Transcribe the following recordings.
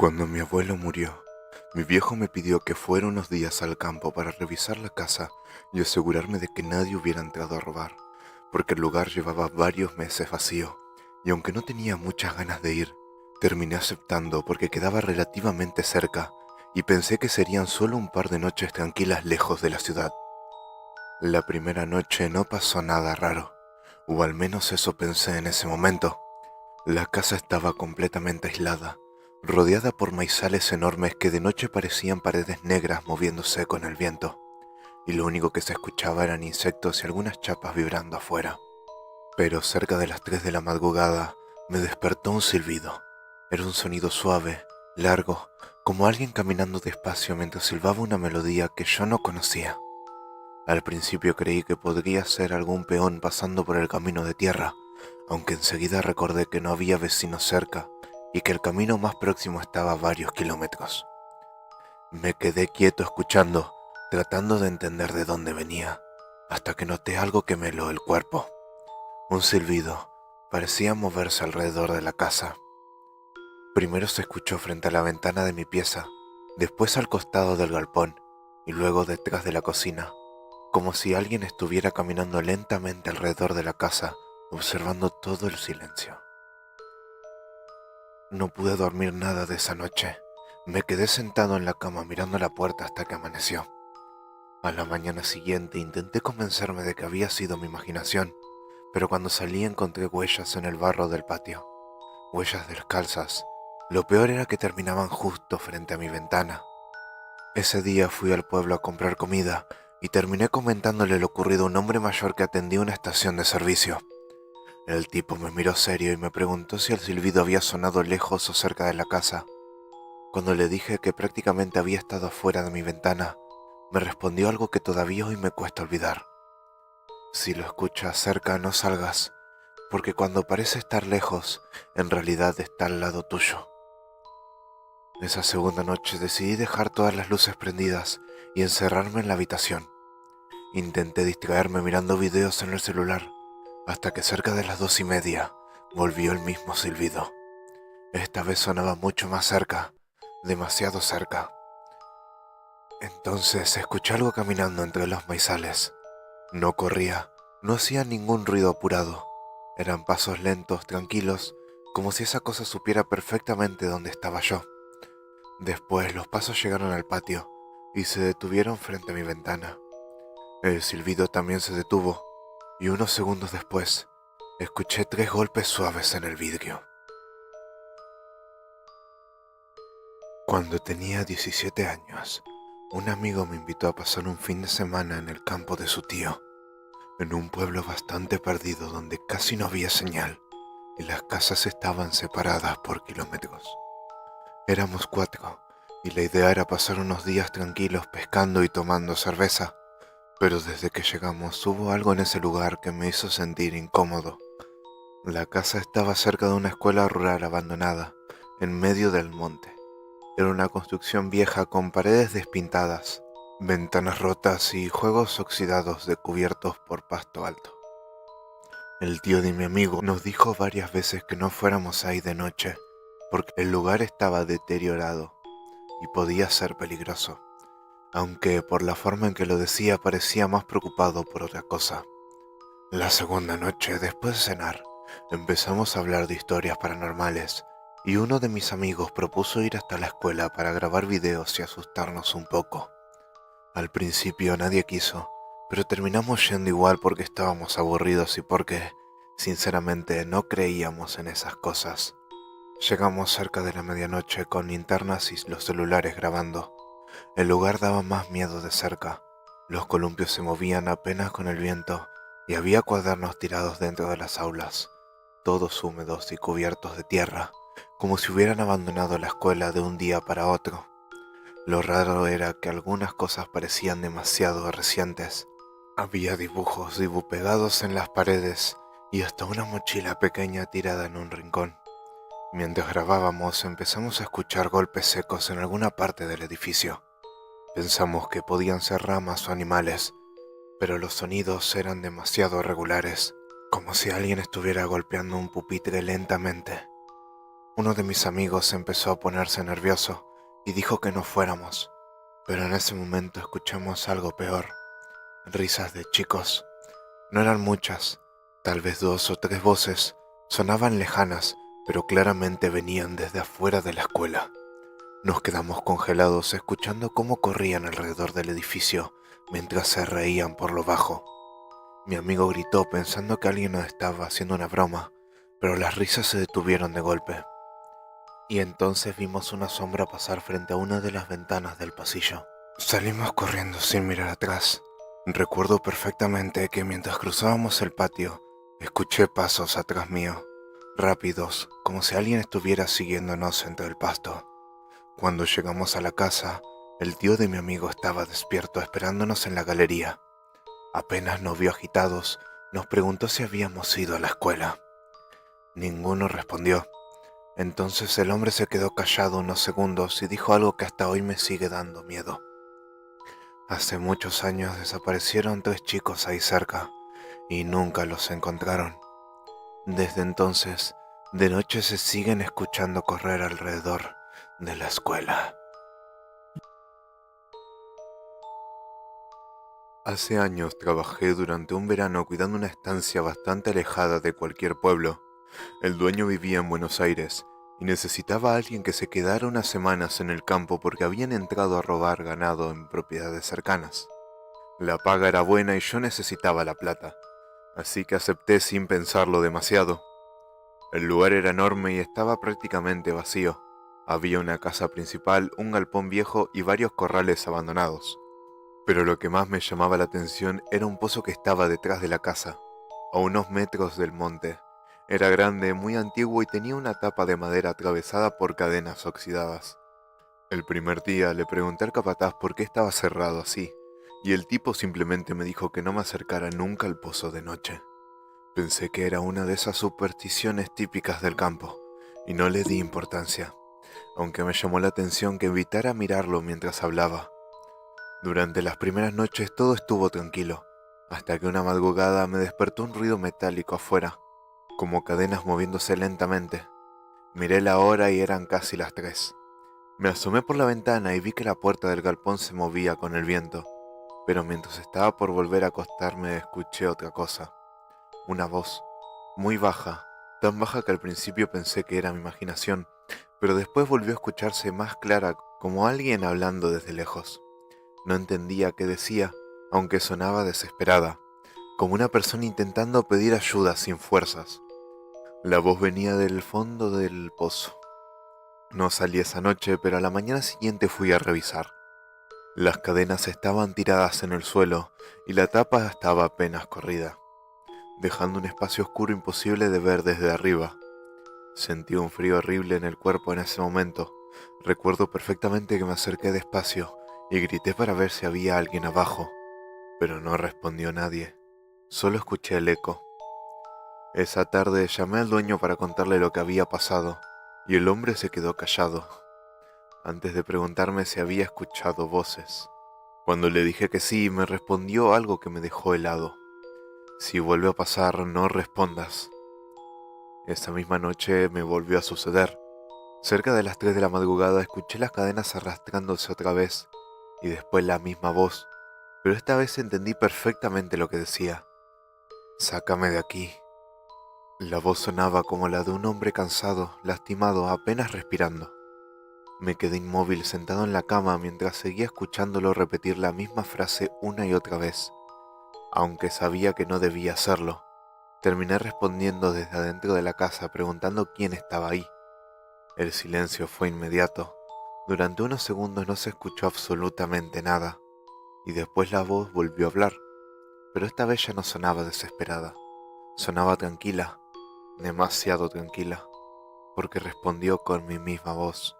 Cuando mi abuelo murió, mi viejo me pidió que fuera unos días al campo para revisar la casa y asegurarme de que nadie hubiera entrado a robar, porque el lugar llevaba varios meses vacío, y aunque no tenía muchas ganas de ir, terminé aceptando porque quedaba relativamente cerca y pensé que serían solo un par de noches tranquilas lejos de la ciudad. La primera noche no pasó nada raro, o al menos eso pensé en ese momento. La casa estaba completamente aislada, rodeada por maizales enormes que de noche parecían paredes negras moviéndose con el viento, y lo único que se escuchaba eran insectos y algunas chapas vibrando afuera. Pero cerca de las 3 de la madrugada me despertó un silbido. Era un sonido suave, largo, como alguien caminando despacio mientras silbaba una melodía que yo no conocía. Al principio creí que podría ser algún peón pasando por el camino de tierra, aunque enseguida recordé que no había vecinos cerca y que el camino más próximo estaba a varios kilómetros. Me quedé quieto escuchando, tratando de entender de dónde venía, hasta que noté algo que me heló el cuerpo. Un silbido parecía moverse alrededor de la casa. Primero se escuchó frente a la ventana de mi pieza, después al costado del galpón y luego detrás de la cocina, como si alguien estuviera caminando lentamente alrededor de la casa, observando todo el silencio. No pude dormir nada de esa noche. Me quedé sentado en la cama mirando la puerta hasta que amaneció. A la mañana siguiente intenté convencerme de que había sido mi imaginación, pero cuando salí encontré huellas en el barro del patio, huellas descalzas. Lo peor era que terminaban justo frente a mi ventana. Ese día fui al pueblo a comprar comida y terminé comentándole lo ocurrido a un hombre mayor que atendía una estación de servicio. El tipo me miró serio y me preguntó si el silbido había sonado lejos o cerca de la casa. Cuando le dije que prácticamente había estado afuera de mi ventana, me respondió algo que todavía hoy me cuesta olvidar. Si lo escuchas cerca, no salgas, porque cuando parece estar lejos, en realidad está al lado tuyo. Esa segunda noche decidí dejar todas las luces prendidas y encerrarme en la habitación. Intenté distraerme mirando videos en el celular, hasta que cerca de las 2:30 volvió el mismo silbido. Esta vez sonaba mucho más cerca, demasiado cerca. Entonces escuché algo caminando entre los maizales. No corría, no hacía ningún ruido apurado. Eran pasos lentos, tranquilos, como si esa cosa supiera perfectamente dónde estaba yo. Después los pasos llegaron al patio y se detuvieron frente a mi ventana. El silbido también se detuvo y unos segundos después escuché 3 golpes suaves en el vidrio. Cuando tenía 17 años, un amigo me invitó a pasar un fin de semana en el campo de su tío, en un pueblo bastante perdido donde casi no había señal y las casas estaban separadas por kilómetros. Éramos 4 y la idea era pasar unos días tranquilos pescando y tomando cerveza, pero desde que llegamos hubo algo en ese lugar que me hizo sentir incómodo. La casa estaba cerca de una escuela rural abandonada, en medio del monte. Era una construcción vieja con paredes despintadas, ventanas rotas y juegos oxidados cubiertos por pasto alto. El tío de mi amigo nos dijo varias veces que no fuéramos ahí de noche, porque el lugar estaba deteriorado y podía ser peligroso, aunque por la forma en que lo decía parecía más preocupado por otra cosa. La segunda noche, después de cenar, empezamos a hablar de historias paranormales y uno de mis amigos propuso ir hasta la escuela para grabar videos y asustarnos un poco. Al principio nadie quiso, pero terminamos yendo igual porque estábamos aburridos y porque, sinceramente, no creíamos en esas cosas. Llegamos cerca de la medianoche con linternas y los celulares grabando. El lugar daba más miedo de cerca. Los columpios se movían apenas con el viento y había cuadernos tirados dentro de las aulas, todos húmedos y cubiertos de tierra, como si hubieran abandonado la escuela de un día para otro. Lo raro era que algunas cosas parecían demasiado recientes. Había dibujos pegados en las paredes y hasta una mochila pequeña tirada en un rincón. Mientras grabábamos empezamos a escuchar golpes secos en alguna parte del edificio. Pensamos que podían ser ramas o animales, pero los sonidos eran demasiado regulares, como si alguien estuviera golpeando un pupitre lentamente. Uno de mis amigos empezó a ponerse nervioso y dijo que no fuéramos, pero en ese momento escuchamos algo peor, risas de chicos. No eran muchas, tal vez 2 o 3 voces, sonaban lejanas, pero claramente venían desde afuera de la escuela. Nos quedamos congelados escuchando cómo corrían alrededor del edificio mientras se reían por lo bajo. Mi amigo gritó pensando que alguien nos estaba haciendo una broma, pero las risas se detuvieron de golpe. Y entonces vimos una sombra pasar frente a una de las ventanas del pasillo. Salimos corriendo sin mirar atrás. Recuerdo perfectamente que mientras cruzábamos el patio, escuché pasos atrás mío, rápidos, como si alguien estuviera siguiéndonos entre el pasto. Cuando llegamos a la casa, el tío de mi amigo estaba despierto esperándonos en la galería. Apenas nos vio agitados, nos preguntó si habíamos ido a la escuela. Ninguno respondió. Entonces el hombre se quedó callado unos segundos y dijo algo que hasta hoy me sigue dando miedo. Hace muchos años desaparecieron 3 chicos ahí cerca y nunca los encontraron. Desde entonces, de noche se siguen escuchando correr alrededor de la escuela. Hace años trabajé durante un verano cuidando una estancia bastante alejada de cualquier pueblo. El dueño vivía en Buenos Aires y necesitaba a alguien que se quedara unas semanas en el campo porque habían entrado a robar ganado en propiedades cercanas. La paga era buena y yo necesitaba la plata, así que acepté sin pensarlo demasiado. El lugar era enorme y estaba prácticamente vacío. Había una casa principal, un galpón viejo y varios corrales abandonados. Pero lo que más me llamaba la atención era un pozo que estaba detrás de la casa, a unos metros del monte. Era grande, muy antiguo y tenía una tapa de madera atravesada por cadenas oxidadas. El primer día le pregunté al capataz por qué estaba cerrado así, y el tipo simplemente me dijo que no me acercara nunca al pozo de noche. Pensé que era una de esas supersticiones típicas del campo, y no le di importancia, aunque me llamó la atención que evitara mirarlo mientras hablaba. Durante las primeras noches todo estuvo tranquilo, hasta que una madrugada me despertó un ruido metálico afuera, como cadenas moviéndose lentamente. Miré la hora y eran casi las 3. Me asomé por la ventana y vi que la puerta del galpón se movía con el viento, pero mientras estaba por volver a acostarme escuché otra cosa. Una voz, muy baja, tan baja que al principio pensé que era mi imaginación, pero después volvió a escucharse más clara como alguien hablando desde lejos. No entendía qué decía, aunque sonaba desesperada, como una persona intentando pedir ayuda sin fuerzas. La voz venía del fondo del pozo. No salí esa noche, pero a la mañana siguiente fui a revisar. Las cadenas estaban tiradas en el suelo y la tapa estaba apenas corrida, dejando un espacio oscuro imposible de ver desde arriba. Sentí un frío horrible en el cuerpo en ese momento. Recuerdo perfectamente que me acerqué despacio y grité para ver si había alguien abajo, pero no respondió nadie. Solo escuché el eco. Esa tarde llamé al dueño para contarle lo que había pasado, y el hombre se quedó callado, antes de preguntarme si había escuchado voces. Cuando le dije que sí, me respondió algo que me dejó helado. Si vuelve a pasar, no respondas. Esa misma noche me volvió a suceder. Cerca de las 3 de la madrugada escuché las cadenas arrastrándose otra vez, y después la misma voz, pero esta vez entendí perfectamente lo que decía. Sácame de aquí. La voz sonaba como la de un hombre cansado, lastimado, apenas respirando. Me quedé inmóvil sentado en la cama mientras seguía escuchándolo repetir la misma frase una y otra vez. Aunque sabía que no debía hacerlo, terminé respondiendo desde adentro de la casa preguntando quién estaba ahí. El silencio fue inmediato. Durante unos segundos no se escuchó absolutamente nada, y después la voz volvió a hablar, pero esta vez ya no sonaba desesperada. Sonaba tranquila, demasiado tranquila, porque respondió con mi misma voz.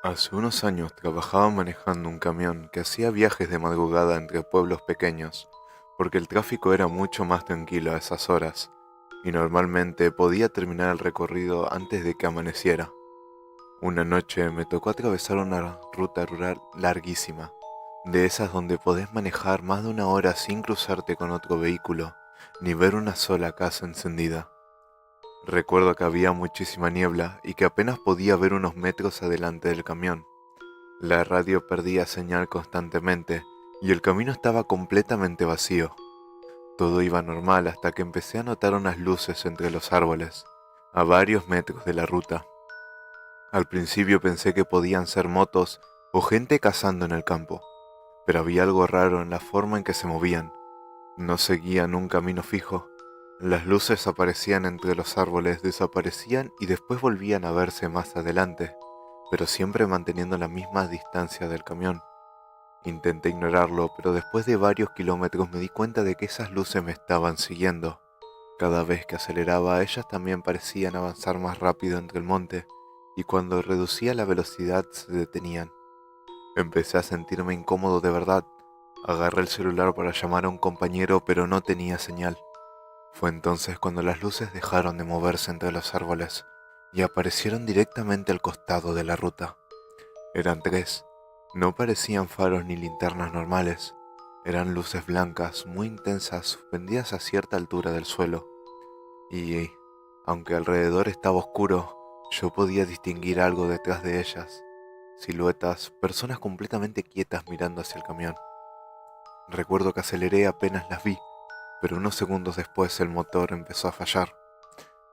Hace unos años trabajaba manejando un camión que hacía viajes de madrugada entre pueblos pequeños, porque el tráfico era mucho más tranquilo a esas horas, y normalmente podía terminar el recorrido antes de que amaneciera. Una noche me tocó atravesar una ruta rural larguísima, de esas donde podés manejar más de una hora sin cruzarte con otro vehículo, ni ver una sola casa encendida. Recuerdo que había muchísima niebla y que apenas podía ver unos metros adelante del camión. La radio perdía señal constantemente y el camino estaba completamente vacío. Todo iba normal hasta que empecé a notar unas luces entre los árboles, a varios metros de la ruta. Al principio pensé que podían ser motos o gente cazando en el campo, pero había algo raro en la forma en que se movían. No seguían un camino fijo. Las luces aparecían entre los árboles, desaparecían y después volvían a verse más adelante, pero siempre manteniendo la misma distancia del camión. Intenté ignorarlo, pero después de varios kilómetros me di cuenta de que esas luces me estaban siguiendo. Cada vez que aceleraba, ellas también parecían avanzar más rápido entre el monte, y cuando reducía la velocidad se detenían. Empecé a sentirme incómodo de verdad. Agarré el celular para llamar a un compañero, pero no tenía señal. Fue entonces cuando las luces dejaron de moverse entre los árboles y aparecieron directamente al costado de la ruta. Eran tres. No parecían faros ni linternas normales. Eran luces blancas, muy intensas, suspendidas a cierta altura del suelo. Y, aunque alrededor estaba oscuro, yo podía distinguir algo detrás de ellas. Siluetas, personas completamente quietas mirando hacia el camión. Recuerdo que aceleré apenas las vi, pero unos segundos después el motor empezó a fallar.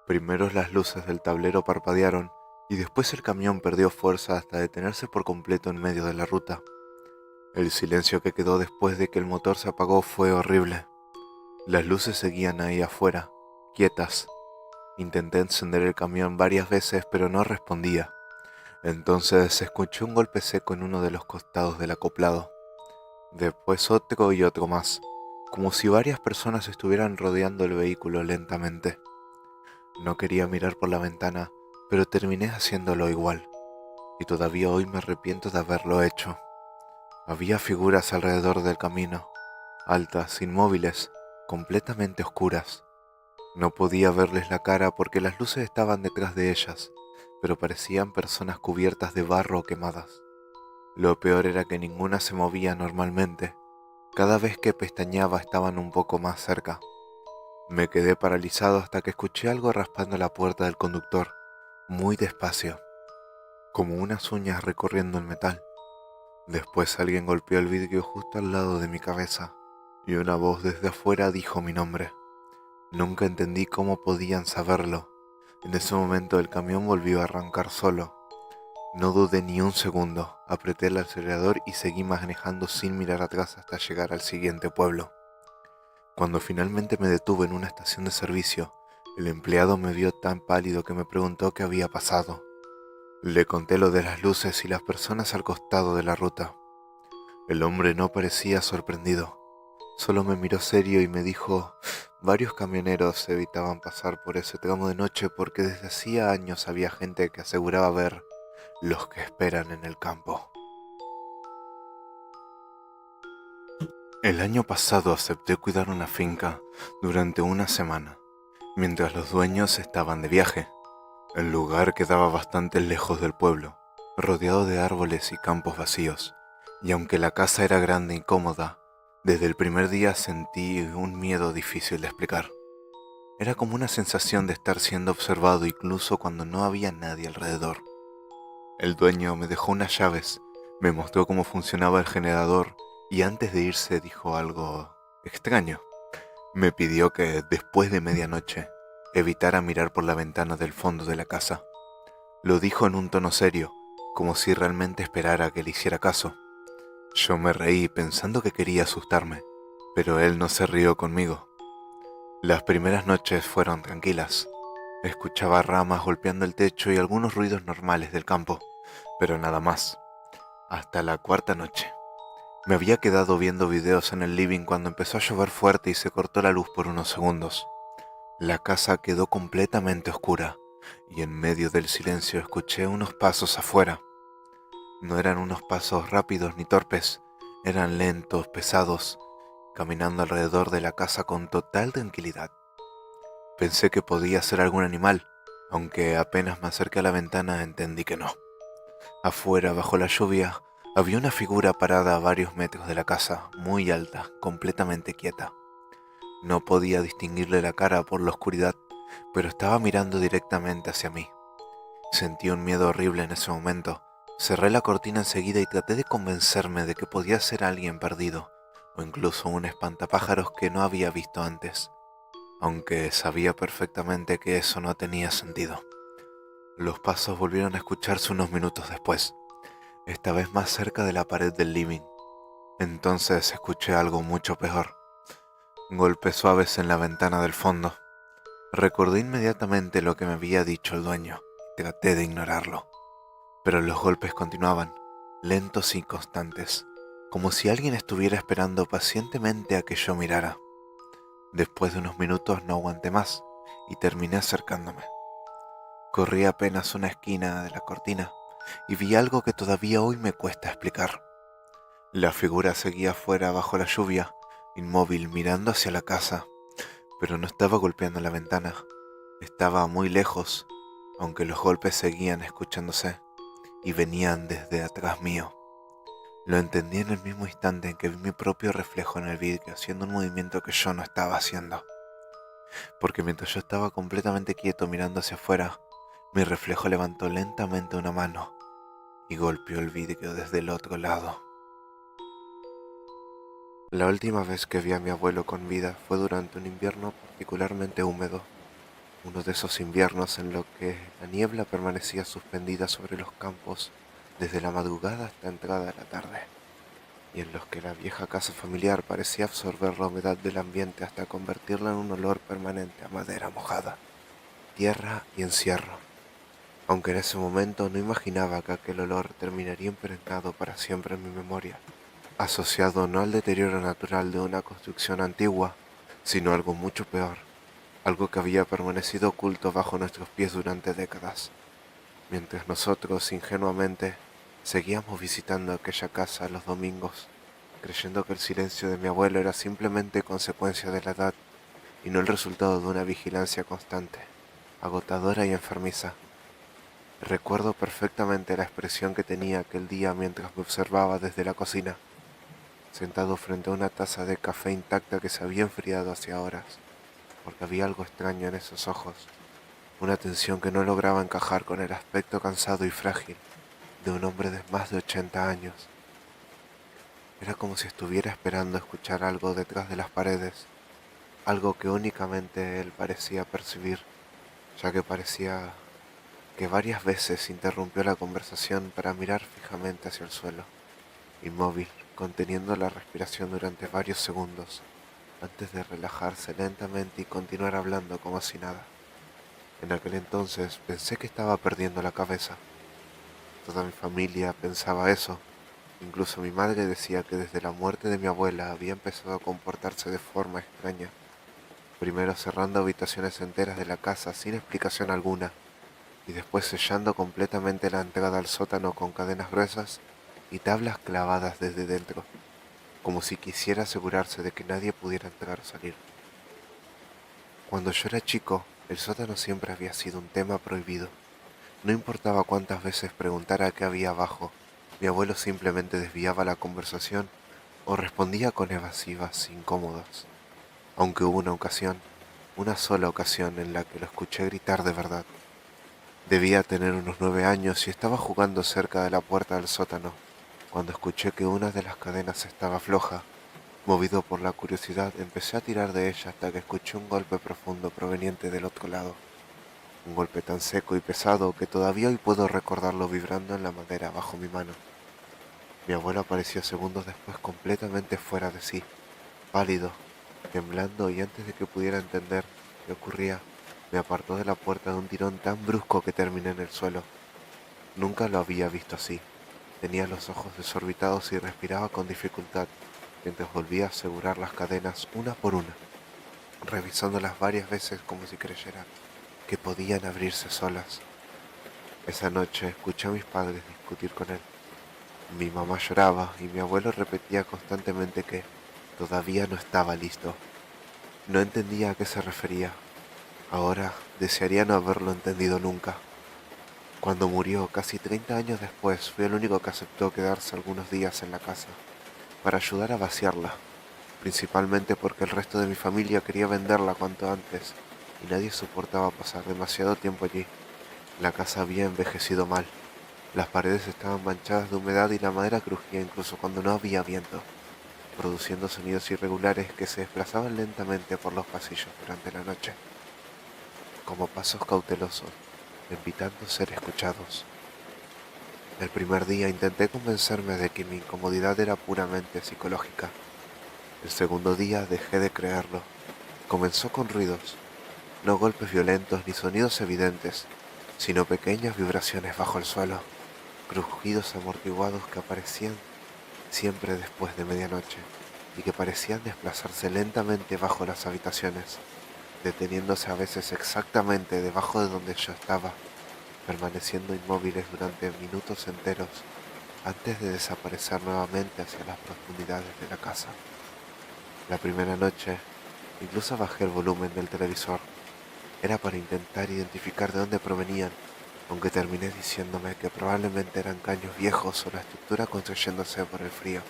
Primero las luces del tablero parpadearon y después el camión perdió fuerza hasta detenerse por completo en medio de la ruta. El silencio que quedó después de que el motor se apagó fue horrible. Las luces seguían ahí afuera, quietas. Intenté encender el camión varias veces, pero no respondía. Entonces se escuchó un golpe seco en uno de los costados del acoplado. Después otro y otro más, como si varias personas estuvieran rodeando el vehículo lentamente. No quería mirar por la ventana, pero terminé haciéndolo igual, y todavía hoy me arrepiento de haberlo hecho. Había figuras alrededor del camino, altas, inmóviles, completamente oscuras. No podía verles la cara porque las luces estaban detrás de ellas, pero parecían personas cubiertas de barro o quemadas. Lo peor era que ninguna se movía normalmente. Cada vez que pestañeaba estaban un poco más cerca. Me quedé paralizado hasta que escuché algo raspando la puerta del conductor, muy despacio, como unas uñas recorriendo el metal. Después alguien golpeó el vidrio justo al lado de mi cabeza, y una voz desde afuera dijo mi nombre. Nunca entendí cómo podían saberlo. En ese momento el camión volvió a arrancar solo. No dudé ni un segundo, apreté el acelerador y seguí manejando sin mirar atrás hasta llegar al siguiente pueblo. Cuando finalmente me detuve en una estación de servicio, el empleado me vio tan pálido que me preguntó qué había pasado. Le conté lo de las luces y las personas al costado de la ruta. El hombre no parecía sorprendido, solo me miró serio y me dijo, varios camioneros evitaban pasar por ese tramo de noche porque desde hacía años había gente que aseguraba ver los que esperan en el campo. El año pasado acepté cuidar una finca durante una semana, mientras los dueños estaban de viaje. El lugar quedaba bastante lejos del pueblo, rodeado de árboles y campos vacíos, y aunque la casa era grande y cómoda, desde el primer día sentí un miedo difícil de explicar. Era como una sensación de estar siendo observado incluso cuando no había nadie alrededor. El dueño me dejó unas llaves, me mostró cómo funcionaba el generador y antes de irse dijo algo extraño. Me pidió que, después de medianoche, evitara mirar por la ventana del fondo de la casa. Lo dijo en un tono serio, como si realmente esperara que le hiciera caso. Yo me reí pensando que quería asustarme, pero él no se rió conmigo. Las primeras noches fueron tranquilas. Escuchaba ramas golpeando el techo y algunos ruidos normales del campo, pero nada más. Hasta la cuarta noche. Me había quedado viendo videos en el living cuando empezó a llover fuerte y se cortó la luz por unos segundos. La casa quedó completamente oscura y en medio del silencio escuché unos pasos afuera. No eran unos pasos rápidos ni torpes, eran lentos, pesados, caminando alrededor de la casa con total tranquilidad. Pensé que podía ser algún animal, aunque apenas me acerqué a la ventana entendí que no. Afuera, bajo la lluvia, había una figura parada a varios metros de la casa, muy alta, completamente quieta. No podía distinguirle la cara por la oscuridad, pero estaba mirando directamente hacia mí. Sentí un miedo horrible en ese momento. Cerré la cortina enseguida y traté de convencerme de que podía ser alguien perdido, o incluso un espantapájaros que no había visto antes, aunque sabía perfectamente que eso no tenía sentido. Los pasos volvieron a escucharse unos minutos después, esta vez más cerca de la pared del living. Entonces escuché algo mucho peor. Golpes suaves en la ventana del fondo. Recordé inmediatamente lo que me había dicho el dueño. Traté de ignorarlo, pero los golpes continuaban, lentos y constantes, como si alguien estuviera esperando pacientemente a que yo mirara. Después de unos minutos no aguanté más y terminé acercándome. Corrí apenas una esquina de la cortina y vi algo que todavía hoy me cuesta explicar. La figura seguía afuera bajo la lluvia, inmóvil mirando hacia la casa, pero no estaba golpeando la ventana. Estaba muy lejos, aunque los golpes seguían escuchándose y venían desde atrás mío. Lo entendí en el mismo instante en que vi mi propio reflejo en el vidrio haciendo un movimiento que yo no estaba haciendo, porque mientras yo estaba completamente quieto mirando hacia afuera, mi reflejo levantó lentamente una mano y golpeó el vidrio desde el otro lado. La última vez que vi a mi abuelo con vida fue durante un invierno particularmente húmedo, uno de esos inviernos en los que la niebla permanecía suspendida sobre los campos desde la madrugada hasta entrada de la tarde, y en los que la vieja casa familiar parecía absorber la humedad del ambiente hasta convertirla en un olor permanente a madera mojada, tierra y encierro, aunque en ese momento no imaginaba que aquel olor terminaría impregnado para siempre en mi memoria, asociado no al deterioro natural de una construcción antigua, sino a algo mucho peor, algo que había permanecido oculto bajo nuestros pies durante décadas, mientras nosotros ingenuamente seguíamos visitando aquella casa los domingos, creyendo que el silencio de mi abuelo era simplemente consecuencia de la edad y no el resultado de una vigilancia constante, agotadora y enfermiza. Recuerdo perfectamente la expresión que tenía aquel día mientras me observaba desde la cocina, sentado frente a una taza de café intacta que se había enfriado hacía horas, porque había algo extraño en esos ojos, una tensión que no lograba encajar con el aspecto cansado y frágil de un hombre de más de 80 años. Era como si estuviera esperando escuchar algo detrás de las paredes, algo que únicamente él parecía percibir, ya que parecía que varias veces interrumpió la conversación para mirar fijamente hacia el suelo, inmóvil, conteniendo la respiración durante varios segundos, antes de relajarse lentamente y continuar hablando como si nada. En aquel entonces pensé que estaba perdiendo la cabeza. Toda mi familia pensaba eso. Incluso mi madre decía que desde la muerte de mi abuela había empezado a comportarse de forma extraña, primero cerrando habitaciones enteras de la casa sin explicación alguna, y después sellando completamente la entrada al sótano con cadenas gruesas y tablas clavadas desde dentro, como si quisiera asegurarse de que nadie pudiera entrar o salir. Cuando yo era chico, el sótano siempre había sido un tema prohibido. No importaba cuántas veces preguntara qué había abajo, mi abuelo simplemente desviaba la conversación o respondía con evasivas incómodas, aunque hubo una sola ocasión en la que lo escuché gritar de verdad. Debía tener unos 9 años y estaba jugando cerca de la puerta del sótano, cuando escuché que una de las cadenas estaba floja. Movido por la curiosidad, empecé a tirar de ella hasta que escuché un golpe profundo proveniente del otro lado. Un golpe tan seco y pesado que todavía hoy puedo recordarlo vibrando en la madera bajo mi mano. Mi abuelo apareció segundos después completamente fuera de sí, pálido, temblando, y antes de que pudiera entender qué ocurría, me apartó de la puerta de un tirón tan brusco que terminé en el suelo. Nunca lo había visto así. Tenía los ojos desorbitados y respiraba con dificultad, mientras volvía a asegurar las cadenas una por una, revisándolas varias veces como si creyera que podían abrirse solas. Esa noche escuché a mis padres discutir con él. Mi mamá lloraba y mi abuelo repetía constantemente que todavía no estaba listo. No entendía a qué se refería. Ahora desearía no haberlo entendido nunca. Cuando murió, casi 30 años después, fui el único que aceptó quedarse algunos días en la casa, para ayudar a vaciarla, principalmente porque el resto de mi familia quería venderla cuanto antes, y nadie soportaba pasar demasiado tiempo allí. La casa había envejecido mal. Las paredes estaban manchadas de humedad y la madera crujía incluso cuando no había viento, produciendo sonidos irregulares que se desplazaban lentamente por los pasillos durante la noche, como pasos cautelosos, invitando a ser escuchados. El primer día intenté convencerme de que mi incomodidad era puramente psicológica. El segundo día dejé de creerlo. Comenzó con ruidos, no golpes violentos ni sonidos evidentes, sino pequeñas vibraciones bajo el suelo, crujidos amortiguados que aparecían siempre después de medianoche y que parecían desplazarse lentamente bajo las habitaciones, deteniéndose a veces exactamente debajo de donde yo estaba, permaneciendo inmóviles durante minutos enteros antes de desaparecer nuevamente hacia las profundidades de la casa. La primera noche, incluso bajé el volumen del televisor. Era para intentar identificar de dónde provenían, aunque terminé diciéndome que probablemente eran caños viejos o la estructura construyéndose por el frío.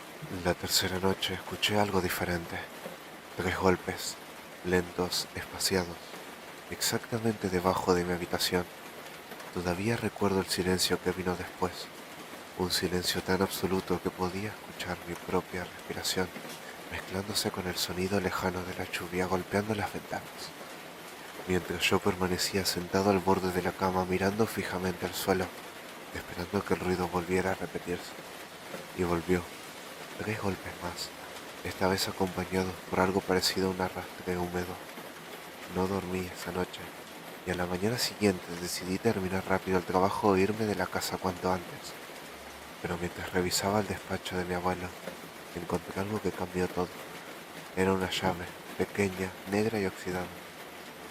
La tercera noche escuché algo diferente. 3 golpes, lentos, espaciados, exactamente debajo de mi habitación. Todavía recuerdo el silencio que vino después, un silencio tan absoluto que podía escuchar mi propia respiración, mezclándose con el sonido lejano de la lluvia golpeando las ventanas. Mientras yo permanecía sentado al borde de la cama mirando fijamente al suelo, esperando que el ruido volviera a repetirse. Y volvió. 3 golpes más, esta vez acompañados por algo parecido a un arrastre húmedo. No dormí esa noche, y a la mañana siguiente decidí terminar rápido el trabajo e irme de la casa cuanto antes. Pero mientras revisaba el despacho de mi abuelo, encontré algo que cambió todo. Era una llave, pequeña, negra y oxidada.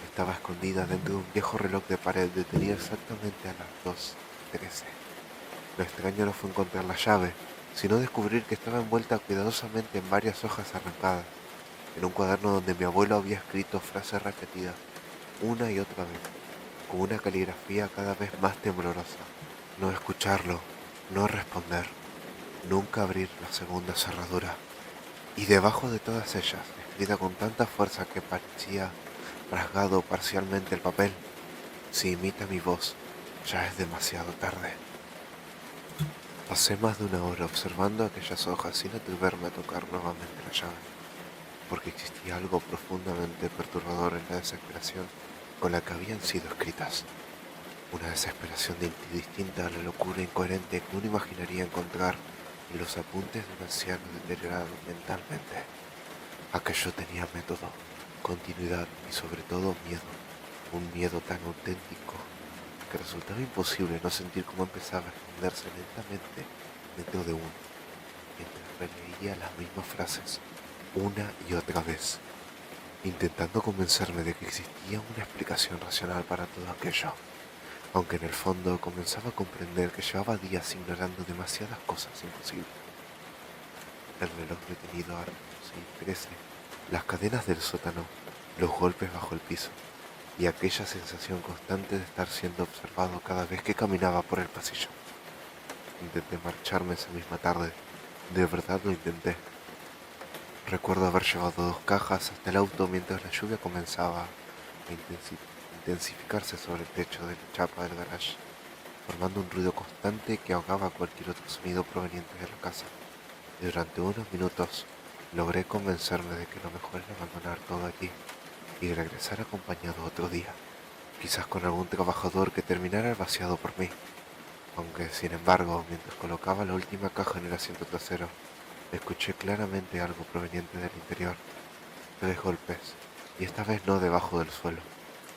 Estaba escondida dentro de un viejo reloj de pared detenido exactamente a las 2:13. Lo extraño no fue encontrar la llave, sino descubrir que estaba envuelta cuidadosamente en varias hojas arrancadas, en un cuaderno donde mi abuelo había escrito frases repetidas, una y otra vez, con una caligrafía cada vez más temblorosa. No escucharlo, no responder, nunca abrir la segunda cerradura. Y debajo de todas ellas, escrita con tanta fuerza que parecía rasgado parcialmente el papel, si imita mi voz, ya es demasiado tarde. Pasé más de una hora observando aquellas hojas sin atreverme a tocar nuevamente la llave, porque existía algo profundamente perturbador en la desesperación con la que habían sido escritas. Una desesperación distinta a la locura incoherente que uno imaginaría encontrar en los apuntes de un anciano deteriorado mentalmente. Aquello tenía método, continuidad y sobre todo miedo. Un miedo tan auténtico que resultaba imposible no sentir cómo empezaba a esconderse lentamente dentro de uno, mientras releía las mismas frases una y otra vez, intentando convencerme de que existía una explicación racional para todo aquello, aunque en el fondo comenzaba a comprender que llevaba días ignorando demasiadas cosas imposibles. El reloj detenido a las 6:13, las cadenas del sótano, los golpes bajo el piso, y aquella sensación constante de estar siendo observado cada vez que caminaba por el pasillo. Intenté marcharme esa misma tarde, de verdad lo intenté. Recuerdo haber llevado 2 cajas hasta el auto mientras la lluvia comenzaba a intensificarse sobre el techo de la chapa del garage, formando un ruido constante que ahogaba cualquier otro sonido proveniente de la casa. Y durante unos minutos logré convencerme de que lo mejor era abandonar todo allí y regresar acompañado otro día, quizás con algún trabajador que terminara el vaciado por mí. Aunque, sin embargo, mientras colocaba la última caja en el asiento trasero, escuché claramente algo proveniente del interior. 3 golpes, y esta vez no debajo del suelo,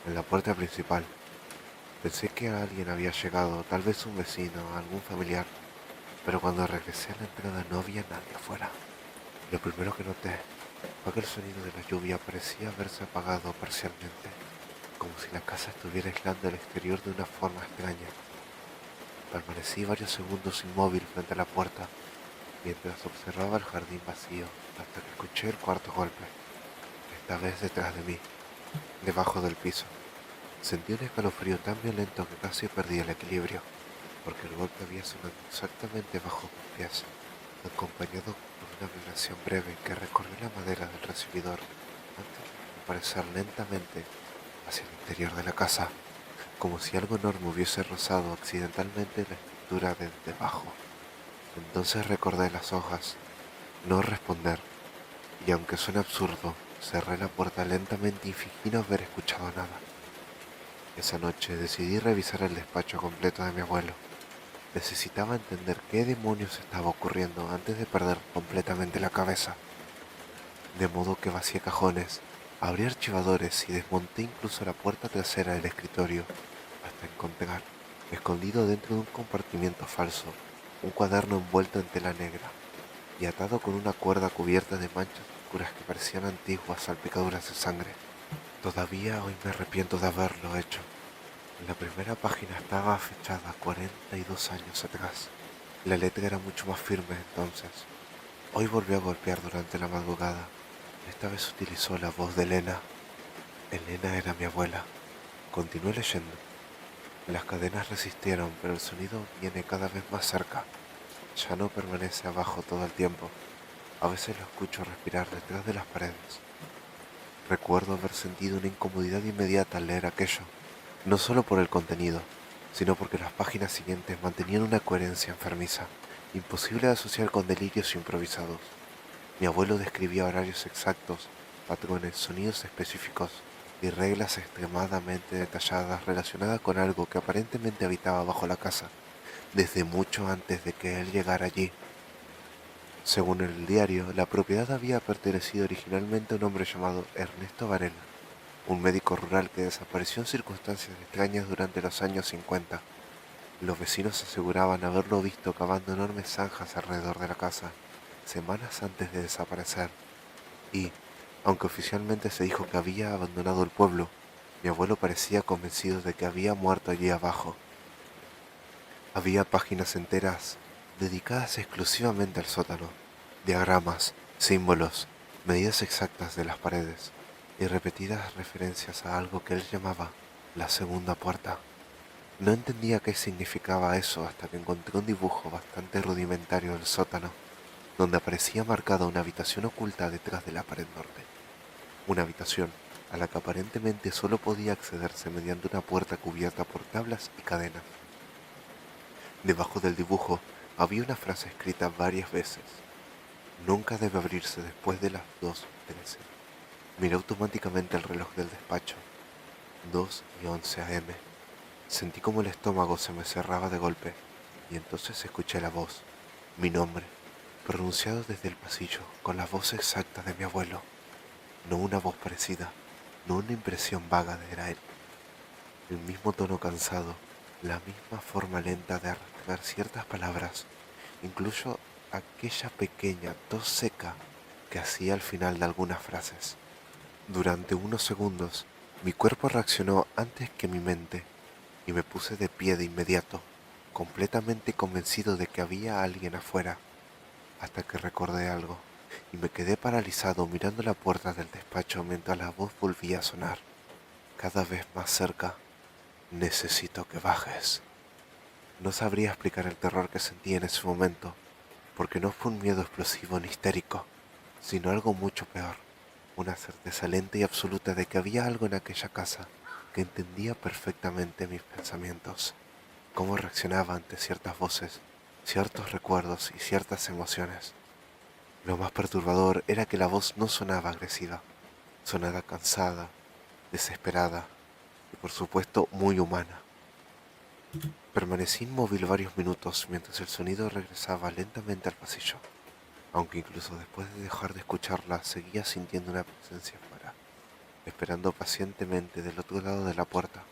en la puerta principal. Pensé que alguien había llegado, tal vez un vecino, algún familiar, pero cuando regresé a la entrada no había nadie afuera. Lo primero que noté fue que el sonido de la lluvia parecía haberse apagado parcialmente, como si la casa estuviera aislando el exterior de una forma extraña. Permanecí varios segundos inmóvil frente a la puerta, mientras observaba el jardín vacío, hasta que escuché el cuarto golpe, esta vez detrás de mí, debajo del piso. Sentí un escalofrío tan violento que casi perdí el equilibrio, porque el golpe había sonado exactamente bajo mis pies, acompañado por una vibración breve que recorrió la madera del recibidor antes de desaparecer lentamente hacia el interior de la casa, como si algo enorme hubiese rozado accidentalmente la estructura de debajo. Entonces recordé las hojas, no responder, y aunque suene absurdo, cerré la puerta lentamente y fingí no haber escuchado nada. Esa noche decidí revisar el despacho completo de mi abuelo. Necesitaba entender qué demonios estaba ocurriendo antes de perder completamente la cabeza. De modo que vacié cajones, abrí archivadores y desmonté incluso la puerta trasera del escritorio, hasta encontrar, escondido dentro de un compartimiento falso, un cuaderno envuelto en tela negra y atado con una cuerda cubierta de manchas oscuras que parecían antiguas salpicaduras de sangre. Todavía hoy me arrepiento de haberlo hecho. La primera página estaba fechada 42 años atrás. La letra era mucho más firme entonces. Hoy volvió a golpear durante la madrugada. Esta vez utilizó la voz de Elena. Elena era mi abuela. Continué leyendo. Las cadenas resistieron, pero el sonido viene cada vez más cerca. Ya no permanece abajo todo el tiempo. A veces lo escucho respirar detrás de las paredes. Recuerdo haber sentido una incomodidad inmediata al leer aquello, no solo por el contenido, sino porque las páginas siguientes mantenían una coherencia enfermiza, imposible de asociar con delirios improvisados. Mi abuelo describía horarios exactos, patrones, sonidos específicos y reglas extremadamente detalladas relacionadas con algo que aparentemente habitaba bajo la casa, desde mucho antes de que él llegara allí. Según el diario, la propiedad había pertenecido originalmente a un hombre llamado Ernesto Varela, un médico rural que desapareció en circunstancias extrañas durante los años 50. Los vecinos aseguraban haberlo visto cavando enormes zanjas alrededor de la casa, semanas antes de desaparecer, y, aunque oficialmente se dijo que había abandonado el pueblo, mi abuelo parecía convencido de que había muerto allí abajo. Había páginas enteras dedicadas exclusivamente al sótano, diagramas, símbolos, medidas exactas de las paredes y repetidas referencias a algo que él llamaba la segunda puerta. No entendía qué significaba eso hasta que encontré un dibujo bastante rudimentario del sótano, donde aparecía marcada una habitación oculta detrás de la pared norte. Una habitación a la que aparentemente solo podía accederse mediante una puerta cubierta por tablas y cadenas. Debajo del dibujo había una frase escrita varias veces. Nunca debe abrirse después de las 2:13. Miré automáticamente el reloj del despacho. 2:11 AM. Sentí como el estómago se me cerraba de golpe, y entonces escuché la voz, mi nombre, pronunciado desde el pasillo con la voz exacta de mi abuelo. No una voz parecida, no una impresión vaga de era él. El mismo tono cansado, la misma forma lenta de arrastrar ciertas palabras, incluso aquella pequeña tos seca que hacía al final de algunas frases. Durante unos segundos, mi cuerpo reaccionó antes que mi mente, y me puse de pie de inmediato, completamente convencido de que había alguien afuera, hasta que recordé algo, y me quedé paralizado mirando la puerta del despacho mientras la voz volvía a sonar, cada vez más cerca. Necesito que bajes. No sabría explicar el terror que sentí en ese momento, porque no fue un miedo explosivo ni histérico, sino algo mucho peor, una certeza lenta y absoluta de que había algo en aquella casa que entendía perfectamente mis pensamientos, cómo reaccionaba ante ciertas voces, ciertos recuerdos y ciertas emociones. Lo más perturbador era que la voz no sonaba agresiva, sonaba cansada, desesperada y por supuesto muy humana. Permanecí inmóvil varios minutos mientras el sonido regresaba lentamente al pasillo, aunque incluso después de dejar de escucharla seguía sintiendo una presencia afuera, esperando pacientemente del otro lado de la puerta.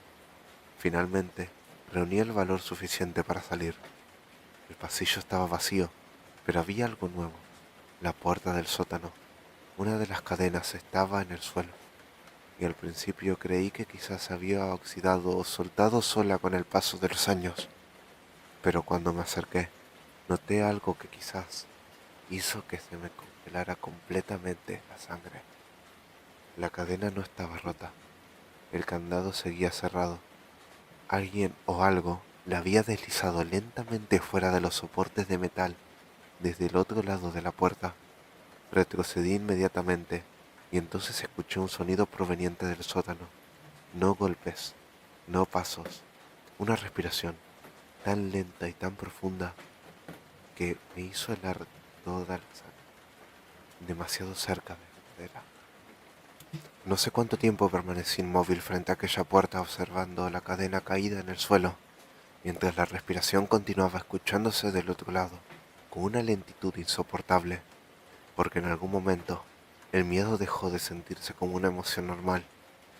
Finalmente, reuní el valor suficiente para salir. El pasillo estaba vacío, pero había algo nuevo. La puerta del sótano. Una de las cadenas estaba en el suelo, y al principio creí que quizás se había oxidado o soltado sola con el paso de los años. Pero cuando me acerqué, noté algo que quizás hizo que se me congelara completamente la sangre. La cadena no estaba rota, el candado seguía cerrado. Alguien o algo la había deslizado lentamente fuera de los soportes de metal desde el otro lado de la puerta. Retrocedí inmediatamente y entonces escuché un sonido proveniente del sótano. No golpes, no pasos, una respiración tan lenta y tan profunda que me hizo helar toda la sangre, demasiado cerca de la madera. No sé cuánto tiempo permanecí inmóvil frente a aquella puerta observando la cadena caída en el suelo, mientras la respiración continuaba escuchándose del otro lado, con una lentitud insoportable, porque en algún momento el miedo dejó de sentirse como una emoción normal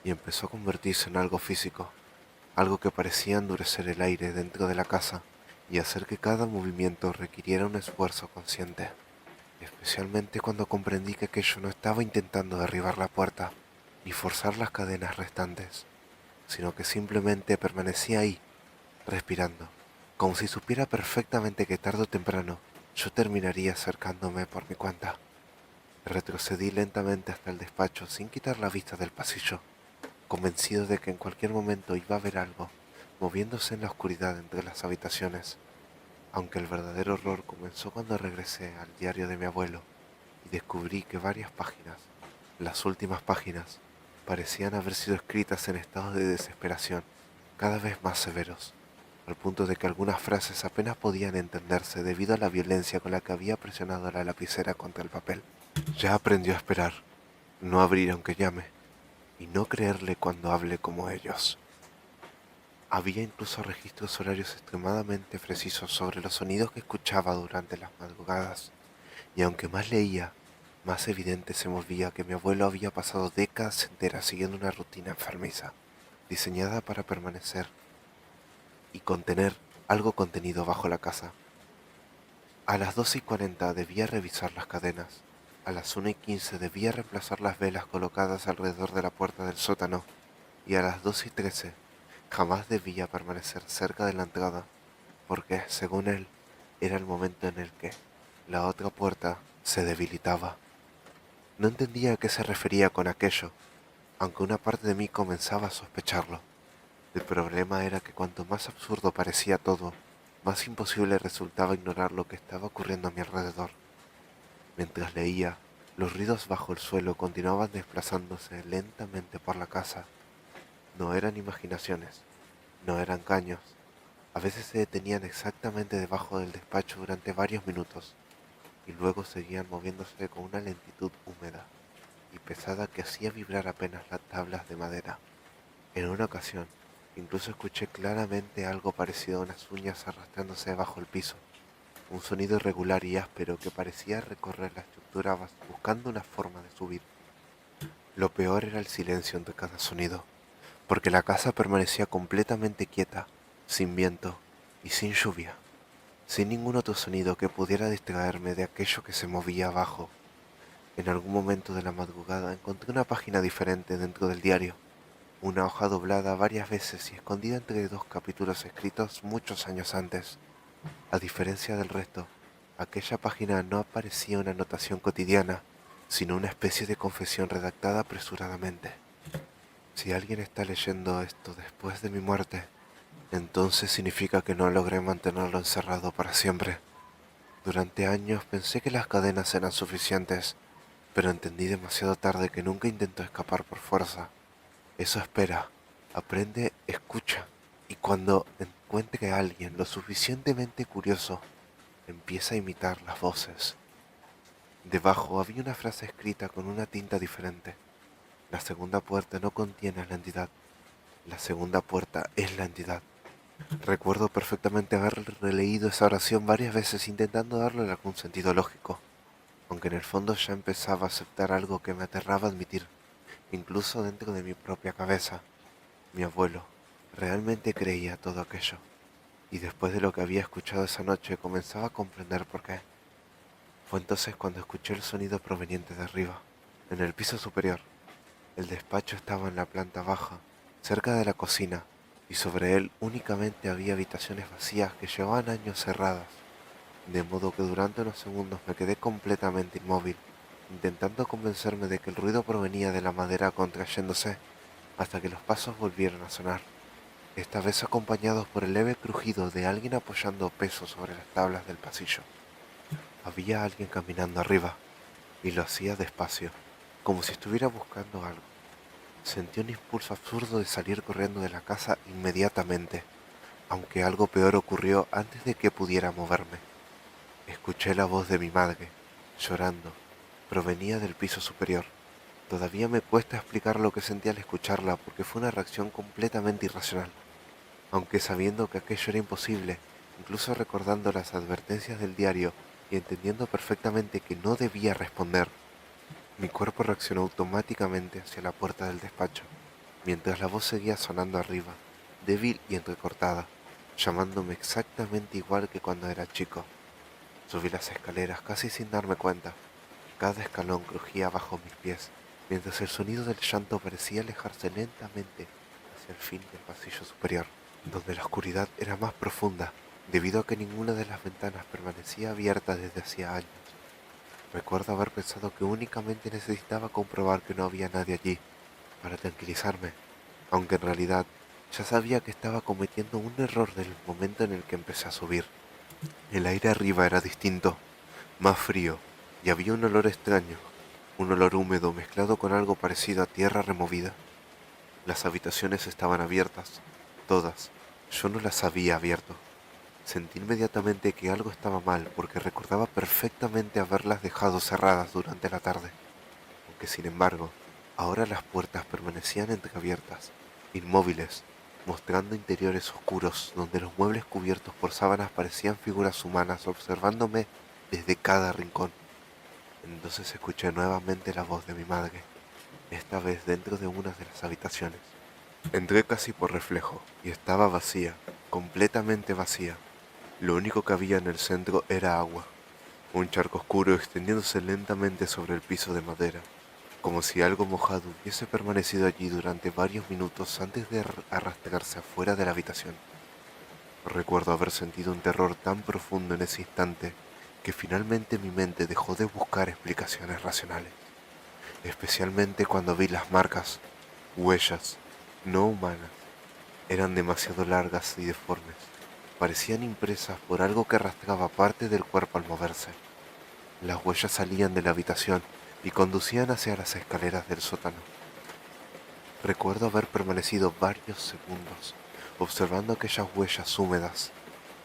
y empezó a convertirse en algo físico, algo que parecía endurecer el aire dentro de la casa y hacer que cada movimiento requiriera un esfuerzo consciente, especialmente cuando comprendí que aquello no estaba intentando derribar la puerta ni forzar las cadenas restantes, sino que simplemente permanecía ahí, respirando, como si supiera perfectamente que tarde o temprano yo terminaría acercándome por mi cuenta. Retrocedí lentamente hasta el despacho sin quitar la vista del pasillo, convencido de que en cualquier momento iba a ver algo moviéndose en la oscuridad entre las habitaciones, aunque el verdadero horror comenzó cuando regresé al diario de mi abuelo y descubrí que varias páginas, las últimas páginas, parecían haber sido escritas en estados de desesperación cada vez más severos, al punto de que algunas frases apenas podían entenderse debido a la violencia con la que había presionado la lapicera contra el papel. Ya aprendió a esperar, no abrir aunque llame, y no creerle cuando hable como ellos. Había incluso registros horarios extremadamente precisos sobre los sonidos que escuchaba durante las madrugadas, y aunque más leía, más evidente se volvía que mi abuelo había pasado décadas enteras siguiendo una rutina enfermiza, diseñada para permanecer y contener algo contenido bajo la casa. A las 12:40 debía revisar las cadenas, a las 1:15 debía reemplazar las velas colocadas alrededor de la puerta del sótano, y a las 2:13 jamás debía permanecer cerca de la entrada, porque, según él, era el momento en el que la otra puerta se debilitaba. No entendía a qué se refería con aquello, aunque una parte de mí comenzaba a sospecharlo. El problema era que cuanto más absurdo parecía todo, más imposible resultaba ignorar lo que estaba ocurriendo a mi alrededor. Mientras leía, los ruidos bajo el suelo continuaban desplazándose lentamente por la casa. No eran imaginaciones, no eran caños. A veces se detenían exactamente debajo del despacho durante varios minutos y luego seguían moviéndose con una lentitud húmeda y pesada que hacía vibrar apenas las tablas de madera. En una ocasión, incluso escuché claramente algo parecido a unas uñas arrastrándose bajo el piso, un sonido irregular y áspero que parecía recorrer la estructura buscando una forma de subir. Lo peor era el silencio entre cada sonido, porque la casa permanecía completamente quieta, sin viento y sin lluvia, sin ningún otro sonido que pudiera distraerme de aquello que se movía abajo. En algún momento de la madrugada encontré una página diferente dentro del diario, una hoja doblada varias veces y escondida entre dos capítulos escritos muchos años antes. A diferencia del resto, aquella página no parecía una anotación cotidiana, sino una especie de confesión redactada apresuradamente. Si alguien está leyendo esto después de mi muerte, entonces significa que no logré mantenerlo encerrado para siempre. Durante años pensé que las cadenas eran suficientes, pero entendí demasiado tarde que nunca intentó escapar por fuerza. Eso espera, aprende, escucha, y cuando encuentre a alguien lo suficientemente curioso, empieza a imitar las voces. Debajo había una frase escrita con una tinta diferente. La segunda puerta no contiene la entidad. La segunda puerta es la entidad. Recuerdo perfectamente haber releído esa oración varias veces intentando darle algún sentido lógico, aunque en el fondo ya empezaba a aceptar algo que me aterraba admitir, incluso dentro de mi propia cabeza. Mi abuelo realmente creía todo aquello, y después de lo que había escuchado esa noche comenzaba a comprender por qué. Fue entonces cuando escuché el sonido proveniente de arriba, en el piso superior. El despacho estaba en la planta baja, cerca de la cocina, y sobre él únicamente había habitaciones vacías que llevaban años cerradas, de modo que durante unos segundos me quedé completamente inmóvil, intentando convencerme de que el ruido provenía de la madera contrayéndose, hasta que los pasos volvieron a sonar, esta vez acompañados por el leve crujido de alguien apoyando peso sobre las tablas del pasillo. Había alguien caminando arriba, y lo hacía despacio, como si estuviera buscando algo. Sentí un impulso absurdo de salir corriendo de la casa inmediatamente, aunque algo peor ocurrió antes de que pudiera moverme. Escuché la voz de mi madre, llorando. Provenía del piso superior. Todavía me cuesta explicar lo que sentí al escucharla porque fue una reacción completamente irracional. Aunque sabiendo que aquello era imposible, incluso recordando las advertencias del diario y entendiendo perfectamente que no debía responder, mi cuerpo reaccionó automáticamente hacia la puerta del despacho, mientras la voz seguía sonando arriba, débil y entrecortada, llamándome exactamente igual que cuando era chico. Subí las escaleras casi sin darme cuenta. Cada escalón crujía bajo mis pies, mientras el sonido del llanto parecía alejarse lentamente hacia el fin del pasillo superior, donde la oscuridad era más profunda, debido a que ninguna de las ventanas permanecía abierta desde hacía años. Recuerdo haber pensado que únicamente necesitaba comprobar que no había nadie allí, para tranquilizarme, aunque en realidad ya sabía que estaba cometiendo un error desde el momento en el que empecé a subir. El aire arriba era distinto, más frío, y había un olor extraño, un olor húmedo mezclado con algo parecido a tierra removida. Las habitaciones estaban abiertas, todas. Yo no las había abierto. Sentí inmediatamente que algo estaba mal porque recordaba perfectamente haberlas dejado cerradas durante la tarde, aunque sin embargo, ahora las puertas permanecían entreabiertas, inmóviles, mostrando interiores oscuros donde los muebles cubiertos por sábanas parecían figuras humanas observándome desde cada rincón. Entonces escuché nuevamente la voz de mi madre, esta vez dentro de una de las habitaciones. Entré casi por reflejo y estaba vacía, completamente vacía. Lo único que había en el centro era agua, un charco oscuro extendiéndose lentamente sobre el piso de madera, como si algo mojado hubiese permanecido allí durante varios minutos antes de arrastrarse afuera de la habitación. Recuerdo haber sentido un terror tan profundo en ese instante que finalmente mi mente dejó de buscar explicaciones racionales, especialmente cuando vi las marcas, huellas, no humanas. Eran demasiado largas y deformes. Parecían impresas por algo que arrastraba parte del cuerpo al moverse. Las huellas salían de la habitación y conducían hacia las escaleras del sótano. Recuerdo haber permanecido varios segundos observando aquellas huellas húmedas,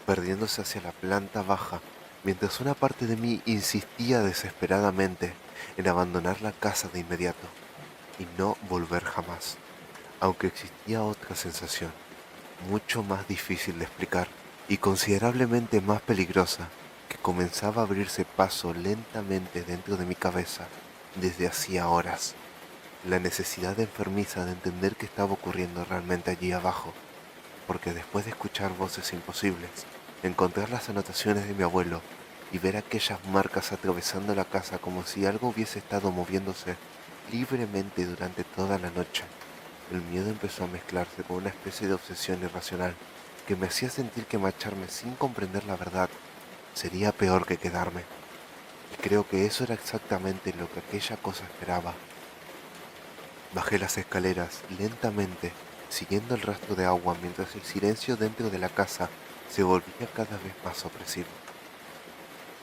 perdiéndose hacia la planta baja, mientras una parte de mí insistía desesperadamente en abandonar la casa de inmediato y no volver jamás, aunque existía otra sensación, mucho más difícil de explicar y considerablemente más peligrosa, que comenzaba a abrirse paso lentamente dentro de mi cabeza desde hacía horas. La necesidad enfermiza de entender qué estaba ocurriendo realmente allí abajo, porque después de escuchar voces imposibles, encontrar las anotaciones de mi abuelo y ver aquellas marcas atravesando la casa como si algo hubiese estado moviéndose libremente durante toda la noche, el miedo empezó a mezclarse con una especie de obsesión irracional que me hacía sentir que marcharme sin comprender la verdad sería peor que quedarme. Y creo que eso era exactamente lo que aquella cosa esperaba. Bajé las escaleras lentamente, siguiendo el rastro de agua mientras el silencio dentro de la casa se volvía cada vez más opresivo,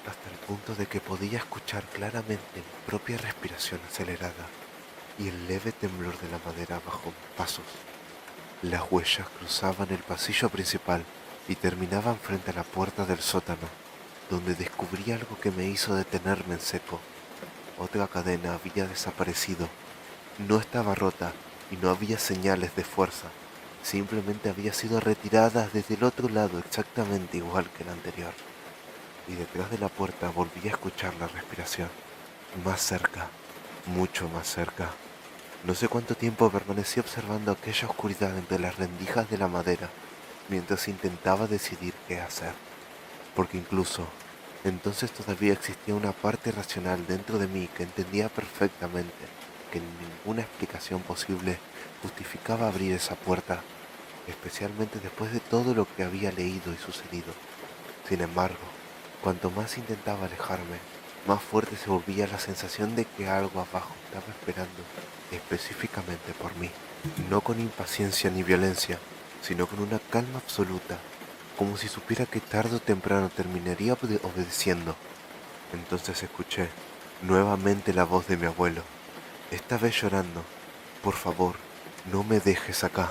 hasta el punto de que podía escuchar claramente mi propia respiración acelerada y el leve temblor de la madera bajo mis pasos. Las huellas cruzaban el pasillo principal y terminaban frente a la puerta del sótano, donde descubrí algo que me hizo detenerme en seco. Otra cadena había desaparecido. No estaba rota y no había señales de fuerza. Simplemente había sido retirada desde el otro lado exactamente igual que la anterior. Y detrás de la puerta volví a escuchar la respiración. Más cerca, mucho más cerca. No sé cuánto tiempo permanecí observando aquella oscuridad entre las rendijas de la madera mientras intentaba decidir qué hacer, porque incluso entonces todavía existía una parte racional dentro de mí que entendía perfectamente que ninguna explicación posible justificaba abrir esa puerta, especialmente después de todo lo que había leído y sucedido. Sin embargo, cuanto más intentaba alejarme, más fuerte se volvía la sensación de que algo abajo estaba esperando específicamente por mí, no con impaciencia ni violencia, sino con una calma absoluta, como si supiera que tarde o temprano terminaría obedeciendo. Entonces escuché nuevamente la voz de mi abuelo, esta vez llorando. Por favor, No me dejes acá.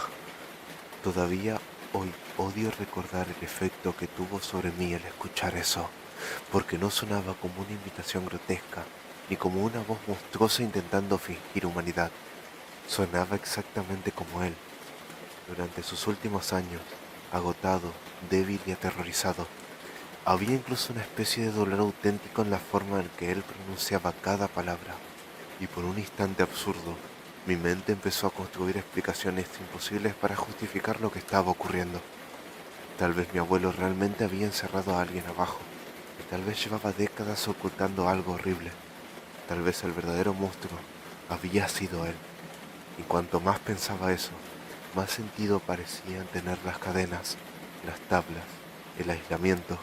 Todavía hoy odio recordar el efecto que tuvo sobre mí el escuchar eso, porque no sonaba como una invitación grotesca, ni como una voz monstruosa intentando fingir humanidad. Sonaba exactamente como él, durante sus últimos años, agotado, débil y aterrorizado. Había incluso una especie de dolor auténtico en la forma en que él pronunciaba cada palabra, y por un instante absurdo, mi mente empezó a construir explicaciones imposibles para justificar lo que estaba ocurriendo. Tal vez mi abuelo realmente había encerrado a alguien abajo, y tal vez llevaba décadas ocultando algo horrible. Tal vez el verdadero monstruo había sido él. Y cuanto más pensaba eso, más sentido parecían tener las cadenas, las tablas, el aislamiento.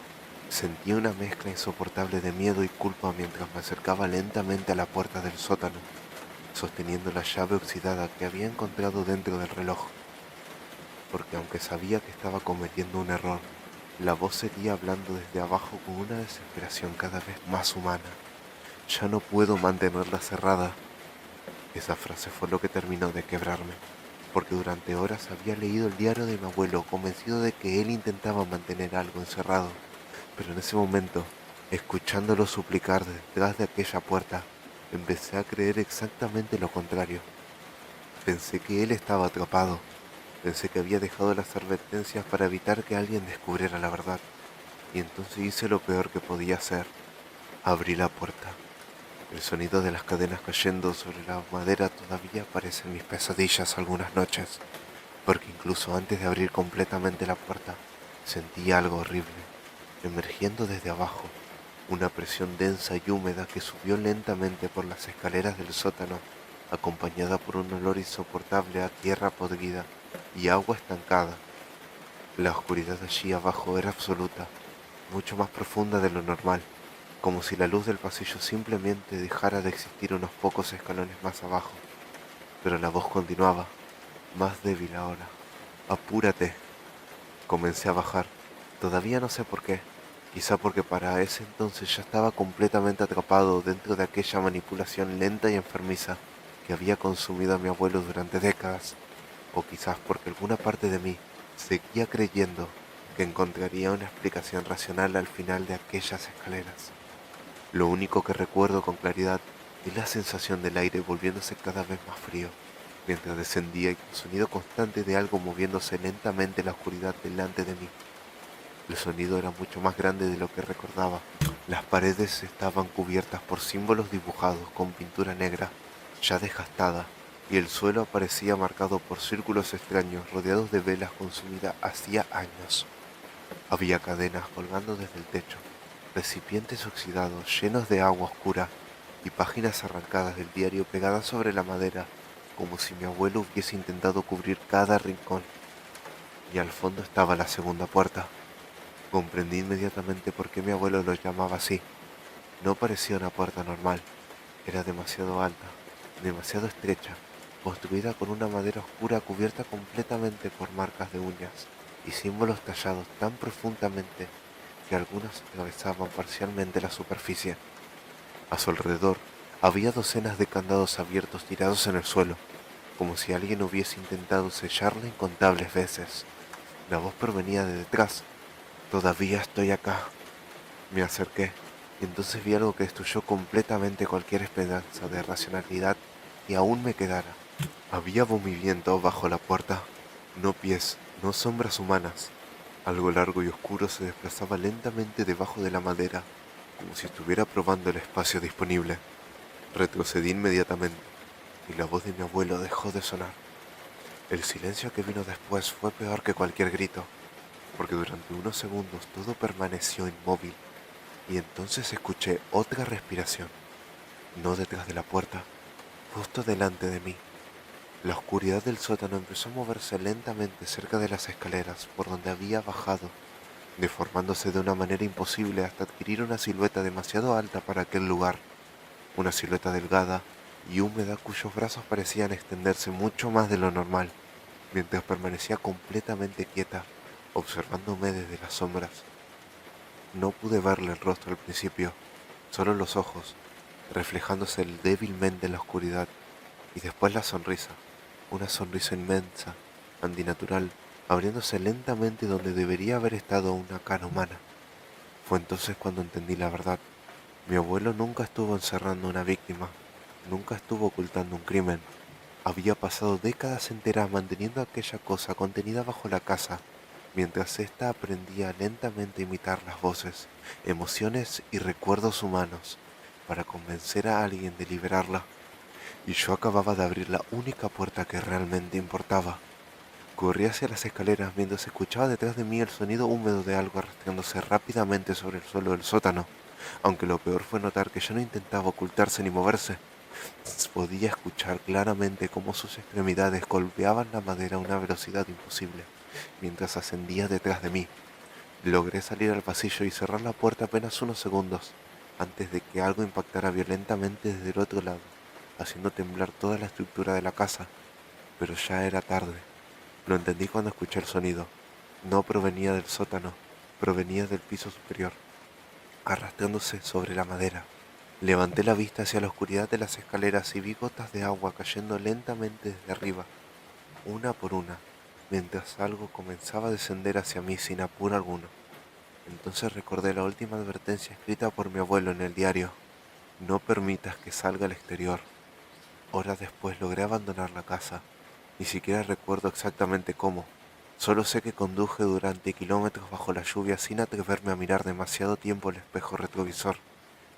Sentía una mezcla insoportable de miedo y culpa mientras me acercaba lentamente a la puerta del sótano, sosteniendo la llave oxidada que había encontrado dentro del reloj, porque aunque sabía que estaba cometiendo un error, la voz seguía hablando desde abajo con una desesperación cada vez más humana. Ya no puedo mantenerla cerrada. Esa frase fue lo que terminó de quebrarme, porque durante horas había leído el diario de mi abuelo convencido de que él intentaba mantener algo encerrado, pero en ese momento, escuchándolo suplicar detrás de aquella puerta, empecé a creer exactamente lo contrario. Pensé que él estaba atrapado, pensé que había dejado las advertencias para evitar que alguien descubriera la verdad, y entonces hice lo peor que podía hacer, abrí la puerta. El sonido de las cadenas cayendo sobre la madera todavía aparece en mis pesadillas algunas noches, porque incluso antes de abrir completamente la puerta, sentí algo horrible, emergiendo desde abajo, una presión densa y húmeda que subió lentamente por las escaleras del sótano, acompañada por un olor insoportable a tierra podrida y agua estancada. La oscuridad allí abajo era absoluta, mucho más profunda de lo normal, como si la luz del pasillo simplemente dejara de existir unos pocos escalones más abajo. Pero la voz continuaba, más débil ahora. Apúrate. Comencé a bajar. Todavía no sé por qué. Quizá porque para ese entonces ya estaba completamente atrapado dentro de aquella manipulación lenta y enfermiza que había consumido a mi abuelo durante décadas. O quizás porque alguna parte de mí seguía creyendo que encontraría una explicación racional al final de aquellas escaleras. Lo único que recuerdo con claridad es la sensación del aire volviéndose cada vez más frío, mientras descendía y el sonido constante de algo moviéndose lentamente en la oscuridad delante de mí. El sonido era mucho más grande de lo que recordaba. Las paredes estaban cubiertas por símbolos dibujados con pintura negra, ya desgastada, y el suelo aparecía marcado por círculos extraños rodeados de velas consumidas hacía años. Había cadenas colgando desde el techo, recipientes oxidados llenos de agua oscura y páginas arrancadas del diario pegadas sobre la madera, como si mi abuelo hubiese intentado cubrir cada rincón. Y al fondo estaba la segunda puerta. Comprendí inmediatamente por qué mi abuelo lo llamaba así. No parecía una puerta normal, era demasiado alta, demasiado estrecha, construida con una madera oscura cubierta completamente por marcas de uñas y símbolos tallados tan profundamente que algunos atravesaban parcialmente la superficie. A su alrededor había docenas de candados abiertos tirados en el suelo, como si alguien hubiese intentado sellarla incontables veces. La voz provenía de detrás. Todavía estoy acá. Me acerqué, y entonces vi algo que destruyó completamente cualquier esperanza de racionalidad que aún me quedara. Había movimiento bajo la puerta, no pies, no sombras humanas. Algo largo y oscuro se desplazaba lentamente debajo de la madera, como si estuviera probando el espacio disponible. Retrocedí inmediatamente, y la voz de mi abuelo dejó de sonar. El silencio que vino después fue peor que cualquier grito, porque durante unos segundos todo permaneció inmóvil, y entonces escuché otra respiración, no detrás de la puerta, justo delante de mí. La oscuridad del sótano empezó a moverse lentamente cerca de las escaleras por donde había bajado, deformándose de una manera imposible hasta adquirir una silueta demasiado alta para aquel lugar, una silueta delgada y húmeda cuyos brazos parecían extenderse mucho más de lo normal, mientras permanecía completamente quieta, observándome desde las sombras. No pude verle el rostro al principio, solo los ojos, reflejándose débilmente en la oscuridad, y después la sonrisa, una sonrisa inmensa, antinatural, abriéndose lentamente donde debería haber estado una cara humana. Fue entonces cuando entendí la verdad. Mi abuelo nunca estuvo encerrando a una víctima, nunca estuvo ocultando un crimen. Había pasado décadas enteras manteniendo aquella cosa contenida bajo la casa, mientras ésta aprendía lentamente a imitar las voces, emociones y recuerdos humanos, para convencer a alguien de liberarla. Y yo acababa de abrir la única puerta que realmente importaba. Corrí hacia las escaleras mientras escuchaba detrás de mí el sonido húmedo de algo arrastrándose rápidamente sobre el suelo del sótano, aunque lo peor fue notar que ya no intentaba ocultarse ni moverse. Podía escuchar claramente cómo sus extremidades golpeaban la madera a una velocidad imposible, mientras ascendía detrás de mí. Logré salir al pasillo y cerrar la puerta apenas unos segundos, antes de que algo impactara violentamente desde el otro lado, haciendo temblar toda la estructura de la casa. Pero ya era tarde. Lo entendí cuando escuché el sonido. No provenía del sótano, provenía del piso superior, arrastrándose sobre la madera. Levanté la vista hacia la oscuridad de las escaleras y vi gotas de agua cayendo lentamente desde arriba, una por una, mientras algo comenzaba a descender hacia mí sin apuro alguno. Entonces recordé la última advertencia escrita por mi abuelo en el diario: no permitas que salga al exterior. Horas después logré abandonar la casa. Ni siquiera recuerdo exactamente cómo. Solo sé que conduje durante kilómetros bajo la lluvia sin atreverme a mirar demasiado tiempo el espejo retrovisor,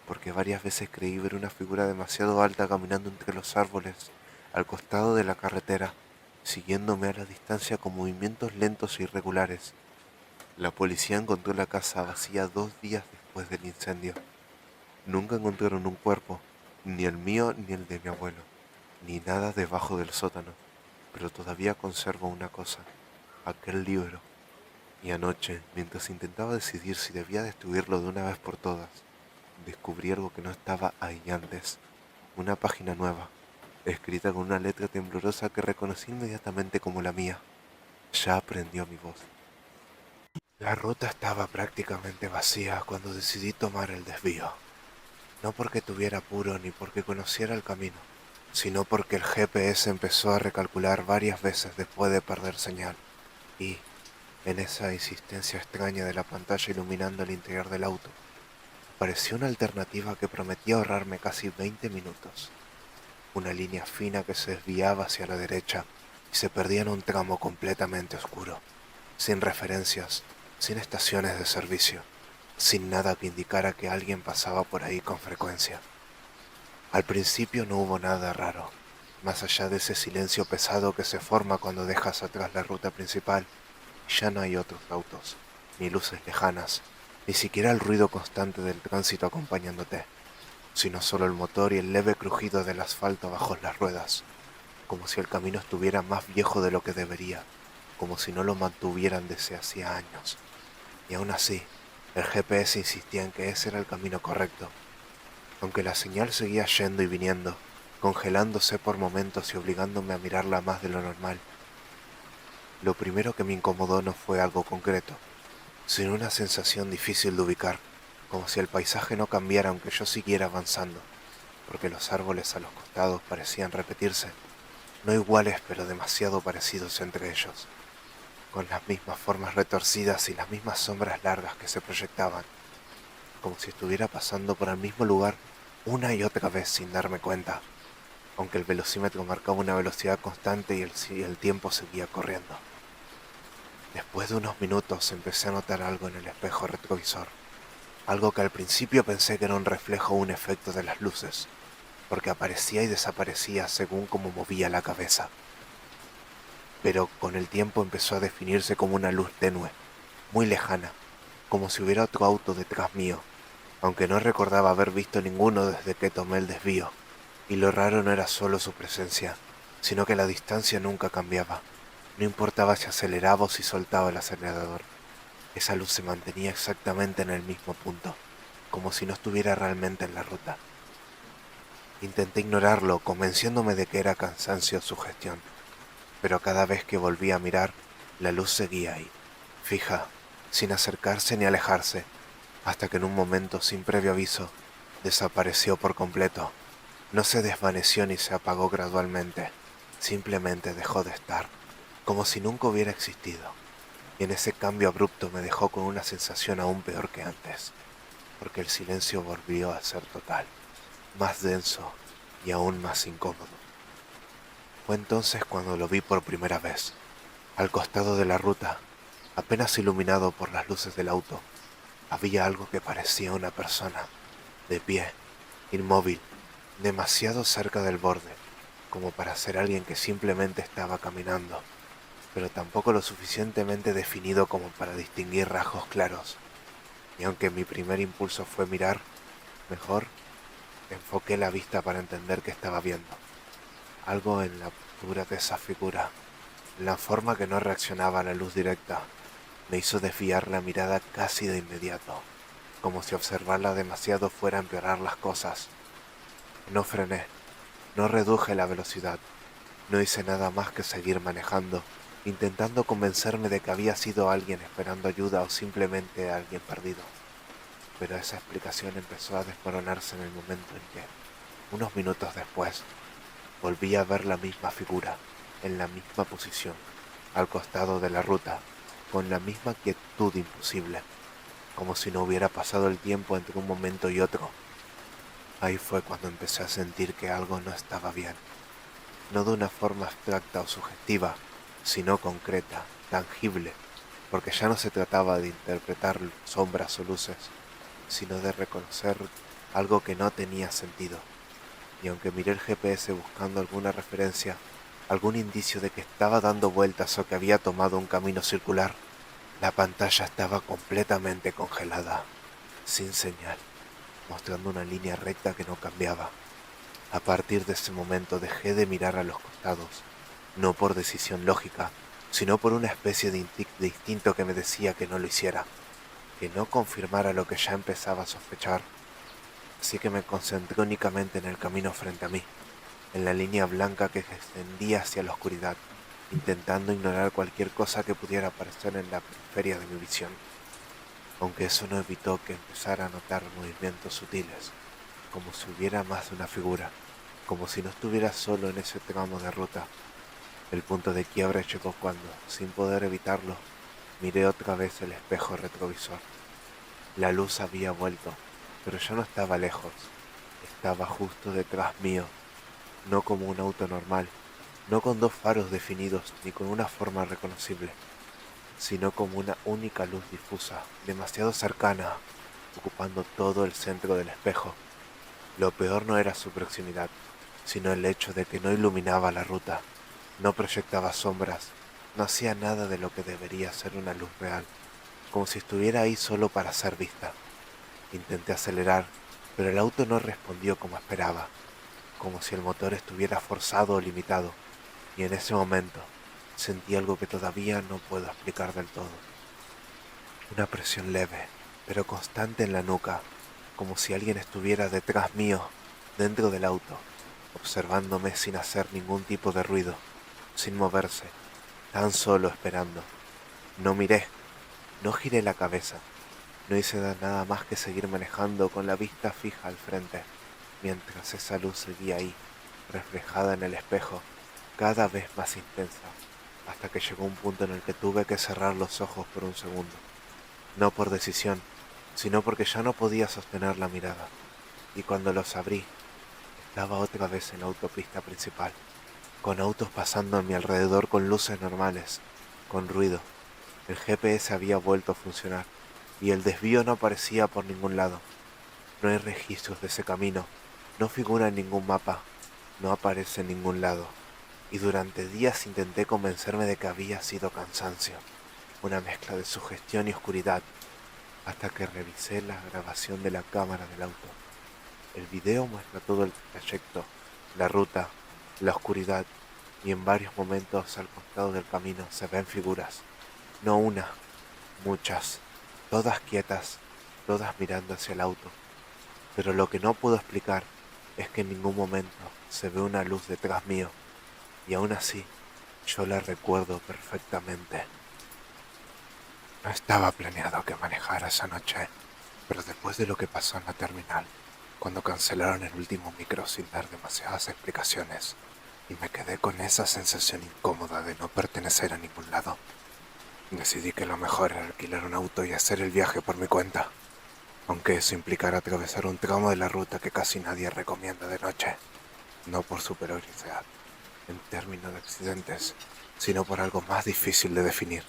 porque varias veces creí ver una figura demasiado alta caminando entre los árboles, al costado de la carretera, siguiéndome a la distancia con movimientos lentos e irregulares. La policía encontró la casa vacía 2 días después del incendio. Nunca encontraron un cuerpo, ni el mío ni el de mi abuelo, ni nada debajo del sótano, pero todavía conservo una cosa, aquel libro. Y anoche, mientras intentaba decidir si debía destruirlo de una vez por todas, descubrí algo que no estaba ahí antes. Una página nueva, escrita con una letra temblorosa que reconocí inmediatamente como la mía. Ya aprendió mi voz. La ruta estaba prácticamente vacía cuando decidí tomar el desvío. No porque tuviera apuro ni porque conociera el camino, sino porque el GPS empezó a recalcular varias veces después de perder señal. Y, en esa insistencia extraña de la pantalla iluminando el interior del auto, apareció una alternativa que prometía ahorrarme casi 20 minutos. Una línea fina que se desviaba hacia la derecha y se perdía en un tramo completamente oscuro, sin referencias, sin estaciones de servicio, sin nada que indicara que alguien pasaba por ahí con frecuencia. Al principio no hubo nada raro, más allá de ese silencio pesado que se forma cuando dejas atrás la ruta principal y ya no hay otros autos, ni luces lejanas, ni siquiera el ruido constante del tránsito acompañándote, sino solo el motor y el leve crujido del asfalto bajo las ruedas, como si el camino estuviera más viejo de lo que debería, como si no lo mantuvieran desde hacía años. Y aún así, el GPS insistía en que ese era el camino correcto, aunque la señal seguía yendo y viniendo, congelándose por momentos y obligándome a mirarla más de lo normal. Lo primero que me incomodó no fue algo concreto, sino una sensación difícil de ubicar, como si el paisaje no cambiara aunque yo siguiera avanzando, porque los árboles a los costados parecían repetirse, no iguales pero demasiado parecidos entre ellos, con las mismas formas retorcidas y las mismas sombras largas que se proyectaban, como si estuviera pasando por el mismo lugar una y otra vez sin darme cuenta, aunque el velocímetro marcaba una velocidad constante y el tiempo seguía corriendo. Después de unos minutos empecé a notar algo en el espejo retrovisor, algo que al principio pensé que era un reflejo o un efecto de las luces, porque aparecía y desaparecía según cómo movía la cabeza. Pero con el tiempo empezó a definirse como una luz tenue, muy lejana, como si hubiera otro auto detrás mío, aunque no recordaba haber visto ninguno desde que tomé el desvío. Y lo raro no era solo su presencia, sino que la distancia nunca cambiaba. No importaba si aceleraba o si soltaba el acelerador. Esa luz se mantenía exactamente en el mismo punto, como si no estuviera realmente en la ruta. Intenté ignorarlo, convenciéndome de que era cansancio o sugestión, pero cada vez que volví a mirar, la luz seguía ahí, fija, sin acercarse ni alejarse, hasta que en un momento, sin previo aviso, desapareció por completo. No se desvaneció ni se apagó gradualmente, Simplemente dejó de estar, como si nunca hubiera existido. Y en ese cambio abrupto me dejó con una sensación aún peor que antes, porque el silencio volvió a ser total, más denso y aún más incómodo. Fue entonces cuando lo vi por primera vez, al costado de la ruta, apenas iluminado por las luces del auto. Había algo que parecía una persona, de pie, inmóvil, demasiado cerca del borde, como para ser alguien que simplemente estaba caminando, pero tampoco lo suficientemente definido como para distinguir rasgos claros. Y aunque mi primer impulso fue mirar, mejor enfoqué la vista para entender qué estaba viendo. Algo en la postura de esa figura, en la forma que no reaccionaba a la luz directa, me hizo desviar la mirada casi de inmediato, como si observarla demasiado fuera a empeorar las cosas. No frené, no reduje la velocidad, no hice nada más que seguir manejando, intentando convencerme de que había sido alguien esperando ayuda o simplemente alguien perdido. Pero esa explicación empezó a desmoronarse en el momento en que, unos minutos después, volví a ver la misma figura, en la misma posición, al costado de la ruta, con la misma quietud imposible, como si no hubiera pasado el tiempo entre un momento y otro. Ahí fue cuando empecé a sentir que algo no estaba bien, no de una forma abstracta o sugestiva, sino concreta, tangible, porque ya no se trataba de interpretar sombras o luces, sino de reconocer algo que no tenía sentido. Y aunque miré el GPS buscando alguna referencia, algún indicio de que estaba dando vueltas o que había tomado un camino circular, la pantalla estaba completamente congelada, sin señal, mostrando una línea recta que no cambiaba. A partir de ese momento dejé de mirar a los costados, no por decisión lógica, sino por una especie de instinto que me decía que no lo hiciera, que no confirmara lo que ya empezaba a sospechar. Así que me concentré únicamente en el camino frente a mí, en la línea blanca que se extendía hacia la oscuridad, intentando ignorar cualquier cosa que pudiera aparecer en la periferia de mi visión, aunque eso no evitó que empezara a notar movimientos sutiles, como si hubiera más de una figura, como si no estuviera solo en ese tramo de ruta. El punto de quiebre llegó cuando, sin poder evitarlo, miré otra vez el espejo retrovisor. La luz había vuelto, pero ya no estaba lejos, estaba justo detrás mío, no como un auto normal, no con dos faros definidos ni con una forma reconocible, sino como una única luz difusa, demasiado cercana, ocupando todo el centro del espejo. Lo peor no era su proximidad, sino el hecho de que no iluminaba la ruta, no proyectaba sombras, no hacía nada de lo que debería ser una luz real, como si estuviera ahí solo para ser vista. Intenté acelerar, pero el auto no respondió como esperaba, como si el motor estuviera forzado o limitado, y en ese momento sentí algo que todavía no puedo explicar del todo. Una presión leve, pero constante en la nuca, como si alguien estuviera detrás mío, dentro del auto, observándome sin hacer ningún tipo de ruido, sin moverse, tan solo esperando. No miré, no giré la cabeza, no hice nada más que seguir manejando con la vista fija al frente, mientras esa luz seguía ahí, reflejada en el espejo, cada vez más intensa, hasta que llegó un punto en el que tuve que cerrar los ojos por un segundo, no por decisión, sino porque ya no podía sostener la mirada, y cuando los abrí, estaba otra vez en la autopista principal, con autos pasando a mi alrededor con luces normales, con ruido. El GPS había vuelto a funcionar, y el desvío no aparecía por ningún lado. No hay registros de ese camino, no figura en ningún mapa, no aparece en ningún lado. Y durante días intenté convencerme de que había sido cansancio, una mezcla de sugestión y oscuridad, hasta que revisé la grabación de la cámara del auto. El video muestra todo el trayecto, la ruta, la oscuridad, y en varios momentos al costado del camino se ven figuras. No una, muchas, todas quietas, todas mirando hacia el auto. Pero lo que no puedo explicar es que en ningún momento se ve una luz detrás mío, y aún así yo la recuerdo perfectamente. No estaba planeado que manejara esa noche, pero después de lo que pasó en la terminal, cuando cancelaron el último micro sin dar demasiadas explicaciones, y me quedé con esa sensación incómoda de no pertenecer a ningún lado. Decidí que lo mejor era alquilar un auto y hacer el viaje por mi cuenta, aunque eso implicara atravesar un tramo de la ruta que casi nadie recomienda de noche, no por su peligrosidad en términos de accidentes, sino por algo más difícil de definir,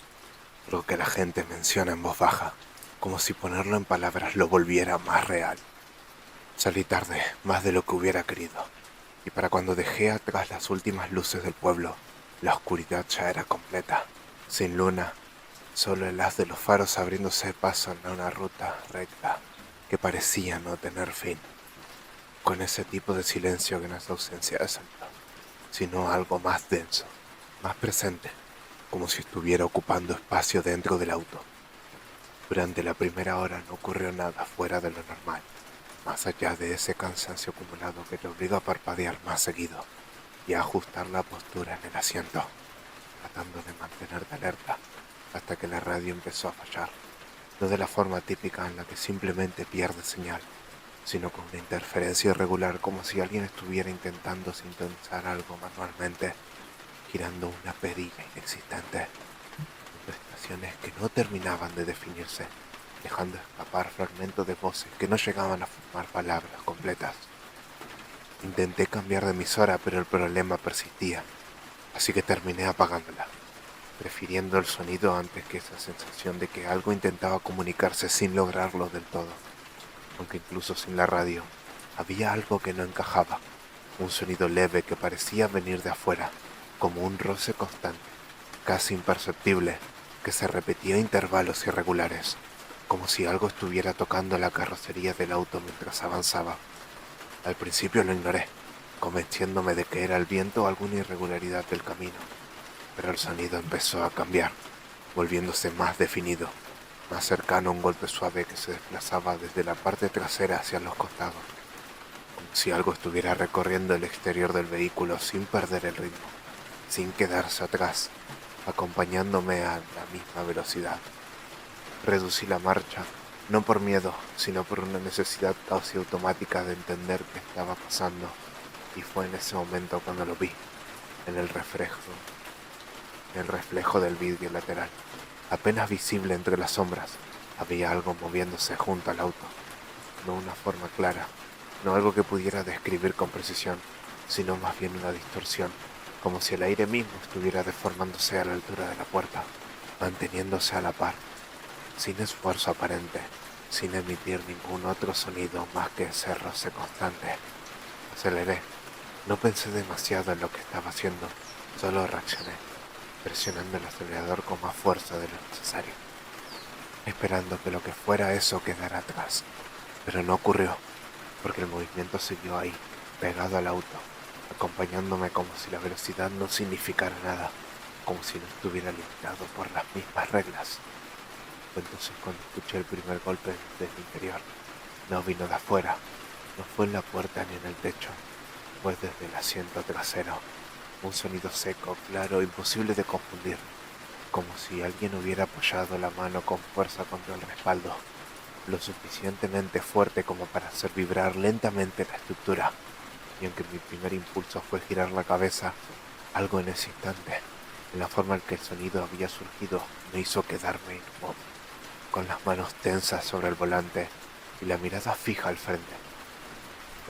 lo que la gente menciona en voz baja, como si ponerlo en palabras lo volviera más real. Salí tarde, más de lo que hubiera querido, y para cuando dejé atrás las últimas luces del pueblo, la oscuridad ya era completa, sin luna, solo el haz de los faros abriéndose paso en una ruta recta que parecía no tener fin, con ese tipo de silencio que no es ausencia de sonido, sino algo más denso, más presente, como si estuviera ocupando espacio dentro del auto. Durante la primera hora no ocurrió nada fuera de lo normal, más allá de ese cansancio acumulado que te obliga a parpadear más seguido y a ajustar la postura en el asiento, tratando de mantenerte alerta hasta que la radio empezó a fallar, no de la forma típica en la que simplemente pierde señal, sino con una interferencia irregular como si alguien estuviera intentando sintonizar algo manualmente, girando una perilla inexistente, con prestaciones que no terminaban de definirse, dejando escapar fragmentos de voces que no llegaban a formar palabras completas. Intenté cambiar de emisora, pero el problema persistía, así que terminé apagándola, prefiriendo el sonido antes que esa sensación de que algo intentaba comunicarse sin lograrlo del todo. Aunque incluso sin la radio, había algo que no encajaba, un sonido leve que parecía venir de afuera, como un roce constante, casi imperceptible, que se repetía a intervalos irregulares, como si algo estuviera tocando la carrocería del auto mientras avanzaba. Al principio lo ignoré, convenciéndome de que era el viento o alguna irregularidad del camino, pero el sonido empezó a cambiar, volviéndose más definido, más cercano a un golpe suave que se desplazaba desde la parte trasera hacia los costados, como si algo estuviera recorriendo el exterior del vehículo sin perder el ritmo, sin quedarse atrás, acompañándome a la misma velocidad. Reducí la marcha, no por miedo, sino por una necesidad casi automática de entender qué estaba pasando, y fue en ese momento cuando lo vi, en el reflejo del vidrio lateral, apenas visible entre las sombras. Había algo moviéndose junto al auto, no una forma clara, no algo que pudiera describir con precisión, sino más bien una distorsión, como si el aire mismo estuviera deformándose a la altura de la puerta, manteniéndose a la par, sin esfuerzo aparente, sin emitir ningún otro sonido más que ese roce constante. Aceleré, no pensé demasiado en lo que estaba haciendo, solo reaccioné, presionando el acelerador con más fuerza de lo necesario, esperando que lo que fuera eso quedara atrás. Pero no ocurrió, porque el movimiento siguió ahí, pegado al auto, acompañándome como si la velocidad no significara nada, como si no estuviera limitado por las mismas reglas. Fue entonces cuando escuché el primer golpe desde el interior. No vino de afuera, no fue en la puerta ni en el techo, fue desde el asiento trasero. Un sonido seco, claro, imposible de confundir, como si alguien hubiera apoyado la mano con fuerza contra el respaldo, lo suficientemente fuerte como para hacer vibrar lentamente la estructura. Y aunque mi primer impulso fue girar la cabeza, algo en ese instante, en la forma en que el sonido había surgido, me hizo quedarme inmóvil, con las manos tensas sobre el volante y la mirada fija al frente.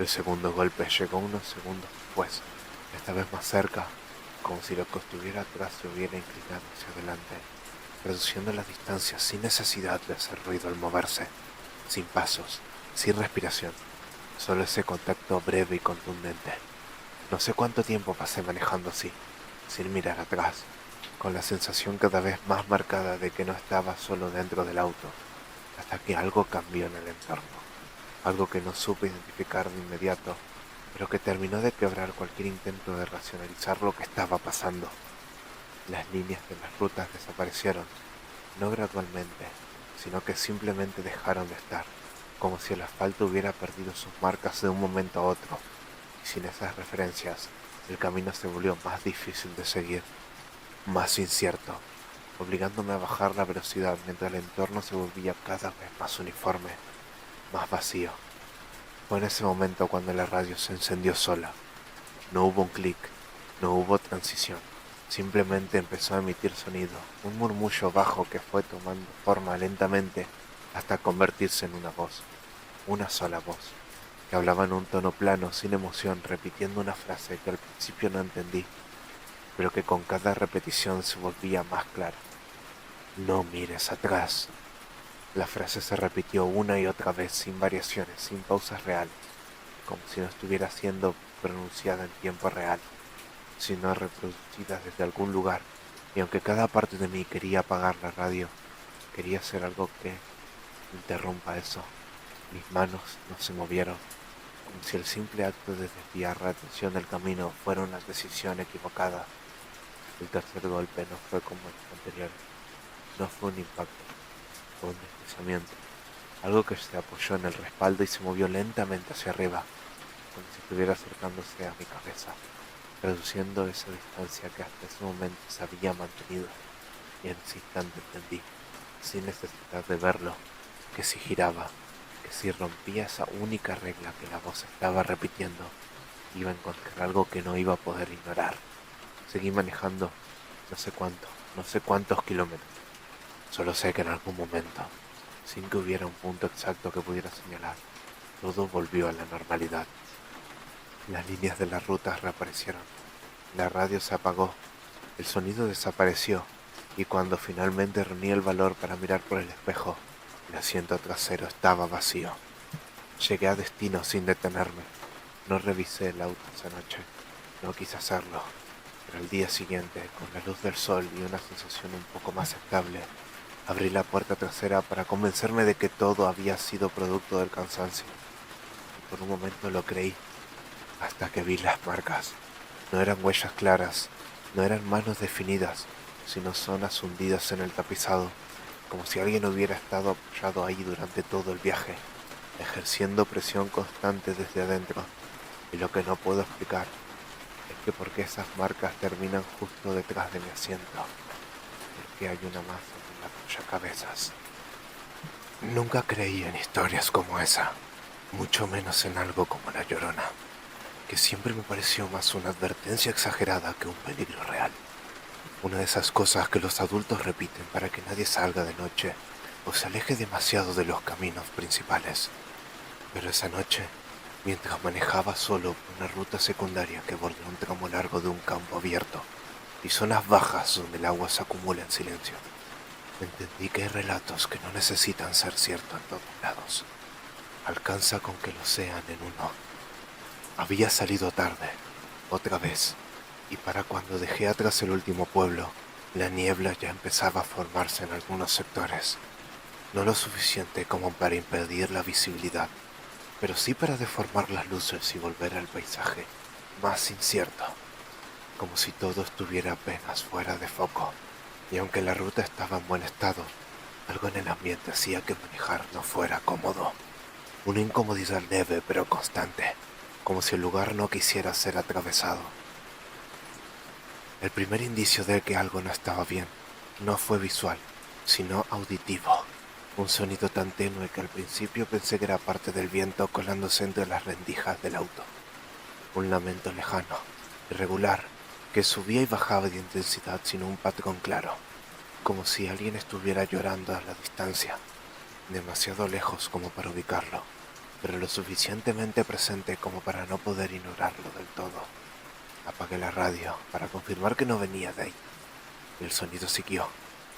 El segundo golpe llegó unos segundos después, esta vez más cerca, como si lo que estuviera atrás se hubiera inclinado hacia adelante, reduciendo la distancia sin necesidad de hacer ruido al moverse, sin pasos, sin respiración, solo ese contacto breve y contundente. No sé cuánto tiempo pasé manejando así, sin mirar atrás, con la sensación cada vez más marcada de que no estaba solo dentro del auto, hasta que algo cambió en el entorno, algo que no supe identificar de inmediato, pero que terminó de quebrar cualquier intento de racionalizar lo que estaba pasando. Las líneas de las rutas desaparecieron, no gradualmente, sino que simplemente dejaron de estar, como si el asfalto hubiera perdido sus marcas de un momento a otro, y sin esas referencias, el camino se volvió más difícil de seguir, más incierto, obligándome a bajar la velocidad mientras el entorno se volvía cada vez más uniforme, más vacío. Fue en ese momento cuando la radio se encendió sola. No hubo un clic, No hubo transición, simplemente empezó a emitir sonido, un murmullo bajo que fue tomando forma lentamente hasta convertirse en una voz, una sola voz, que hablaba en un tono plano, sin emoción, repitiendo una frase que al principio no entendí, pero que con cada repetición se volvía más clara. No mires atrás. La frase se repitió una y otra vez, sin variaciones, sin pausas reales, como si no estuviera siendo pronunciada en tiempo real, sino reproducida desde algún lugar, y aunque cada parte de mí quería apagar la radio, quería hacer algo que interrumpa eso. Mis manos no se movieron, como si el simple acto de desviar la atención del camino fuera una decisión equivocada. El tercer golpe no fue como el anterior, no fue un impacto, fue un deslizamiento, algo que se apoyó en el respaldo y se movió lentamente hacia arriba, como si estuviera acercándose a mi cabeza, reduciendo esa distancia que hasta ese momento se había mantenido, y en ese instante entendí, sin necesidad de verlo, que si giraba, que si rompía esa única regla que la voz estaba repitiendo, iba a encontrar algo que no iba a poder ignorar. Seguí manejando no sé cuánto, no sé cuántos kilómetros. Solo sé que en algún momento, sin que hubiera un punto exacto que pudiera señalar, todo volvió a la normalidad. Las líneas de las rutas reaparecieron. La radio se apagó, el sonido desapareció, y cuando finalmente reuní el valor para mirar por el espejo, el asiento trasero estaba vacío. Llegué a destino sin detenerme. No revisé el auto esa noche. No quise hacerlo. Pero al día siguiente, con la luz del sol y una sensación un poco más estable, abrí la puerta trasera para convencerme de que todo había sido producto del cansancio. Y por un momento lo creí, hasta que vi las marcas. No eran huellas claras, no eran manos definidas, sino zonas hundidas en el tapizado, como si alguien hubiera estado apoyado ahí durante todo el viaje, ejerciendo presión constante desde adentro. Y lo que no puedo explicar es que por qué esas marcas terminan justo detrás de mi asiento, porque hay una más en la apoyacabezas. Nunca creí en historias como esa, mucho menos en algo como La Llorona, que siempre me pareció más una advertencia exagerada que un peligro real. Una de esas cosas que los adultos repiten para que nadie salga de noche o se aleje demasiado de los caminos principales. Pero esa noche, mientras manejaba solo por una ruta secundaria que bordea un tramo largo de un campo abierto y zonas bajas donde el agua se acumula en silencio, entendí que hay relatos que no necesitan ser ciertos en todos lados. Alcanza con que lo sean en uno. Había salido tarde, otra vez, y para cuando dejé atrás el último pueblo, la niebla ya empezaba a formarse en algunos sectores. No lo suficiente como para impedir la visibilidad, pero sí para deformar las luces y volver al paisaje más incierto, como si todo estuviera apenas fuera de foco. Y aunque la ruta estaba en buen estado, algo en el ambiente hacía que manejar no fuera cómodo. Una incomodidad leve pero constante, como si el lugar no quisiera ser atravesado. El primer indicio de que algo no estaba bien no fue visual, sino auditivo. Un sonido tan tenue que al principio pensé que era parte del viento colándose entre las rendijas del auto. Un lamento lejano, irregular, que subía y bajaba de intensidad sin un patrón claro, como si alguien estuviera llorando a la distancia, demasiado lejos como para ubicarlo, pero lo suficientemente presente como para no poder ignorarlo del todo. Apagué la radio para confirmar que no venía de ahí, y el sonido siguió,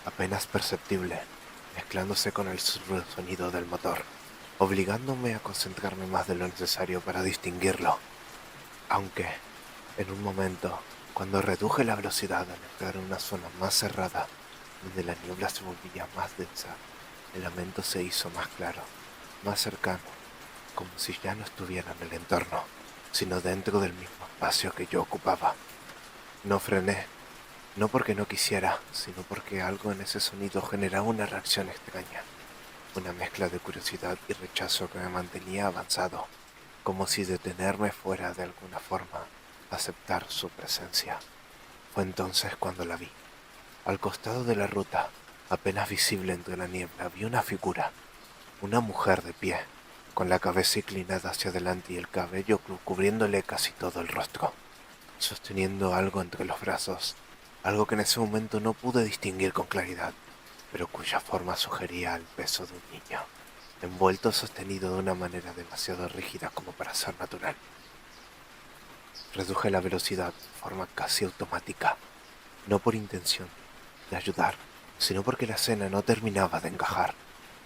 apenas perceptible, mezclándose con el sonido del motor, obligándome a concentrarme más de lo necesario para distinguirlo. Aunque, en un momento, cuando reduje la velocidad al entrar en una zona más cerrada, donde la niebla se volvía más densa, el lamento se hizo más claro, más cercano, como si ya no estuviera en el entorno, sino dentro del mismo espacio que yo ocupaba. No frené, no porque no quisiera, sino porque algo en ese sonido generaba una reacción extraña, una mezcla de curiosidad y rechazo que me mantenía avanzado, como si detenerme fuera de alguna forma aceptar su presencia. Fue entonces cuando la vi. Al costado de la ruta, apenas visible entre la niebla, vi una figura, una mujer de pie, con la cabeza inclinada hacia adelante y el cabello cubriéndole casi todo el rostro. sosteniendo algo entre los brazos, algo que en ese momento no pude distinguir con claridad, pero cuya forma sugería el peso de un niño, envuelto sostenido de una manera demasiado rígida como para ser natural. Reduje la velocidad de forma casi automática, no por intención de ayudar, sino porque la escena no terminaba de encajar,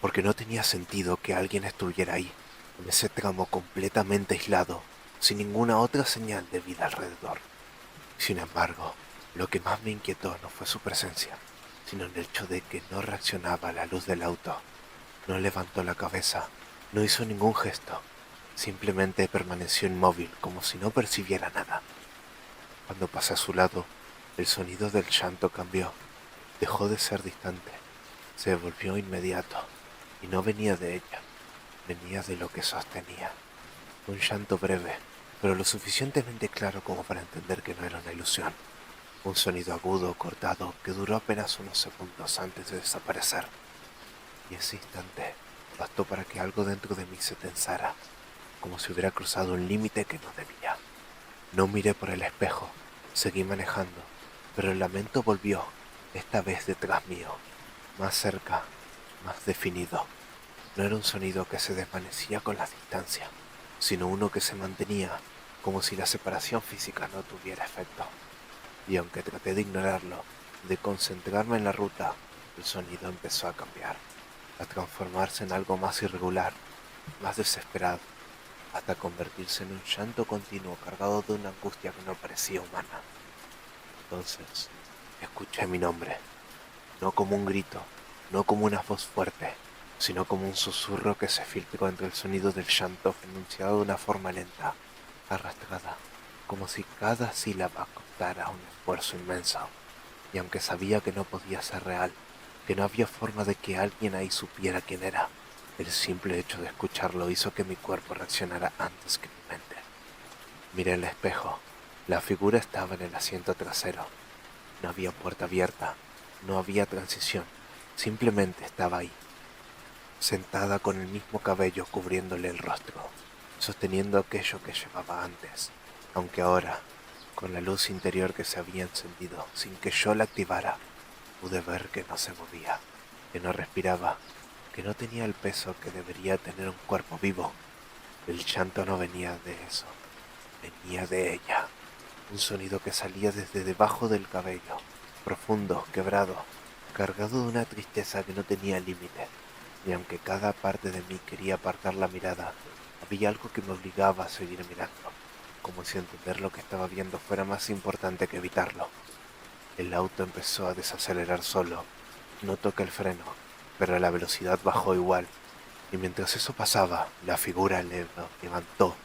porque no tenía sentido que alguien estuviera ahí, en ese tramo completamente aislado, sin ninguna otra señal de vida alrededor. Sin embargo, lo que más me inquietó no fue su presencia, sino el hecho de que no reaccionaba a la luz del auto. No levantó la cabeza, no hizo ningún gesto, simplemente permaneció inmóvil como si no percibiera nada. Cuando pasé a su lado, el sonido del llanto cambió, dejó de ser distante, se volvió inmediato, y no venía de ella, venía de lo que sostenía. Un llanto breve, pero lo suficientemente claro como para entender que no era una ilusión. Un sonido agudo, cortado, que duró apenas unos segundos antes de desaparecer. Y ese instante bastó para que algo dentro de mí se tensara, como si hubiera cruzado un límite que no debía. No miré por el espejo, seguí manejando, pero el lamento volvió, esta vez detrás mío, más cerca, más definido. No era un sonido que se desvanecía con la distancia, sino uno que se mantenía, como si la separación física no tuviera efecto. Y aunque traté de ignorarlo, de concentrarme en la ruta, el sonido empezó a cambiar, a transformarse en algo más irregular, más desesperado, hasta convertirse en un llanto continuo cargado de una angustia que no parecía humana. Entonces, escuché mi nombre, no como un grito, no como una voz fuerte, sino como un susurro que se filtró entre el sonido del llanto pronunciado de una forma lenta, arrastrada, como si cada sílaba costara un esfuerzo inmenso. Y aunque sabía que no podía ser real, que no había forma de que alguien ahí supiera quién era, el simple hecho de escucharlo hizo que mi cuerpo reaccionara antes que mi mente. Miré el espejo. La figura estaba en el asiento trasero. No había puerta abierta, no había transición, simplemente estaba ahí, sentada con el mismo cabello cubriéndole el rostro, sosteniendo aquello que llevaba antes, aunque ahora, con la luz interior que se había encendido sin que yo la activara, pude ver que no se movía, que no respiraba, que no tenía el peso que debería tener un cuerpo vivo. El llanto no venía de eso, venía de ella. Un sonido que salía desde debajo del cabello, profundo, quebrado, cargado de una tristeza que no tenía límite. Y aunque cada parte de mí quería apartar la mirada, había algo que me obligaba a seguir mirando, como si entender lo que estaba viendo fuera más importante que evitarlo. El auto empezó a desacelerar solo. No toqué el freno, pero la velocidad bajó igual. Y mientras eso pasaba, la figura levantó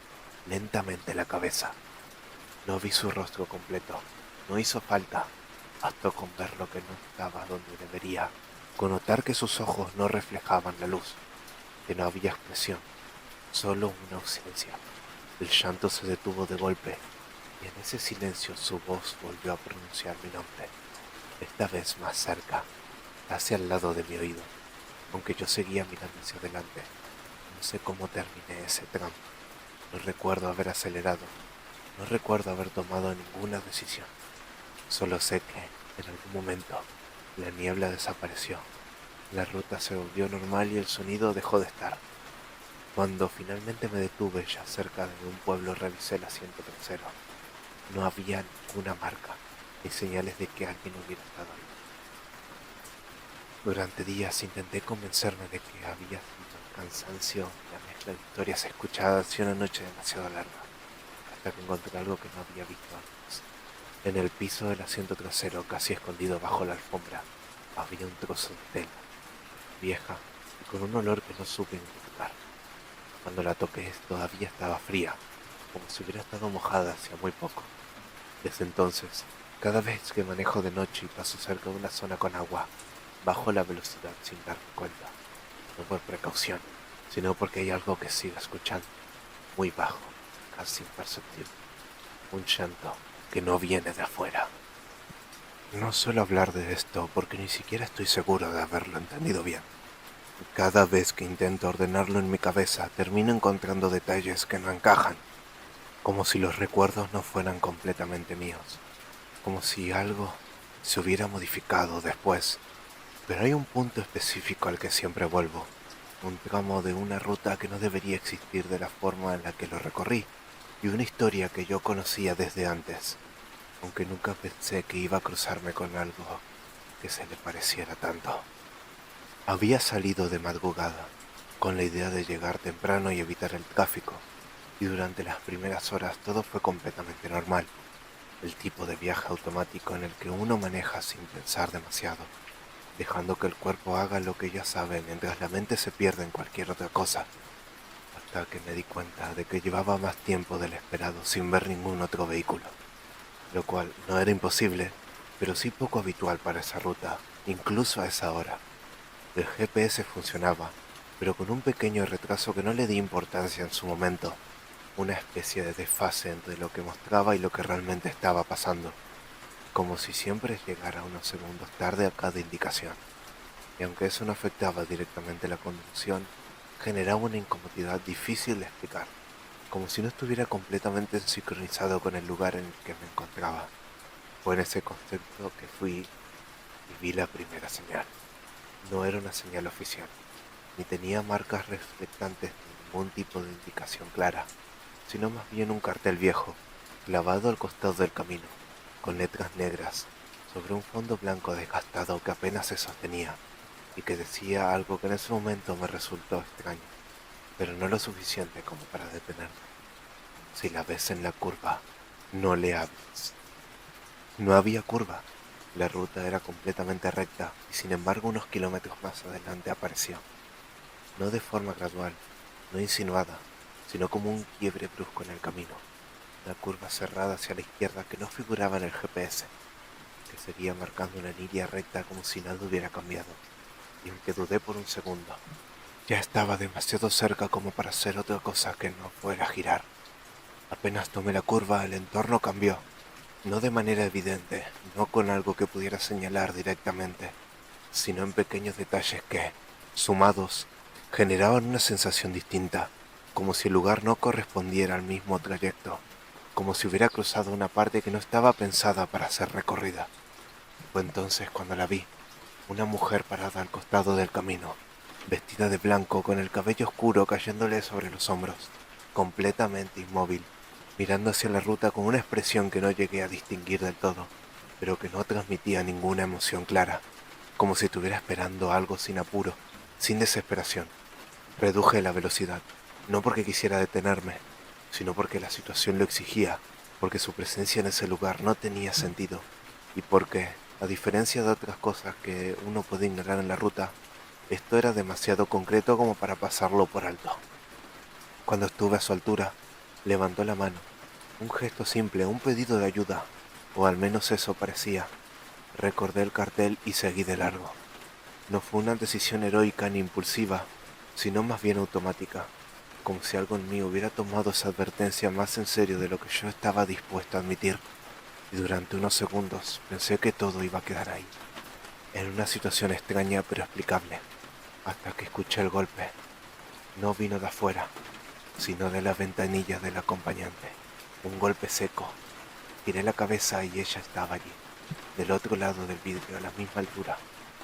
lentamente la cabeza. No vi su rostro completo, no hizo falta, bastó con ver lo que no estaba donde debería, con notar que sus ojos no reflejaban la luz, que no había expresión, solo una ausencia. El llanto se detuvo de golpe, y en ese silencio su voz volvió a pronunciar mi nombre, esta vez más cerca, casi al lado de mi oído, aunque yo seguía mirando hacia adelante. No sé cómo terminé ese tramo, no recuerdo haber acelerado, no recuerdo haber tomado ninguna decisión. Solo sé que, en algún momento, la niebla desapareció, la ruta se volvió normal y el sonido dejó de estar. Cuando finalmente me detuve ya cerca de un pueblo, revisé el asiento trasero. No había ninguna marca, ni señales de que alguien hubiera estado ahí. Durante días intenté convencerme de que había sido el cansancio, la mezcla de historias escuchadas y una noche demasiado larga, hasta que encontré algo que no había visto antes. En el piso del asiento trasero, casi escondido bajo la alfombra, había un trozo de tela, vieja y con un olor que no supe identificar. Cuando la toqué todavía estaba fría, como si hubiera estado mojada hacía muy poco. Desde entonces, cada vez que manejo de noche y paso cerca de una zona con agua, bajo la velocidad sin darme cuenta, no por precaución, sino porque hay algo que sigo escuchando, muy bajo, casi imperceptible, un llanto que no viene de afuera. No suelo hablar de esto porque ni siquiera estoy seguro de haberlo entendido bien. Cada vez que intento ordenarlo en mi cabeza, termino encontrando detalles que no encajan, como si los recuerdos no fueran completamente míos, como si algo se hubiera modificado después. Pero hay un punto específico al que siempre vuelvo, un tramo de una ruta que no debería existir de la forma en la que lo recorrí, y una historia que yo conocía desde antes, aunque nunca pensé que iba a cruzarme con algo que se le pareciera tanto. Había salido de madrugada, con la idea de llegar temprano y evitar el tráfico, y durante las primeras horas todo fue completamente normal, el tipo de viaje automático en el que uno maneja sin pensar demasiado, dejando que el cuerpo haga lo que ya sabe mientras la mente se pierde en cualquier otra cosa, hasta que me di cuenta de que llevaba más tiempo del esperado sin ver ningún otro vehículo, lo cual no era imposible, pero sí poco habitual para esa ruta, incluso a esa hora. El GPS funcionaba, pero con un pequeño retraso que no le di importancia en su momento, una especie de desfase entre lo que mostraba y lo que realmente estaba pasando, como si siempre llegara unos segundos tarde a cada indicación. Y aunque eso no afectaba directamente la conducción, generaba una incomodidad difícil de explicar, como si no estuviera completamente sincronizado con el lugar en el que me encontraba. Fue en ese contexto que fui y vi la primera señal. No era una señal oficial, ni tenía marcas reflectantes ni ningún tipo de indicación clara, sino más bien un cartel viejo, clavado al costado del camino, con letras negras, sobre un fondo blanco desgastado que apenas se sostenía, y que decía algo que en ese momento me resultó extraño, pero no lo suficiente como para detenerme. Si la ves en la curva, no le hables. No había curva. La ruta era completamente recta y sin embargo unos kilómetros más adelante apareció, no de forma gradual, no insinuada, sino como un quiebre brusco en el camino, una curva cerrada hacia la izquierda que no figuraba en el GPS, que seguía marcando una línea recta como si nada hubiera cambiado, y aunque dudé por un segundo, ya estaba demasiado cerca como para hacer otra cosa que no fuera girar. Apenas tomé la curva, el entorno cambió, no de manera evidente, no con algo que pudiera señalar directamente, sino en pequeños detalles que, sumados, generaban una sensación distinta, como si el lugar no correspondiera al mismo trayecto, como si hubiera cruzado una parte que no estaba pensada para ser recorrida. Fue entonces cuando la vi, una mujer parada al costado del camino, vestida de blanco con el cabello oscuro cayéndole sobre los hombros, completamente inmóvil, mirando hacia la ruta con una expresión que no llegué a distinguir del todo, pero que no transmitía ninguna emoción clara, como si estuviera esperando algo sin apuro, sin desesperación. Reduje la velocidad, no porque quisiera detenerme, sino porque la situación lo exigía, porque su presencia en ese lugar no tenía sentido, y porque, a diferencia de otras cosas que uno puede ignorar en la ruta, esto era demasiado concreto como para pasarlo por alto. Cuando estuve a su altura, levantó la mano, un gesto simple, un pedido de ayuda, o al menos eso parecía. Recordé el cartel y seguí de largo. No fue una decisión heroica ni impulsiva, sino más bien automática, como si algo en mí hubiera tomado esa advertencia más en serio de lo que yo estaba dispuesto a admitir, y durante unos segundos pensé que todo iba a quedar ahí, en una situación extraña pero explicable, hasta que escuché el golpe. No vino de afuera, sino de la ventanilla del acompañante. Un golpe seco. Giré la cabeza y ella estaba allí, del otro lado del vidrio a la misma altura,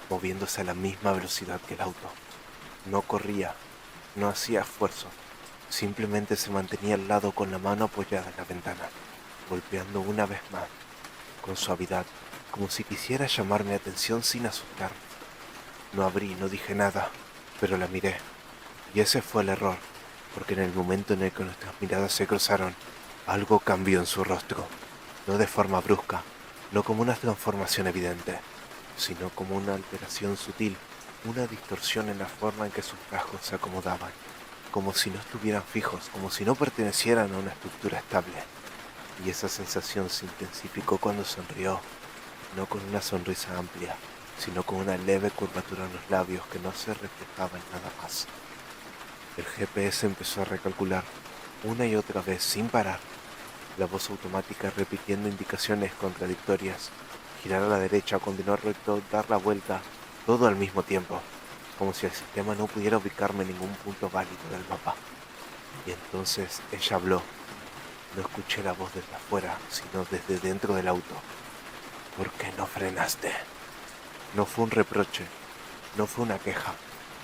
moviéndose a la misma velocidad que el auto. No corría, no hacía esfuerzo, simplemente se mantenía al lado con la mano apoyada en la ventana, golpeando una vez más, con suavidad, como si quisiera llamar mi atención sin asustarme. No abrí, no dije nada, pero la miré, y ese fue el error, porque en el momento en el que nuestras miradas se cruzaron, algo cambió en su rostro, no de forma brusca, no como una transformación evidente, sino como una alteración sutil, una distorsión en la forma en que sus rasgos se acomodaban, como si no estuvieran fijos, como si no pertenecieran a una estructura estable. Y esa sensación se intensificó cuando sonrió, no con una sonrisa amplia, sino con una leve curvatura en los labios que no se reflejaba en nada más. El GPS empezó a recalcular, una y otra vez sin parar, la voz automática repitiendo indicaciones contradictorias, girar a la derecha, continuar recto, dar la vuelta, todo al mismo tiempo, como si el sistema no pudiera ubicarme en ningún punto válido del mapa. Y entonces ella habló, No escuché la voz desde afuera, sino desde dentro del auto. ¿Por qué no frenaste? No fue un reproche, no fue una queja,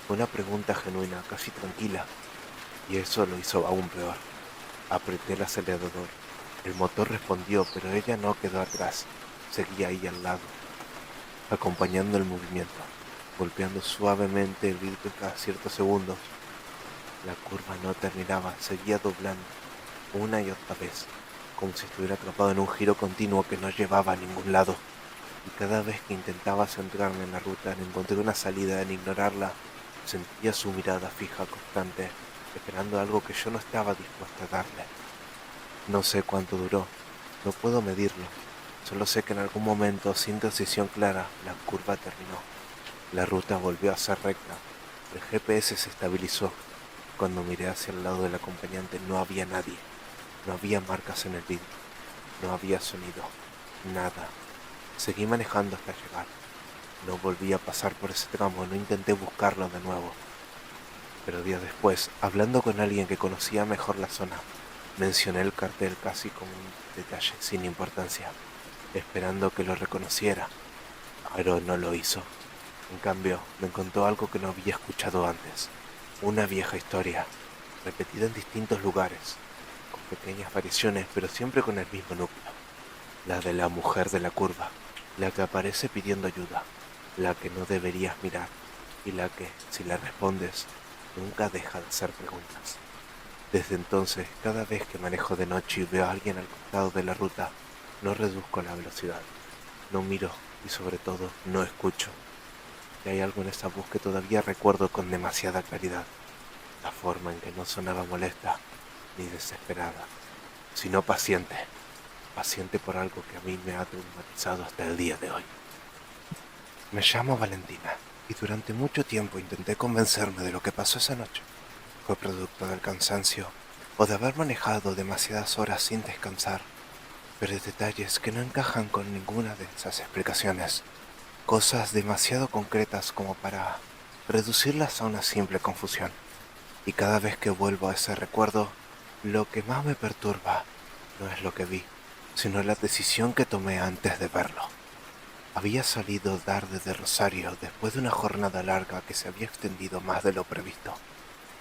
fue una pregunta genuina, casi tranquila, y eso lo hizo aún peor. Apreté el acelerador. El motor respondió, pero ella no quedó atrás. Seguía ahí al lado, acompañando el movimiento, golpeando suavemente el vidrio cada ciertos segundos. La curva no terminaba, seguía doblando, una y otra vez, como si estuviera atrapado en un giro continuo que no llevaba a ningún lado. Y cada vez que intentaba centrarme en la ruta, en encontrar una salida, en ignorarla, sentía su mirada fija, constante, esperando algo que yo no estaba dispuesto a darle. No sé cuánto duró, no puedo medirlo, solo sé que en algún momento, sin decisión clara, la curva terminó. La ruta volvió a ser recta, el GPS se estabilizó. Cuando miré hacia el lado del acompañante no había nadie, no había marcas en el vidrio, no había sonido, nada. Seguí manejando hasta llegar. No volví a pasar por ese tramo, no intenté buscarlo de nuevo. Pero días después, hablando con alguien que conocía mejor la zona, mencioné el cartel casi como un detalle sin importancia, esperando que lo reconociera, pero no lo hizo. En cambio, me contó algo que no había escuchado antes, una vieja historia, repetida en distintos lugares, con pequeñas variaciones, pero siempre con el mismo núcleo, la de la mujer de la curva, la que aparece pidiendo ayuda, la que no deberías mirar, y la que, si le respondes, nunca deja de hacer preguntas. Desde entonces, cada vez que manejo de noche y veo a alguien al costado de la ruta, no reduzco la velocidad, no miro y sobre todo no escucho. Y hay algo en esa voz que todavía recuerdo con demasiada claridad, la forma en que no sonaba molesta ni desesperada, sino paciente, paciente por algo que a mí me ha traumatizado hasta el día de hoy. Me llamo Valentina y durante mucho tiempo intenté convencerme de lo que pasó esa noche. Fue producto del cansancio o de haber manejado demasiadas horas sin descansar, pero hay detalles que no encajan con ninguna de esas explicaciones. Cosas demasiado concretas como para reducirlas a una simple confusión. Y cada vez que vuelvo a ese recuerdo, lo que más me perturba no es lo que vi, sino la decisión que tomé antes de verlo. Había salido tarde de Rosario después de una jornada larga que se había extendido más de lo previsto,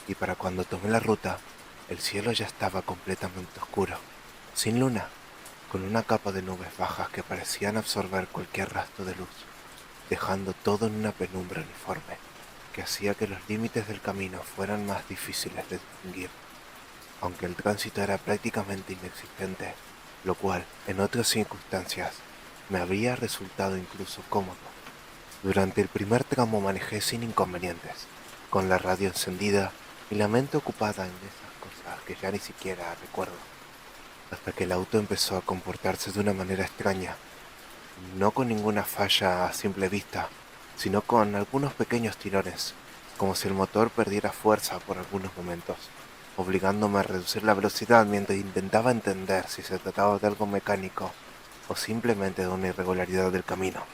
y para cuando tomé la ruta, el cielo ya estaba completamente oscuro, sin luna, con una capa de nubes bajas que parecían absorber cualquier rastro de luz, dejando todo en una penumbra uniforme, que hacía que los límites del camino fueran más difíciles de distinguir, aunque el tránsito era prácticamente inexistente, lo cual, en otras circunstancias, me habría resultado incluso cómodo. Durante el primer tramo manejé sin inconvenientes, con la radio encendida y la mente ocupada en esas cosas que ya ni siquiera recuerdo, hasta que el auto empezó a comportarse de una manera extraña, no con ninguna falla a simple vista, sino con algunos pequeños tirones, como si el motor perdiera fuerza por algunos momentos, obligándome a reducir la velocidad mientras intentaba entender si se trataba de algo mecánico o simplemente de una irregularidad del camino.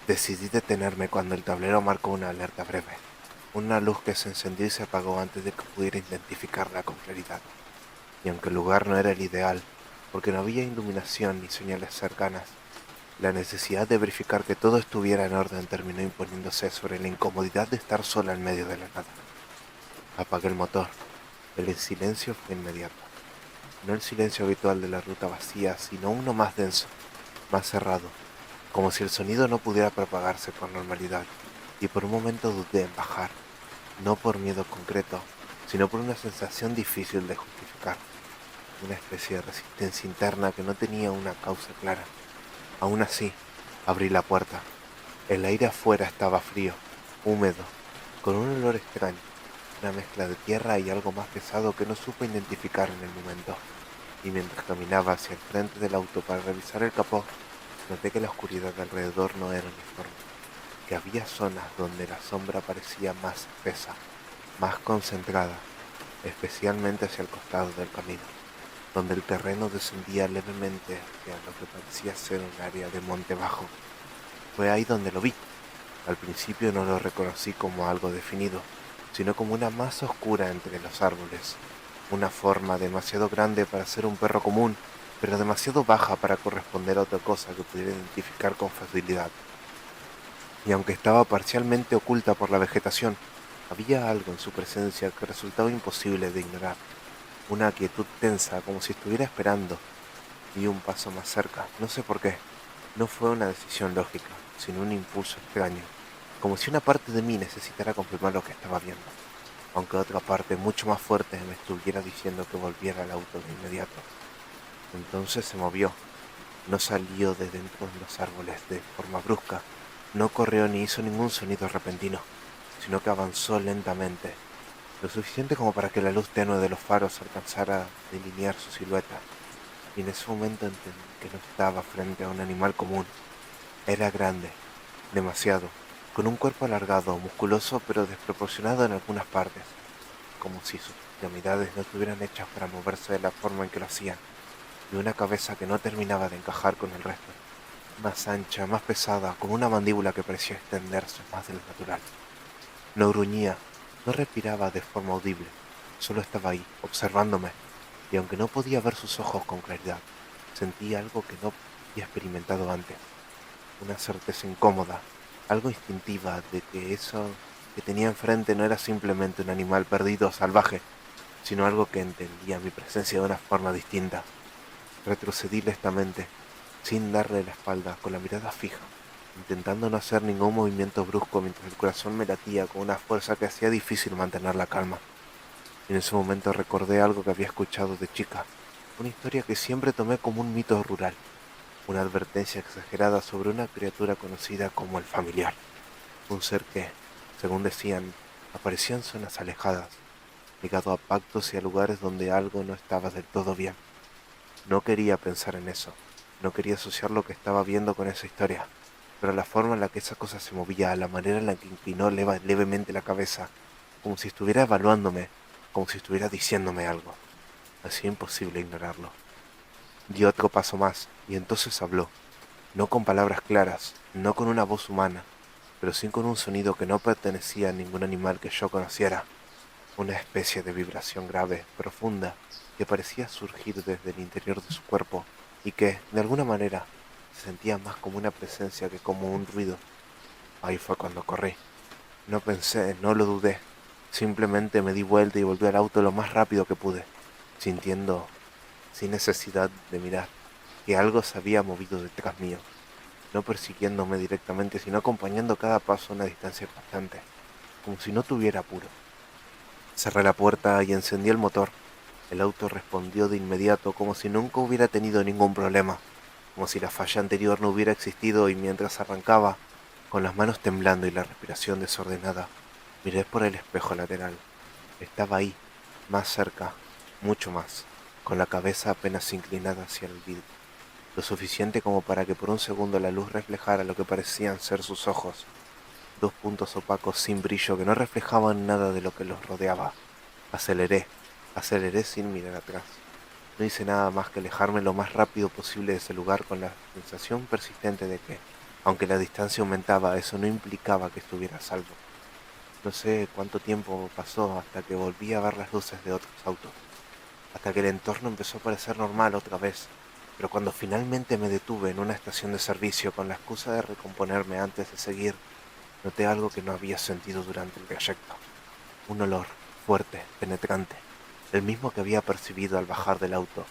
Decidí detenerme cuando el tablero marcó una alerta breve, una luz que se encendió y se apagó antes de que pudiera identificarla con claridad. Y aunque el lugar no era el ideal, porque no había iluminación ni señales cercanas, la necesidad de verificar que todo estuviera en orden terminó imponiéndose sobre la incomodidad de estar sola en medio de la nada. Apagué el motor. El silencio fue inmediato. No el silencio habitual de la ruta vacía, sino uno más denso, más cerrado, como si el sonido no pudiera propagarse con normalidad, y por un momento dudé en bajar, no por miedo concreto, sino por una sensación difícil de justificar, una especie de resistencia interna que no tenía una causa clara. Aún así, abrí la puerta. El aire afuera estaba frío, húmedo, con un olor extraño, una mezcla de tierra y algo más pesado que no supe identificar en el momento. Y mientras caminaba hacia el frente del auto para revisar el capó, noté que la oscuridad alrededor no era uniforme, que había zonas donde la sombra parecía más espesa, más concentrada, especialmente hacia el costado del camino, donde el terreno descendía levemente hacia lo que parecía ser un área de monte bajo. Fue ahí donde lo vi. Al principio no lo reconocí como algo definido, sino como una masa oscura entre los árboles, una forma demasiado grande para ser un perro común, pero demasiado baja para corresponder a otra cosa que pudiera identificar con facilidad. Y aunque estaba parcialmente oculta por la vegetación, había algo en su presencia que resultaba imposible de ignorar, una quietud tensa como si estuviera esperando. Di un paso más cerca, no sé por qué. No fue una decisión lógica, sino un impulso extraño, como si una parte de mí necesitara confirmar lo que estaba viendo, aunque otra parte mucho más fuerte me estuviera diciendo que volviera al auto de inmediato. Entonces se movió, no salió de dentro de los árboles de forma brusca, no corrió ni hizo ningún sonido repentino, sino que avanzó lentamente, lo suficiente como para que la luz tenue de los faros alcanzara a delinear su silueta, y en ese momento entendí que no estaba frente a un animal común. Era grande, demasiado, con un cuerpo alargado, musculoso pero desproporcionado en algunas partes, como si sus extremidades no estuvieran hechas para moverse de la forma en que lo hacían, y una cabeza que no terminaba de encajar con el resto, más ancha, más pesada, con una mandíbula que parecía extenderse más de lo natural. No gruñía, no respiraba de forma audible, solo estaba ahí, observándome, y aunque no podía ver sus ojos con claridad, sentí algo que no había experimentado antes, una certeza incómoda, algo instintiva de que eso que tenía enfrente no era simplemente un animal perdido o salvaje, sino algo que entendía mi presencia de una forma distinta. Retrocedí lentamente, sin darle la espalda, con la mirada fija, intentando no hacer ningún movimiento brusco mientras el corazón me latía con una fuerza que hacía difícil mantener la calma. En ese momento recordé algo que había escuchado de chica, una historia que siempre tomé como un mito rural, una advertencia exagerada sobre una criatura conocida como el familiar, un ser que, según decían, aparecía en zonas alejadas, ligado a pactos y a lugares donde algo no estaba del todo bien. No quería pensar en eso, no quería asociar lo que estaba viendo con esa historia, pero la forma en la que esa cosa se movía, la manera en la que inclinó levemente la cabeza, como si estuviera evaluándome, como si estuviera diciéndome algo, hacía imposible ignorarlo. Dio otro paso más, y entonces habló, no con palabras claras, no con una voz humana, pero sí con un sonido que no pertenecía a ningún animal que yo conociera, una especie de vibración grave, profunda, que parecía surgir desde el interior de su cuerpo y que, de alguna manera, se sentía más como una presencia que como un ruido. Ahí fue cuando corrí. No pensé, no lo dudé. Simplemente me di vuelta y volví al auto lo más rápido que pude, sintiendo, sin necesidad de mirar, que algo se había movido detrás mío, no persiguiéndome directamente, sino acompañando cada paso a una distancia constante, como si no tuviera apuro. Cerré la puerta y encendí el motor. El auto respondió de inmediato como si nunca hubiera tenido ningún problema, como si la falla anterior no hubiera existido y mientras arrancaba, con las manos temblando y la respiración desordenada, miré por el espejo lateral. Estaba ahí, más cerca, mucho más, con la cabeza apenas inclinada hacia el vidrio, lo suficiente como para que por un segundo la luz reflejara lo que parecían ser sus ojos, dos puntos opacos sin brillo que no reflejaban nada de lo que los rodeaba. Aceleré, aceleré sin mirar atrás. No hice nada más que alejarme lo más rápido posible de ese lugar con la sensación persistente de que, aunque la distancia aumentaba, eso no implicaba que estuviera a salvo. No sé cuánto tiempo pasó hasta que volví a ver las luces de otros autos, hasta que el entorno empezó a parecer normal otra vez, pero cuando finalmente me detuve en una estación de servicio con la excusa de recomponerme antes de seguir, noté algo que no había sentido durante el trayecto. Un olor fuerte, penetrante, el mismo que había percibido al bajar del auto.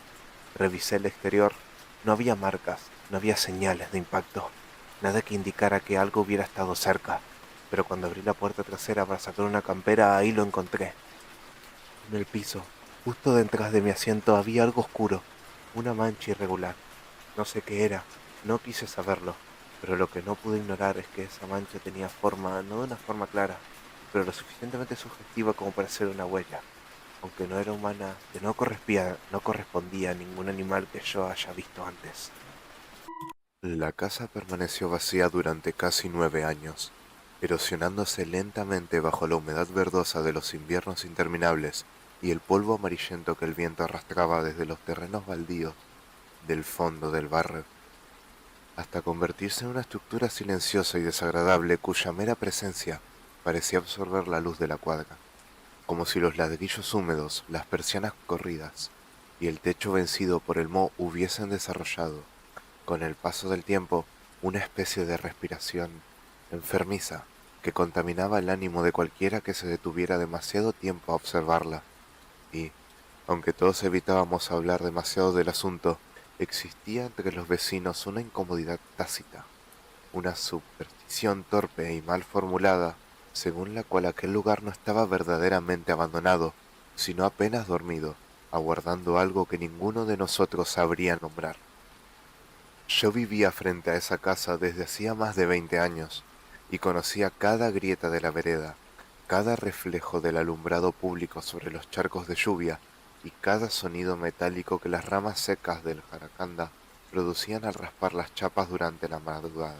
Revisé el exterior. No había marcas, no había señales de impacto, nada que indicara que algo hubiera estado cerca. Pero cuando abrí la puerta trasera para sacar una campera, ahí lo encontré. En el piso, justo detrás de mi asiento, había algo oscuro, una mancha irregular. No sé qué era, no quise saberlo, pero lo que no pude ignorar es que esa mancha tenía forma, no de una forma clara, pero lo suficientemente sugestiva como para ser una huella, aunque no era humana, que no correspondía a ningún animal que yo haya visto antes. La casa permaneció vacía durante casi 9 años, erosionándose lentamente bajo la humedad verdosa de los inviernos interminables y el polvo amarillento que el viento arrastraba desde los terrenos baldíos del fondo del barrio, hasta convertirse en una estructura silenciosa y desagradable cuya mera presencia parecía absorber la luz de la cuadra. como si los ladrillos húmedos, las persianas corridas y el techo vencido por el moho hubiesen desarrollado, con el paso del tiempo, una especie de respiración enfermiza que contaminaba el ánimo de cualquiera que se detuviera demasiado tiempo a observarla. Y, aunque todos evitábamos hablar demasiado del asunto, existía entre los vecinos una incomodidad tácita, una superstición torpe y mal formulada, según la cual aquel lugar no estaba verdaderamente abandonado, sino apenas dormido, aguardando algo que ninguno de nosotros sabría nombrar. Yo vivía frente a esa casa desde hacía más de 20 años, y conocía cada grieta de la vereda, cada reflejo del alumbrado público sobre los charcos de lluvia, y cada sonido metálico que las ramas secas del jaracanda producían al raspar las chapas durante la madrugada.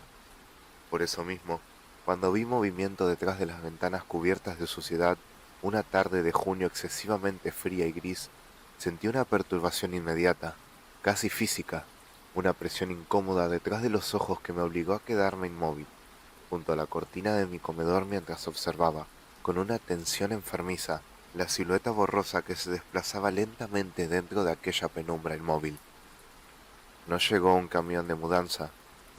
Por eso mismo, cuando vi movimiento detrás de las ventanas cubiertas de suciedad, una tarde de junio excesivamente fría y gris, sentí una perturbación inmediata, casi física, una presión incómoda detrás de los ojos que me obligó a quedarme inmóvil, junto a la cortina de mi comedor mientras observaba, con una tensión enfermiza, la silueta borrosa que se desplazaba lentamente dentro de aquella penumbra inmóvil. No llegó un camión de mudanza,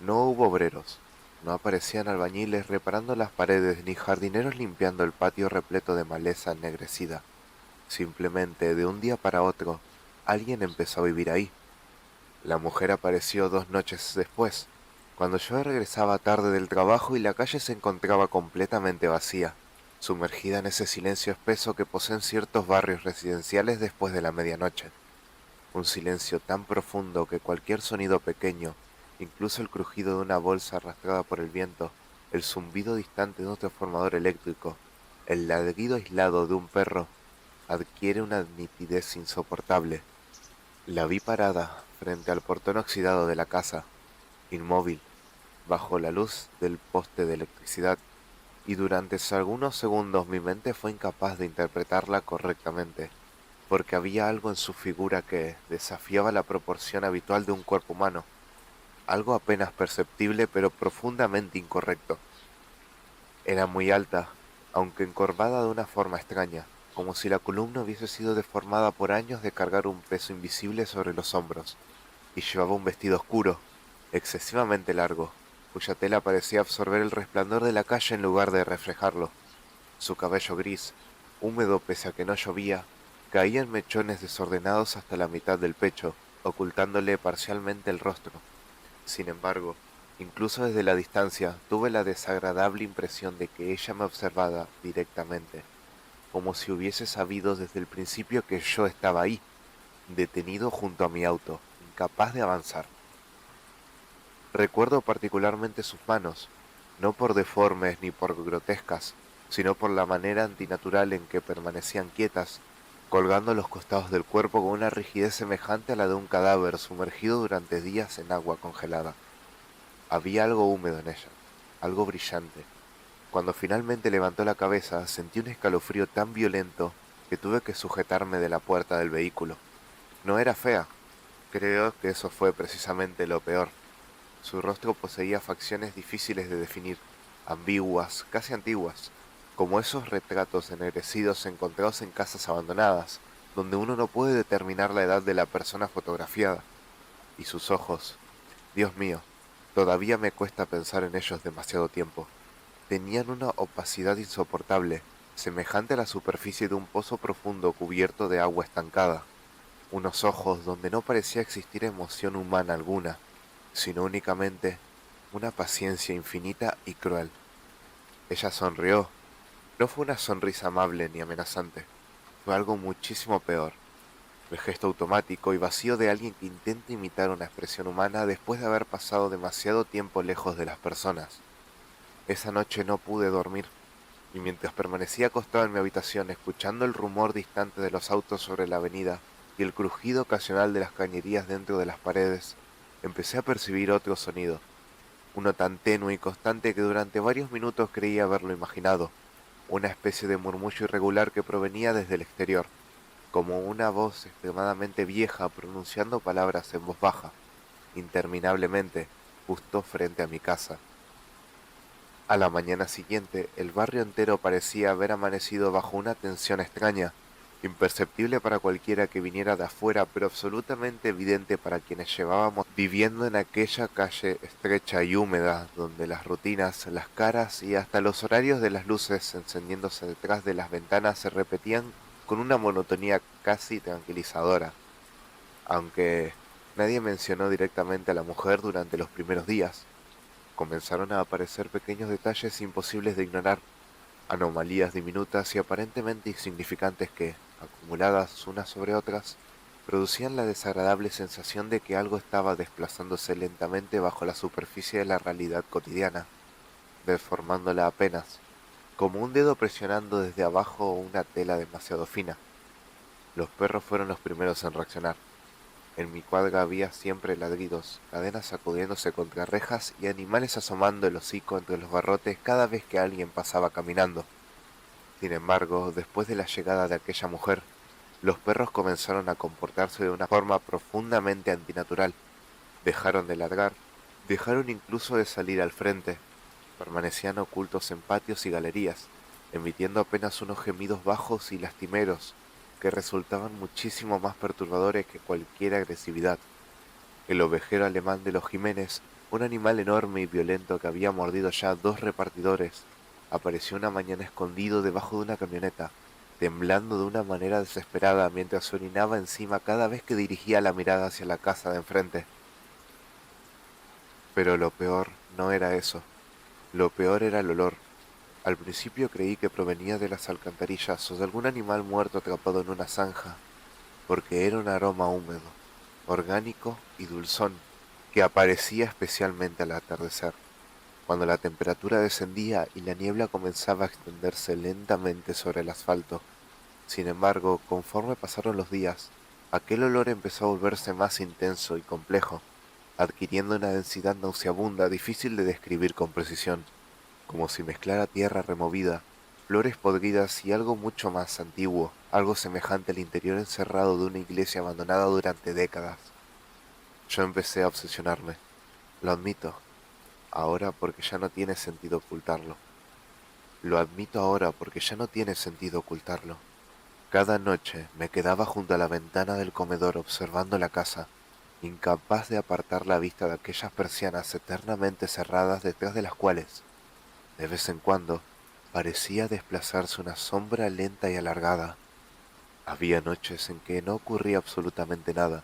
no hubo obreros, no aparecían albañiles reparando las paredes ni jardineros limpiando el patio repleto de maleza ennegrecida. Simplemente, de un día para otro, alguien empezó a vivir ahí. La mujer apareció 2 noches después, cuando yo regresaba tarde del trabajo y la calle se encontraba completamente vacía, sumergida en ese silencio espeso que poseen ciertos barrios residenciales después de la medianoche. Un silencio tan profundo que cualquier sonido pequeño, incluso el crujido de una bolsa arrastrada por el viento, el zumbido distante de un transformador eléctrico, el ladrido aislado de un perro, adquiere una nitidez insoportable. La vi parada frente al portón oxidado de la casa, inmóvil, bajo la luz del poste de electricidad, y durante algunos segundos mi mente fue incapaz de interpretarla correctamente, porque había algo en su figura que desafiaba la proporción habitual de un cuerpo humano, algo apenas perceptible pero profundamente incorrecto. Era muy alta, aunque encorvada de una forma extraña, como si la columna hubiese sido deformada por años de cargar un peso invisible sobre los hombros, y llevaba un vestido oscuro, excesivamente largo, cuya tela parecía absorber el resplandor de la calle en lugar de reflejarlo. Su cabello gris, húmedo pese a que no llovía, caía en mechones desordenados hasta la mitad del pecho, ocultándole parcialmente el rostro. Sin embargo, incluso desde la distancia, tuve la desagradable impresión de que ella me observaba directamente, como si hubiese sabido desde el principio que yo estaba ahí, detenido junto a mi auto, incapaz de avanzar. Recuerdo particularmente sus manos, no por deformes ni por grotescas, sino por la manera antinatural en que permanecían quietas, colgando a los costados del cuerpo con una rigidez semejante a la de un cadáver sumergido durante días en agua congelada. Había algo húmedo en ella, algo brillante. Cuando finalmente levantó la cabeza, sentí un escalofrío tan violento que tuve que sujetarme de la puerta del vehículo. No era fea, creo que eso fue precisamente lo peor. Su rostro poseía facciones difíciles de definir, ambiguas, casi antiguas, como esos retratos ennegrecidos encontrados en casas abandonadas, donde uno no puede determinar la edad de la persona fotografiada. Y sus ojos, Dios mío, todavía me cuesta pensar en ellos demasiado tiempo. Tenían una opacidad insoportable, semejante a la superficie de un pozo profundo cubierto de agua estancada. Unos ojos donde no parecía existir emoción humana alguna, sino únicamente una paciencia infinita y cruel. Ella sonrió. No fue una sonrisa amable ni amenazante, fue algo muchísimo peor, el gesto automático y vacío de alguien que intenta imitar una expresión humana después de haber pasado demasiado tiempo lejos de las personas. Esa noche no pude dormir, y mientras permanecía acostado en mi habitación escuchando el rumor distante de los autos sobre la avenida y el crujido ocasional de las cañerías dentro de las paredes, empecé a percibir otro sonido, uno tan tenue y constante que durante varios minutos creí haberlo imaginado, una especie de murmullo irregular que provenía desde el exterior, como una voz extremadamente vieja pronunciando palabras en voz baja, interminablemente, justo frente a mi casa. A la mañana siguiente, el barrio entero parecía haber amanecido bajo una tensión extraña, imperceptible para cualquiera que viniera de afuera, pero absolutamente evidente para quienes llevábamos viviendo en aquella calle estrecha y húmeda, donde las rutinas, las caras y hasta los horarios de las luces encendiéndose detrás de las ventanas se repetían con una monotonía casi tranquilizadora, aunque nadie mencionó directamente a la mujer durante los primeros días. Comenzaron a aparecer pequeños detalles imposibles de ignorar, anomalías diminutas y aparentemente insignificantes que, acumuladas unas sobre otras, producían la desagradable sensación de que algo estaba desplazándose lentamente bajo la superficie de la realidad cotidiana, deformándola apenas, como un dedo presionando desde abajo una tela demasiado fina. Los perros fueron los primeros en reaccionar. En mi cuadra había siempre ladridos, cadenas sacudiéndose contra rejas y animales asomando el hocico entre los barrotes cada vez que alguien pasaba caminando. Sin embargo, después de la llegada de aquella mujer, los perros comenzaron a comportarse de una forma profundamente antinatural. Dejaron de ladrar, dejaron incluso de salir al frente, permanecían ocultos en patios y galerías, emitiendo apenas unos gemidos bajos y lastimeros que resultaban muchísimo más perturbadores que cualquier agresividad. El ovejero alemán de los Jiménez, un animal enorme y violento que había mordido ya 2 repartidores, apareció una mañana escondido debajo de una camioneta, temblando de una manera desesperada mientras se orinaba encima cada vez que dirigía la mirada hacia la casa de enfrente. Pero lo peor no era eso, lo peor era el olor. Al principio creí que provenía de las alcantarillas o de algún animal muerto atrapado en una zanja, porque era un aroma húmedo, orgánico y dulzón, que aparecía especialmente al atardecer, cuando la temperatura descendía y la niebla comenzaba a extenderse lentamente sobre el asfalto. Sin embargo, conforme pasaron los días, aquel olor empezó a volverse más intenso y complejo, adquiriendo una densidad nauseabunda difícil de describir con precisión, como si mezclara tierra removida, flores podridas y algo mucho más antiguo, algo semejante al interior encerrado de una iglesia abandonada durante décadas. Yo empecé a obsesionarme, lo admito, ahora porque ya no tiene sentido ocultarlo. Lo admito ahora porque ya no tiene sentido ocultarlo. Cada noche me quedaba junto a la ventana del comedor observando la casa, incapaz de apartar la vista de aquellas persianas eternamente cerradas detrás de las cuales, de vez en cuando, parecía desplazarse una sombra lenta y alargada. Había noches en que no ocurría absolutamente nada,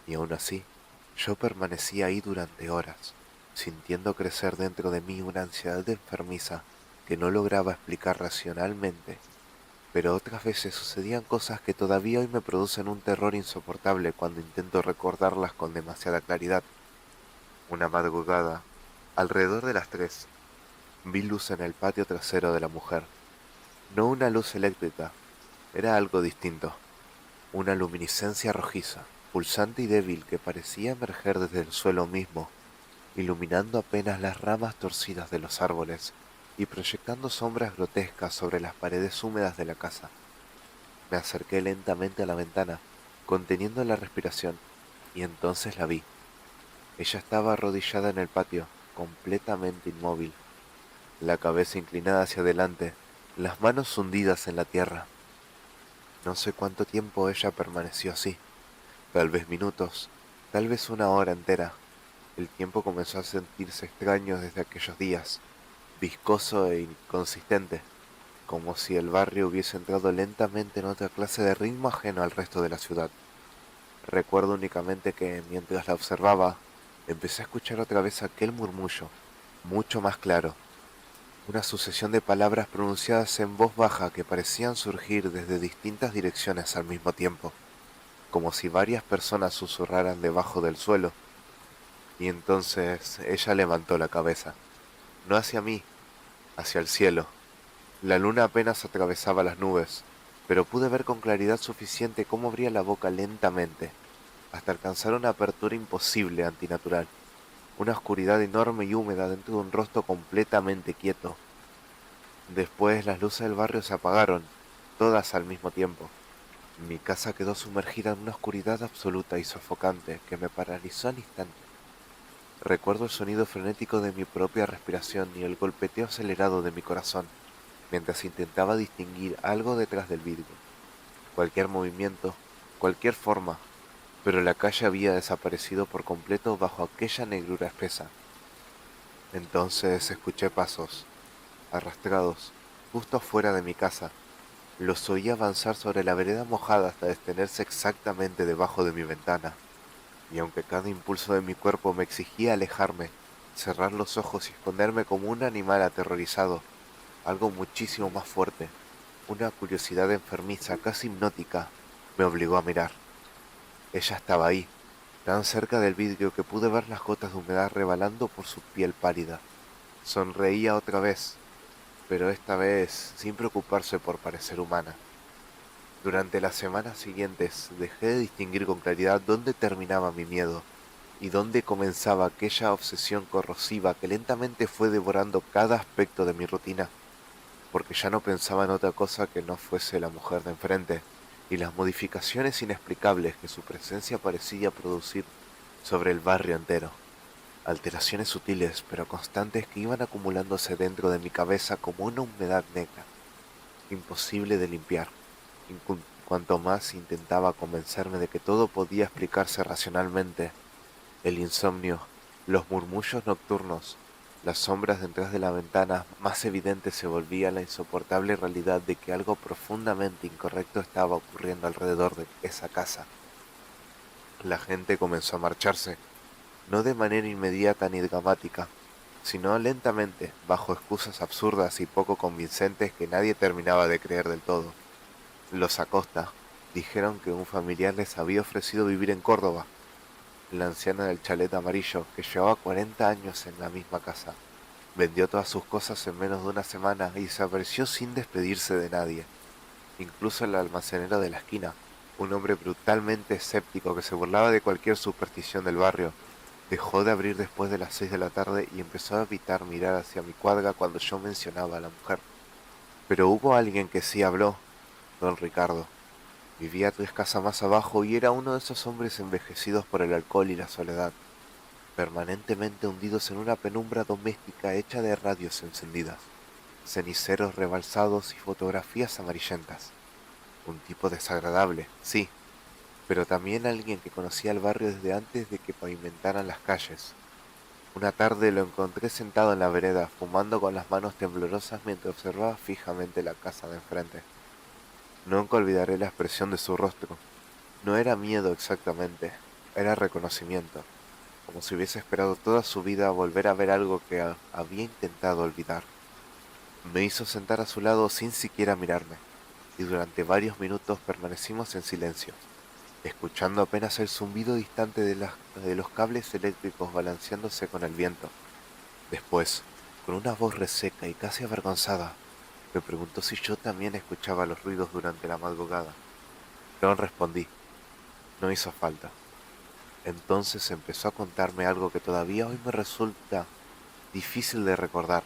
y aún así, yo permanecía ahí durante horas, sintiendo crecer dentro de mí una ansiedad enfermiza que no lograba explicar racionalmente, pero otras veces sucedían cosas que todavía hoy me producen un terror insoportable cuando intento recordarlas con demasiada claridad. Una madrugada, alrededor de las 3, vi luz en el patio trasero de la mujer. No una luz eléctrica, era algo distinto, una luminiscencia rojiza, pulsante y débil que parecía emerger desde el suelo mismo, iluminando apenas las ramas torcidas de los árboles y proyectando sombras grotescas sobre las paredes húmedas de la casa. Me acerqué lentamente a la ventana, conteniendo la respiración, y entonces la vi. Ella estaba arrodillada en el patio, completamente inmóvil, la cabeza inclinada hacia adelante, las manos hundidas en la tierra. No sé cuánto tiempo ella permaneció así, tal vez minutos, tal vez una hora entera. El tiempo comenzó a sentirse extraño desde aquellos días, viscoso e inconsistente, como si el barrio hubiese entrado lentamente en otra clase de ritmo ajeno al resto de la ciudad. Recuerdo únicamente que, mientras la observaba, empecé a escuchar otra vez aquel murmullo, mucho más claro, una sucesión de palabras pronunciadas en voz baja que parecían surgir desde distintas direcciones al mismo tiempo, como si varias personas susurraran debajo del suelo. Y entonces ella levantó la cabeza, no hacia mí, hacia el cielo. La luna apenas atravesaba las nubes, pero pude ver con claridad suficiente cómo abría la boca lentamente, hasta alcanzar una apertura imposible antinatural, una oscuridad enorme y húmeda dentro de un rostro completamente quieto. Después las luces del barrio se apagaron, todas al mismo tiempo. Mi casa quedó sumergida en una oscuridad absoluta y sofocante que me paralizó al instante. Recuerdo el sonido frenético de mi propia respiración y el golpeteo acelerado de mi corazón, mientras intentaba distinguir algo detrás del vidrio. Cualquier movimiento, cualquier forma, pero la calle había desaparecido por completo bajo aquella negrura espesa. Entonces escuché pasos, arrastrados, justo afuera de mi casa. Los oí avanzar sobre la vereda mojada hasta detenerse exactamente debajo de mi ventana. Y aunque cada impulso de mi cuerpo me exigía alejarme, cerrar los ojos y esconderme como un animal aterrorizado, algo muchísimo más fuerte, una curiosidad enfermiza, casi hipnótica, me obligó a mirar. Ella estaba ahí, tan cerca del vidrio que pude ver las gotas de humedad rebalando por su piel pálida. Sonreía otra vez, pero esta vez sin preocuparse por parecer humana. Durante las semanas siguientes dejé de distinguir con claridad dónde terminaba mi miedo y dónde comenzaba aquella obsesión corrosiva que lentamente fue devorando cada aspecto de mi rutina, porque ya no pensaba en otra cosa que no fuese la mujer de enfrente y las modificaciones inexplicables que su presencia parecía producir sobre el barrio entero. Alteraciones sutiles pero constantes que iban acumulándose dentro de mi cabeza como una humedad negra, imposible de limpiar. Cuanto más intentaba convencerme de que todo podía explicarse racionalmente, el insomnio, los murmullos nocturnos, las sombras detrás de la ventana, más evidente se volvía la insoportable realidad de que algo profundamente incorrecto estaba ocurriendo alrededor de esa casa. La gente comenzó a marcharse, no de manera inmediata ni dramática, sino lentamente, bajo excusas absurdas y poco convincentes que nadie terminaba de creer del todo. Los Acosta dijeron que un familiar les había ofrecido vivir en Córdoba. La anciana del chalet amarillo, que llevaba 40 años en la misma casa, vendió todas sus cosas en menos de una semana y desapareció sin despedirse de nadie. Incluso el almacenero de la esquina, un hombre brutalmente escéptico que se burlaba de cualquier superstición del barrio, dejó de abrir después de las 6 de la tarde y empezó a evitar mirar hacia mi cuadra cuando yo mencionaba a la mujer. Pero hubo alguien que sí habló, don Ricardo. Vivía 3 casas más abajo y era uno de esos hombres envejecidos por el alcohol y la soledad, permanentemente hundidos en una penumbra doméstica hecha de radios encendidas, ceniceros rebalsados y fotografías amarillentas. Un tipo desagradable, sí, pero también alguien que conocía el barrio desde antes de que pavimentaran las calles. Una tarde lo encontré sentado en la vereda, fumando con las manos temblorosas mientras observaba fijamente la casa de enfrente. Nunca olvidaré la expresión de su rostro. No era miedo exactamente, era reconocimiento, como si hubiese esperado toda su vida volver a ver algo que había intentado olvidar. Me hizo sentar a su lado sin siquiera mirarme, y durante varios minutos permanecimos en silencio, escuchando apenas el zumbido distante de los cables eléctricos balanceándose con el viento. Después, con una voz reseca y casi avergonzada, me preguntó si yo también escuchaba los ruidos durante la madrugada. No respondí, no hizo falta. Entonces empezó a contarme algo que todavía hoy me resulta difícil de recordar,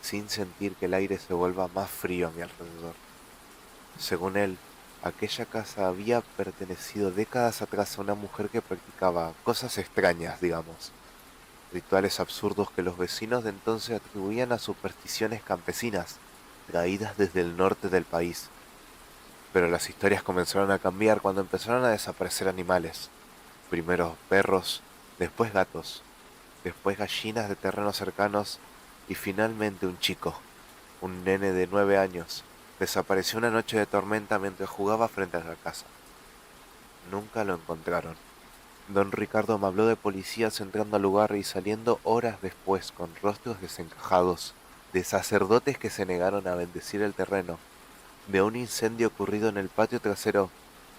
sin sentir que el aire se vuelva más frío a mi alrededor. Según él, aquella casa había pertenecido décadas atrás a una mujer que practicaba cosas extrañas, digamos, rituales absurdos que los vecinos de entonces atribuían a supersticiones campesinas, traídas desde el norte del país. Pero las historias comenzaron a cambiar cuando empezaron a desaparecer animales. Primero perros, después gatos, después gallinas de terrenos cercanos y finalmente un chico, un nene de 9 años, desapareció una noche de tormenta mientras jugaba frente a la casa. Nunca lo encontraron. Don Ricardo me habló de policías entrando al lugar y saliendo horas después con rostros desencajados, de sacerdotes que se negaron a bendecir el terreno, de un incendio ocurrido en el patio trasero,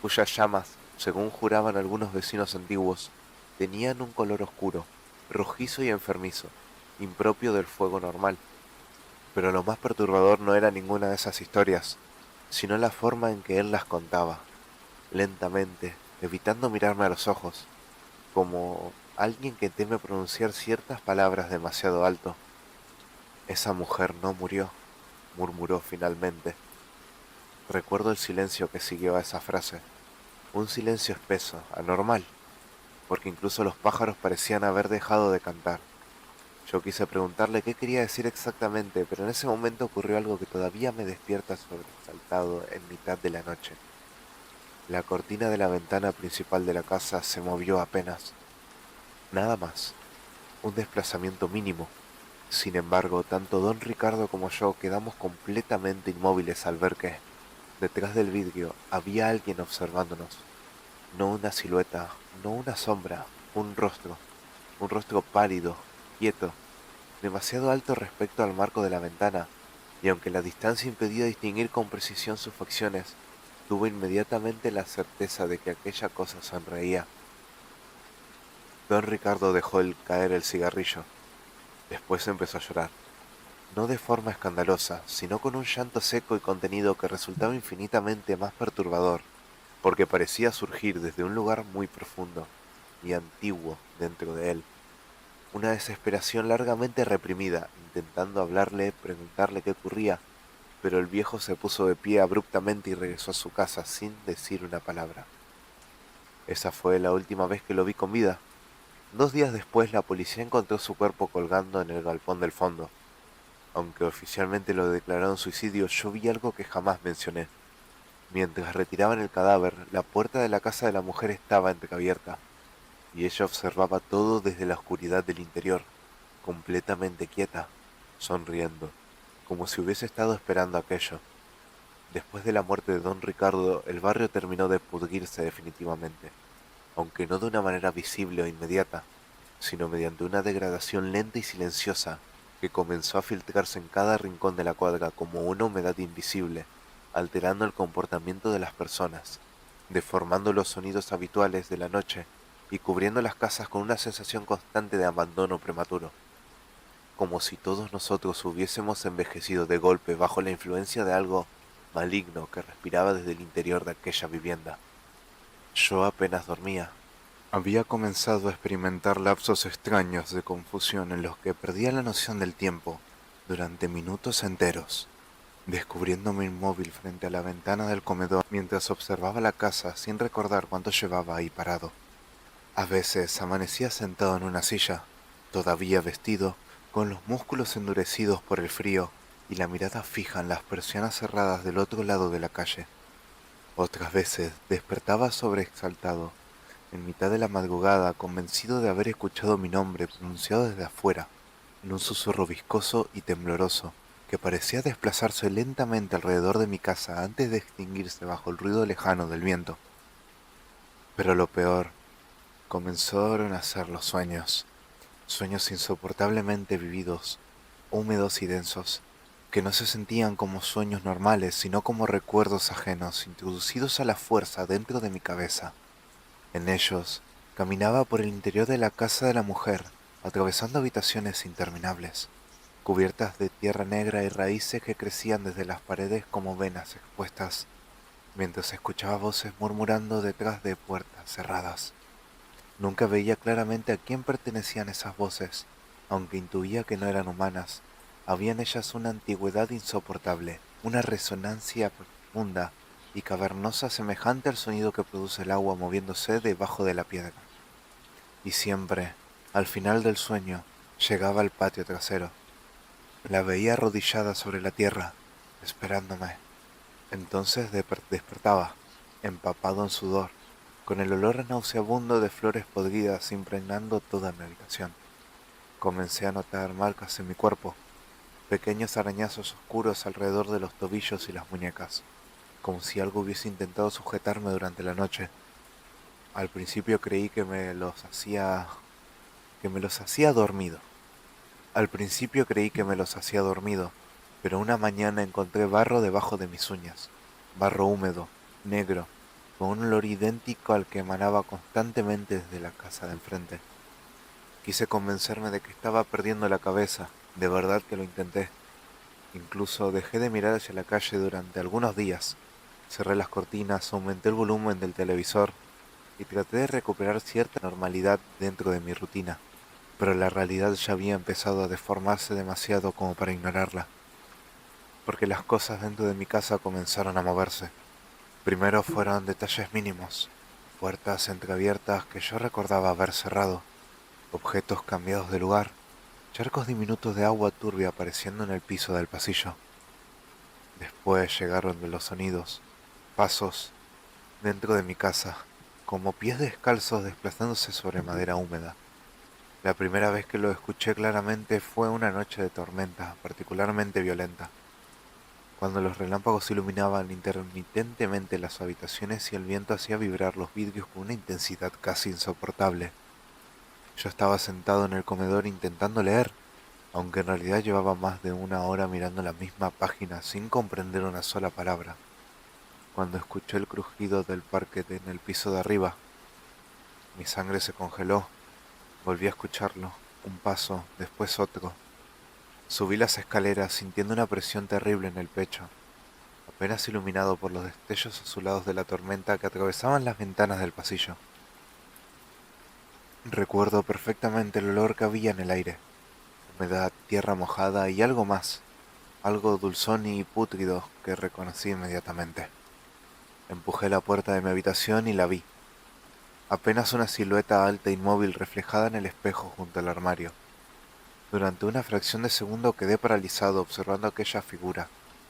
cuyas llamas, según juraban algunos vecinos antiguos, tenían un color oscuro, rojizo y enfermizo, impropio del fuego normal. Pero lo más perturbador no era ninguna de esas historias, sino la forma en que él las contaba, lentamente, evitando mirarme a los ojos, como alguien que teme pronunciar ciertas palabras demasiado alto. Esa mujer no murió, murmuró finalmente. Recuerdo el silencio que siguió a esa frase, un silencio espeso, anormal, porque incluso los pájaros parecían haber dejado de cantar. Yo quise preguntarle qué quería decir exactamente, pero en ese momento ocurrió algo que todavía me despierta sobresaltado en mitad de la noche. La cortina de la ventana principal de la casa se movió apenas, nada más, un desplazamiento mínimo. Sin embargo, tanto don Ricardo como yo quedamos completamente inmóviles al ver que, detrás del vidrio, había alguien observándonos. No una silueta, no una sombra, un rostro pálido, quieto, demasiado alto respecto al marco de la ventana, y aunque la distancia impedía distinguir con precisión sus facciones, tuve inmediatamente la certeza de que aquella cosa sonreía. Don Ricardo dejó caer el cigarrillo. Después empezó a llorar, no de forma escandalosa, sino con un llanto seco y contenido que resultaba infinitamente más perturbador, porque parecía surgir desde un lugar muy profundo y antiguo dentro de él. Una desesperación largamente reprimida, intentando hablarle, preguntarle qué ocurría, pero el viejo se puso de pie abruptamente y regresó a su casa sin decir una palabra. Esa fue la última vez que lo vi con vida. 2 días después la policía encontró su cuerpo colgando en el galpón del fondo. Aunque oficialmente lo declararon suicidio, yo vi algo que jamás mencioné. Mientras retiraban el cadáver, la puerta de la casa de la mujer estaba entreabierta, y ella observaba todo desde la oscuridad del interior, completamente quieta, sonriendo, como si hubiese estado esperando aquello. Después de la muerte de don Ricardo, el barrio terminó de pudrirse definitivamente, aunque no de una manera visible o inmediata, sino mediante una degradación lenta y silenciosa que comenzó a filtrarse en cada rincón de la cuadra como una humedad invisible, alterando el comportamiento de las personas, deformando los sonidos habituales de la noche y cubriendo las casas con una sensación constante de abandono prematuro, como si todos nosotros hubiésemos envejecido de golpe bajo la influencia de algo maligno que respiraba desde el interior de aquella vivienda. Yo apenas dormía. Había comenzado a experimentar lapsos extraños de confusión en los que perdía la noción del tiempo durante minutos enteros, descubriéndome inmóvil frente a la ventana del comedor mientras observaba la casa sin recordar cuánto llevaba ahí parado. A veces amanecía sentado en una silla, todavía vestido, con los músculos endurecidos por el frío y la mirada fija en las persianas cerradas del otro lado de la calle. Otras veces despertaba sobreexaltado, en mitad de la madrugada, convencido de haber escuchado mi nombre pronunciado desde afuera, en un susurro viscoso y tembloroso, que parecía desplazarse lentamente alrededor de mi casa antes de extinguirse bajo el ruido lejano del viento. Pero lo peor, comenzaron a ser los sueños, sueños insoportablemente vividos, húmedos y densos, que no se sentían como sueños normales, sino como recuerdos ajenos introducidos a la fuerza dentro de mi cabeza. En ellos, caminaba por el interior de la casa de la mujer, atravesando habitaciones interminables, cubiertas de tierra negra y raíces que crecían desde las paredes como venas expuestas, mientras escuchaba voces murmurando detrás de puertas cerradas. Nunca veía claramente a quién pertenecían esas voces, aunque intuía que no eran humanas. Había en ellas una antigüedad insoportable, una resonancia profunda y cavernosa semejante al sonido que produce el agua moviéndose debajo de la piedra. Y siempre, al final del sueño, llegaba al patio trasero. La veía arrodillada sobre la tierra, esperándome. Entonces despertaba, empapado en sudor, con el olor nauseabundo de flores podridas impregnando toda mi habitación. Comencé a notar marcas en mi cuerpo, pequeños arañazos oscuros alrededor de los tobillos y las muñecas, como si algo hubiese intentado sujetarme durante la noche. Al principio creí que me los hacía dormido. Al principio creí que me los hacía dormido, pero una mañana encontré barro debajo de mis uñas, barro húmedo, negro, con un olor idéntico al que emanaba constantemente desde la casa de enfrente. Quise convencerme de que estaba perdiendo la cabeza, de verdad que lo intenté. Incluso dejé de mirar hacia la calle durante algunos días. Cerré las cortinas, aumenté el volumen del televisor y traté de recuperar cierta normalidad dentro de mi rutina, pero la realidad ya había empezado a deformarse demasiado como para ignorarla, porque las cosas dentro de mi casa comenzaron a moverse. Primero fueron detalles mínimos, puertas entreabiertas que yo recordaba haber cerrado, objetos cambiados de lugar, charcos diminutos de agua turbia apareciendo en el piso del pasillo. Después llegaron los sonidos, pasos dentro de mi casa, como pies descalzos desplazándose sobre madera húmeda. La primera vez que lo escuché claramente fue una noche de tormenta, particularmente violenta, cuando los relámpagos iluminaban intermitentemente las habitaciones y el viento hacía vibrar los vidrios con una intensidad casi insoportable. Yo estaba sentado en el comedor intentando leer, aunque en realidad llevaba más de una hora mirando la misma página sin comprender una sola palabra, cuando escuché el crujido del parquet en el piso de arriba. Mi sangre se congeló, volví a escucharlo, un paso, después otro. Subí las escaleras sintiendo una presión terrible en el pecho, apenas iluminado por los destellos azulados de la tormenta que atravesaban las ventanas del pasillo. Recuerdo perfectamente el olor que había en el aire, humedad, tierra mojada y algo más, algo dulzón y pútrido que reconocí inmediatamente. Empujé la puerta de mi habitación y la vi, apenas una silueta alta e inmóvil reflejada en el espejo junto al armario. Durante una fracción de segundo quedé paralizado observando aquella figura,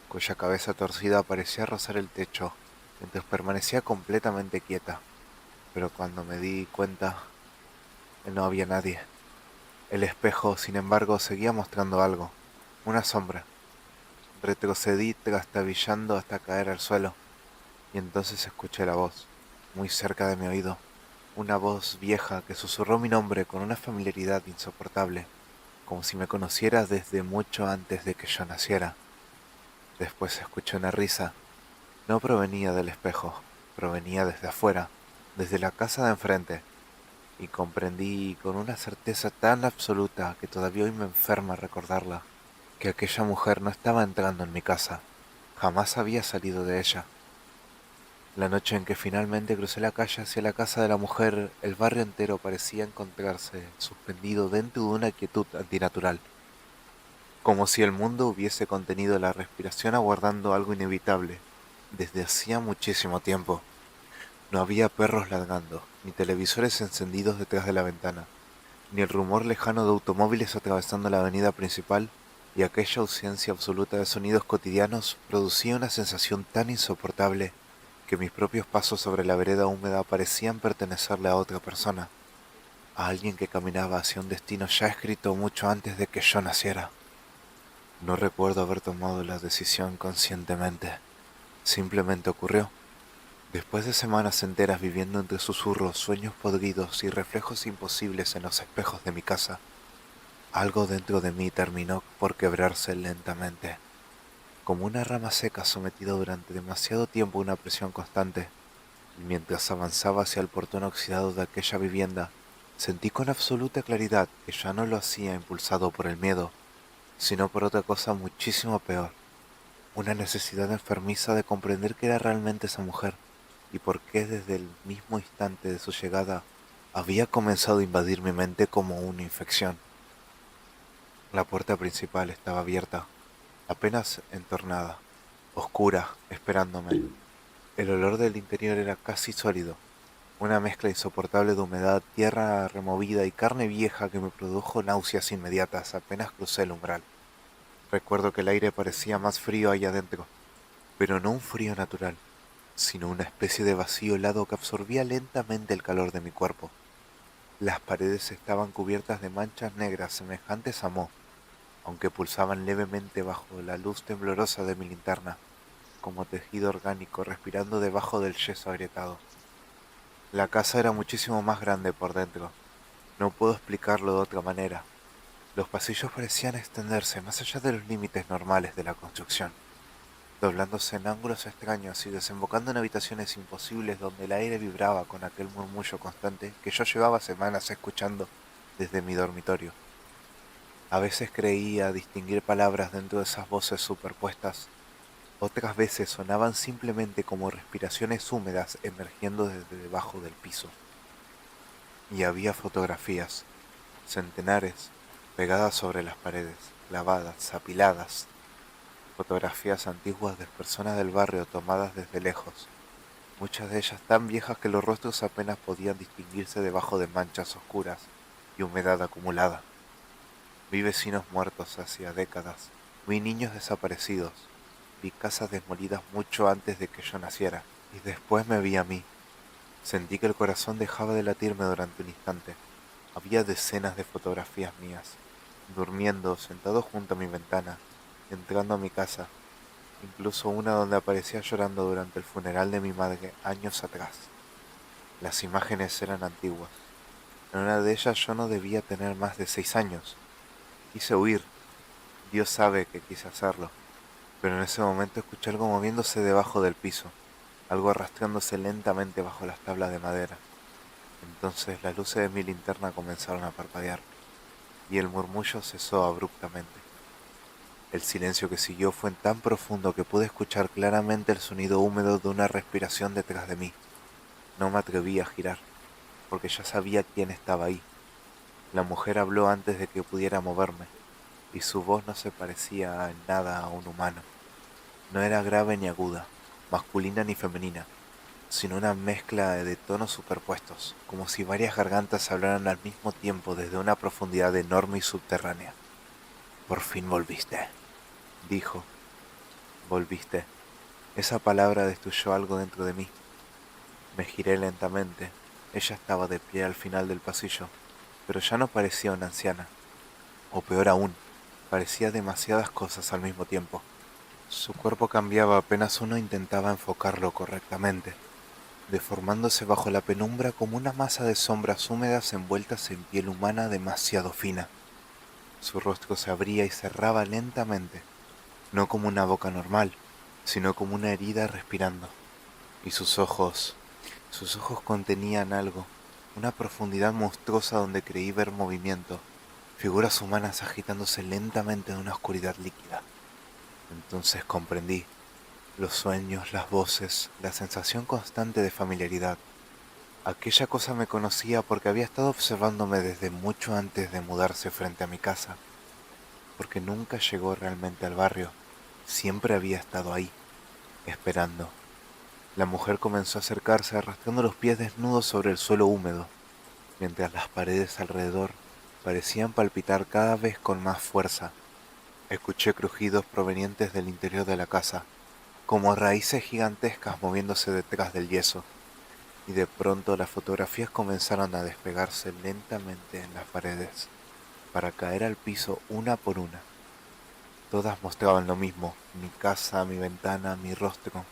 cuya cabeza torcida parecía rozar el techo, mientras permanecía completamente quieta. Pero cuando me di cuenta, no había nadie. El espejo, sin embargo, seguía mostrando algo, una sombra. Retrocedí trastabillando hasta caer al suelo, y entonces escuché la voz, muy cerca de mi oído, una voz vieja que susurró mi nombre con una familiaridad insoportable, como si me conociera desde mucho antes de que yo naciera. Después escuché una risa. No provenía del espejo, provenía desde afuera, desde la casa de enfrente, y comprendí con una certeza tan absoluta que todavía hoy me enferma recordarla, que aquella mujer no estaba entrando en mi casa, jamás había salido de ella. La noche en que finalmente crucé la calle hacia la casa de la mujer, el barrio entero parecía encontrarse suspendido dentro de una quietud antinatural, como si el mundo hubiese contenido la respiración aguardando algo inevitable, desde hacía muchísimo tiempo. No había perros ladrando, ni televisores encendidos detrás de la ventana, ni el rumor lejano de automóviles atravesando la avenida principal, y aquella ausencia absoluta de sonidos cotidianos producía una sensación tan insoportable que mis propios pasos sobre la vereda húmeda parecían pertenecerle a otra persona, a alguien que caminaba hacia un destino ya escrito mucho antes de que yo naciera. No recuerdo haber tomado la decisión conscientemente, simplemente ocurrió. Después de semanas enteras viviendo entre susurros, sueños podridos y reflejos imposibles en los espejos de mi casa, algo dentro de mí terminó por quebrarse lentamente, como una rama seca sometida durante demasiado tiempo a una presión constante, y mientras avanzaba hacia el portón oxidado de aquella vivienda, sentí con absoluta claridad que ya no lo hacía impulsado por el miedo, sino por otra cosa muchísimo peor, una necesidad enfermiza de comprender qué era realmente esa mujer y por qué desde el mismo instante de su llegada había comenzado a invadir mi mente como una infección. La puerta principal estaba abierta, apenas entornada, oscura, esperándome. El olor del interior era casi sólido, una mezcla insoportable de humedad, tierra removida y carne vieja que me produjo náuseas inmediatas apenas crucé el umbral. Recuerdo que el aire parecía más frío allá adentro, pero no un frío natural, sino una especie de vacío helado que absorbía lentamente el calor de mi cuerpo. Las paredes estaban cubiertas de manchas negras semejantes a moho, aunque pulsaban levemente bajo la luz temblorosa de mi linterna, como tejido orgánico respirando debajo del yeso agrietado. La casa era muchísimo más grande por dentro. No puedo explicarlo de otra manera. Los pasillos parecían extenderse más allá de los límites normales de la construcción, doblándose en ángulos extraños y desembocando en habitaciones imposibles donde el aire vibraba con aquel murmullo constante que yo llevaba semanas escuchando desde mi dormitorio. A veces creía distinguir palabras dentro de esas voces superpuestas, otras veces sonaban simplemente como respiraciones húmedas emergiendo desde debajo del piso. Y había fotografías, centenares, pegadas sobre las paredes, clavadas, apiladas, fotografías antiguas de personas del barrio tomadas desde lejos, muchas de ellas tan viejas que los rostros apenas podían distinguirse debajo de manchas oscuras y humedad acumulada. Vi vecinos muertos hacía décadas, vi niños desaparecidos, vi casas desmolidas mucho antes de que yo naciera, y después me vi a mí. Sentí que el corazón dejaba de latirme durante un instante. Había decenas de fotografías mías, durmiendo, sentado junto a mi ventana, entrando a mi casa, incluso una donde aparecía llorando durante el funeral de mi madre años atrás. Las imágenes eran antiguas. En una de ellas yo no debía tener más de 6 años. Quise huir, Dios sabe que quise hacerlo, pero en ese momento escuché algo moviéndose debajo del piso, algo arrastrándose lentamente bajo las tablas de madera. Entonces las luces de mi linterna comenzaron a parpadear, y el murmullo cesó abruptamente. El silencio que siguió fue tan profundo que pude escuchar claramente el sonido húmedo de una respiración detrás de mí. No me atreví a girar, porque ya sabía quién estaba ahí. La mujer habló antes de que pudiera moverme, y su voz no se parecía en nada a un humano. No era grave ni aguda, masculina ni femenina, sino una mezcla de tonos superpuestos, como si varias gargantas hablaran al mismo tiempo desde una profundidad enorme y subterránea. Por fin volviste, dijo. Volviste. Esa palabra destruyó algo dentro de mí. Me giré lentamente. Ella estaba de pie al final del pasillo, pero ya no parecía una anciana. O peor aún, parecía demasiadas cosas al mismo tiempo. Su cuerpo cambiaba apenas uno intentaba enfocarlo correctamente, deformándose bajo la penumbra como una masa de sombras húmedas envueltas en piel humana demasiado fina. Su rostro se abría y cerraba lentamente, no como una boca normal, sino como una herida respirando. Y sus ojos contenían algo, una profundidad monstruosa donde creí ver movimiento, figuras humanas agitándose lentamente en una oscuridad líquida. Entonces comprendí, los sueños, las voces, la sensación constante de familiaridad. Aquella cosa me conocía porque había estado observándome desde mucho antes de mudarse frente a mi casa, porque nunca llegó realmente al barrio, siempre había estado ahí, esperando. La mujer comenzó a acercarse arrastrando los pies desnudos sobre el suelo húmedo, mientras las paredes alrededor parecían palpitar cada vez con más fuerza. Escuché crujidos provenientes del interior de la casa, como raíces gigantescas moviéndose detrás del yeso, y de pronto las fotografías comenzaron a despegarse lentamente en las paredes, para caer al piso una por una. Todas mostraban lo mismo, mi casa, mi ventana, mi rostro,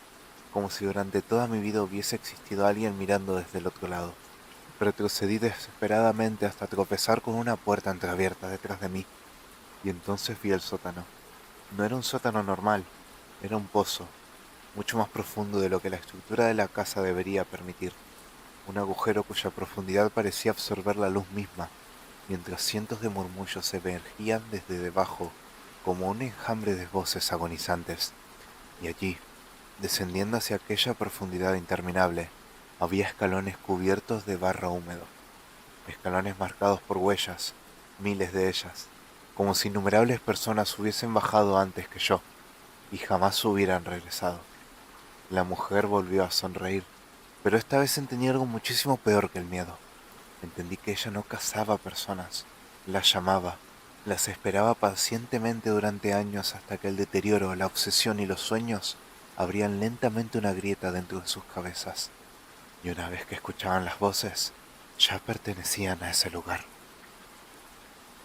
como si durante toda mi vida hubiese existido alguien mirando desde el otro lado. Retrocedí desesperadamente hasta tropezar con una puerta entreabierta detrás de mí, y entonces vi el sótano. No era un sótano normal, era un pozo, mucho más profundo de lo que la estructura de la casa debería permitir. Un agujero cuya profundidad parecía absorber la luz misma, mientras cientos de murmullos se emergían desde debajo como un enjambre de voces agonizantes. Y allí, descendiendo hacia aquella profundidad interminable, había escalones cubiertos de barro húmedo, escalones marcados por huellas, miles de ellas, como si innumerables personas hubiesen bajado antes que yo y jamás hubieran regresado. La mujer volvió a sonreír, pero esta vez entendí algo muchísimo peor que el miedo. Entendí que ella no cazaba personas, las llamaba, las esperaba pacientemente durante años hasta que el deterioro, la obsesión y los sueños abrían lentamente una grieta dentro de sus cabezas. Y una vez que escuchaban las voces, ya pertenecían a ese lugar.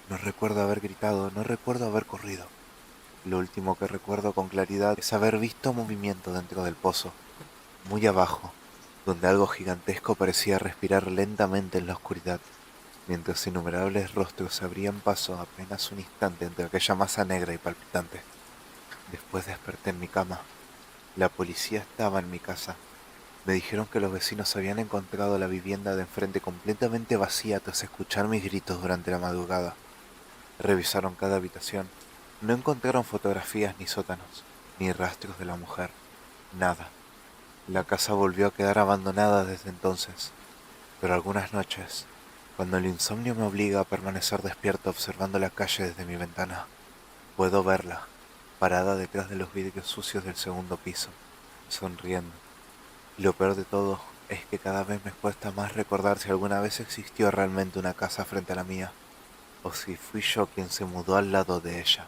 No recuerdo haber gritado, no recuerdo haber corrido. Lo último que recuerdo con claridad es haber visto movimiento dentro del pozo, muy abajo, donde algo gigantesco parecía respirar lentamente en la oscuridad, mientras innumerables rostros se abrían paso apenas un instante entre aquella masa negra y palpitante. Después desperté en mi cama. La policía estaba en mi casa. Me dijeron que los vecinos habían encontrado la vivienda de enfrente completamente vacía tras escuchar mis gritos durante la madrugada. Revisaron cada habitación. No encontraron fotografías ni sótanos, ni rastros de la mujer. Nada. La casa volvió a quedar abandonada desde entonces, pero algunas noches, cuando el insomnio me obliga a permanecer despierto observando la calle desde mi ventana, puedo verla, parada detrás de los vidrios sucios del segundo piso, sonriendo. Y lo peor de todo es que cada vez me cuesta más recordar si alguna vez existió realmente una casa frente a la mía, o si fui yo quien se mudó al lado de ella.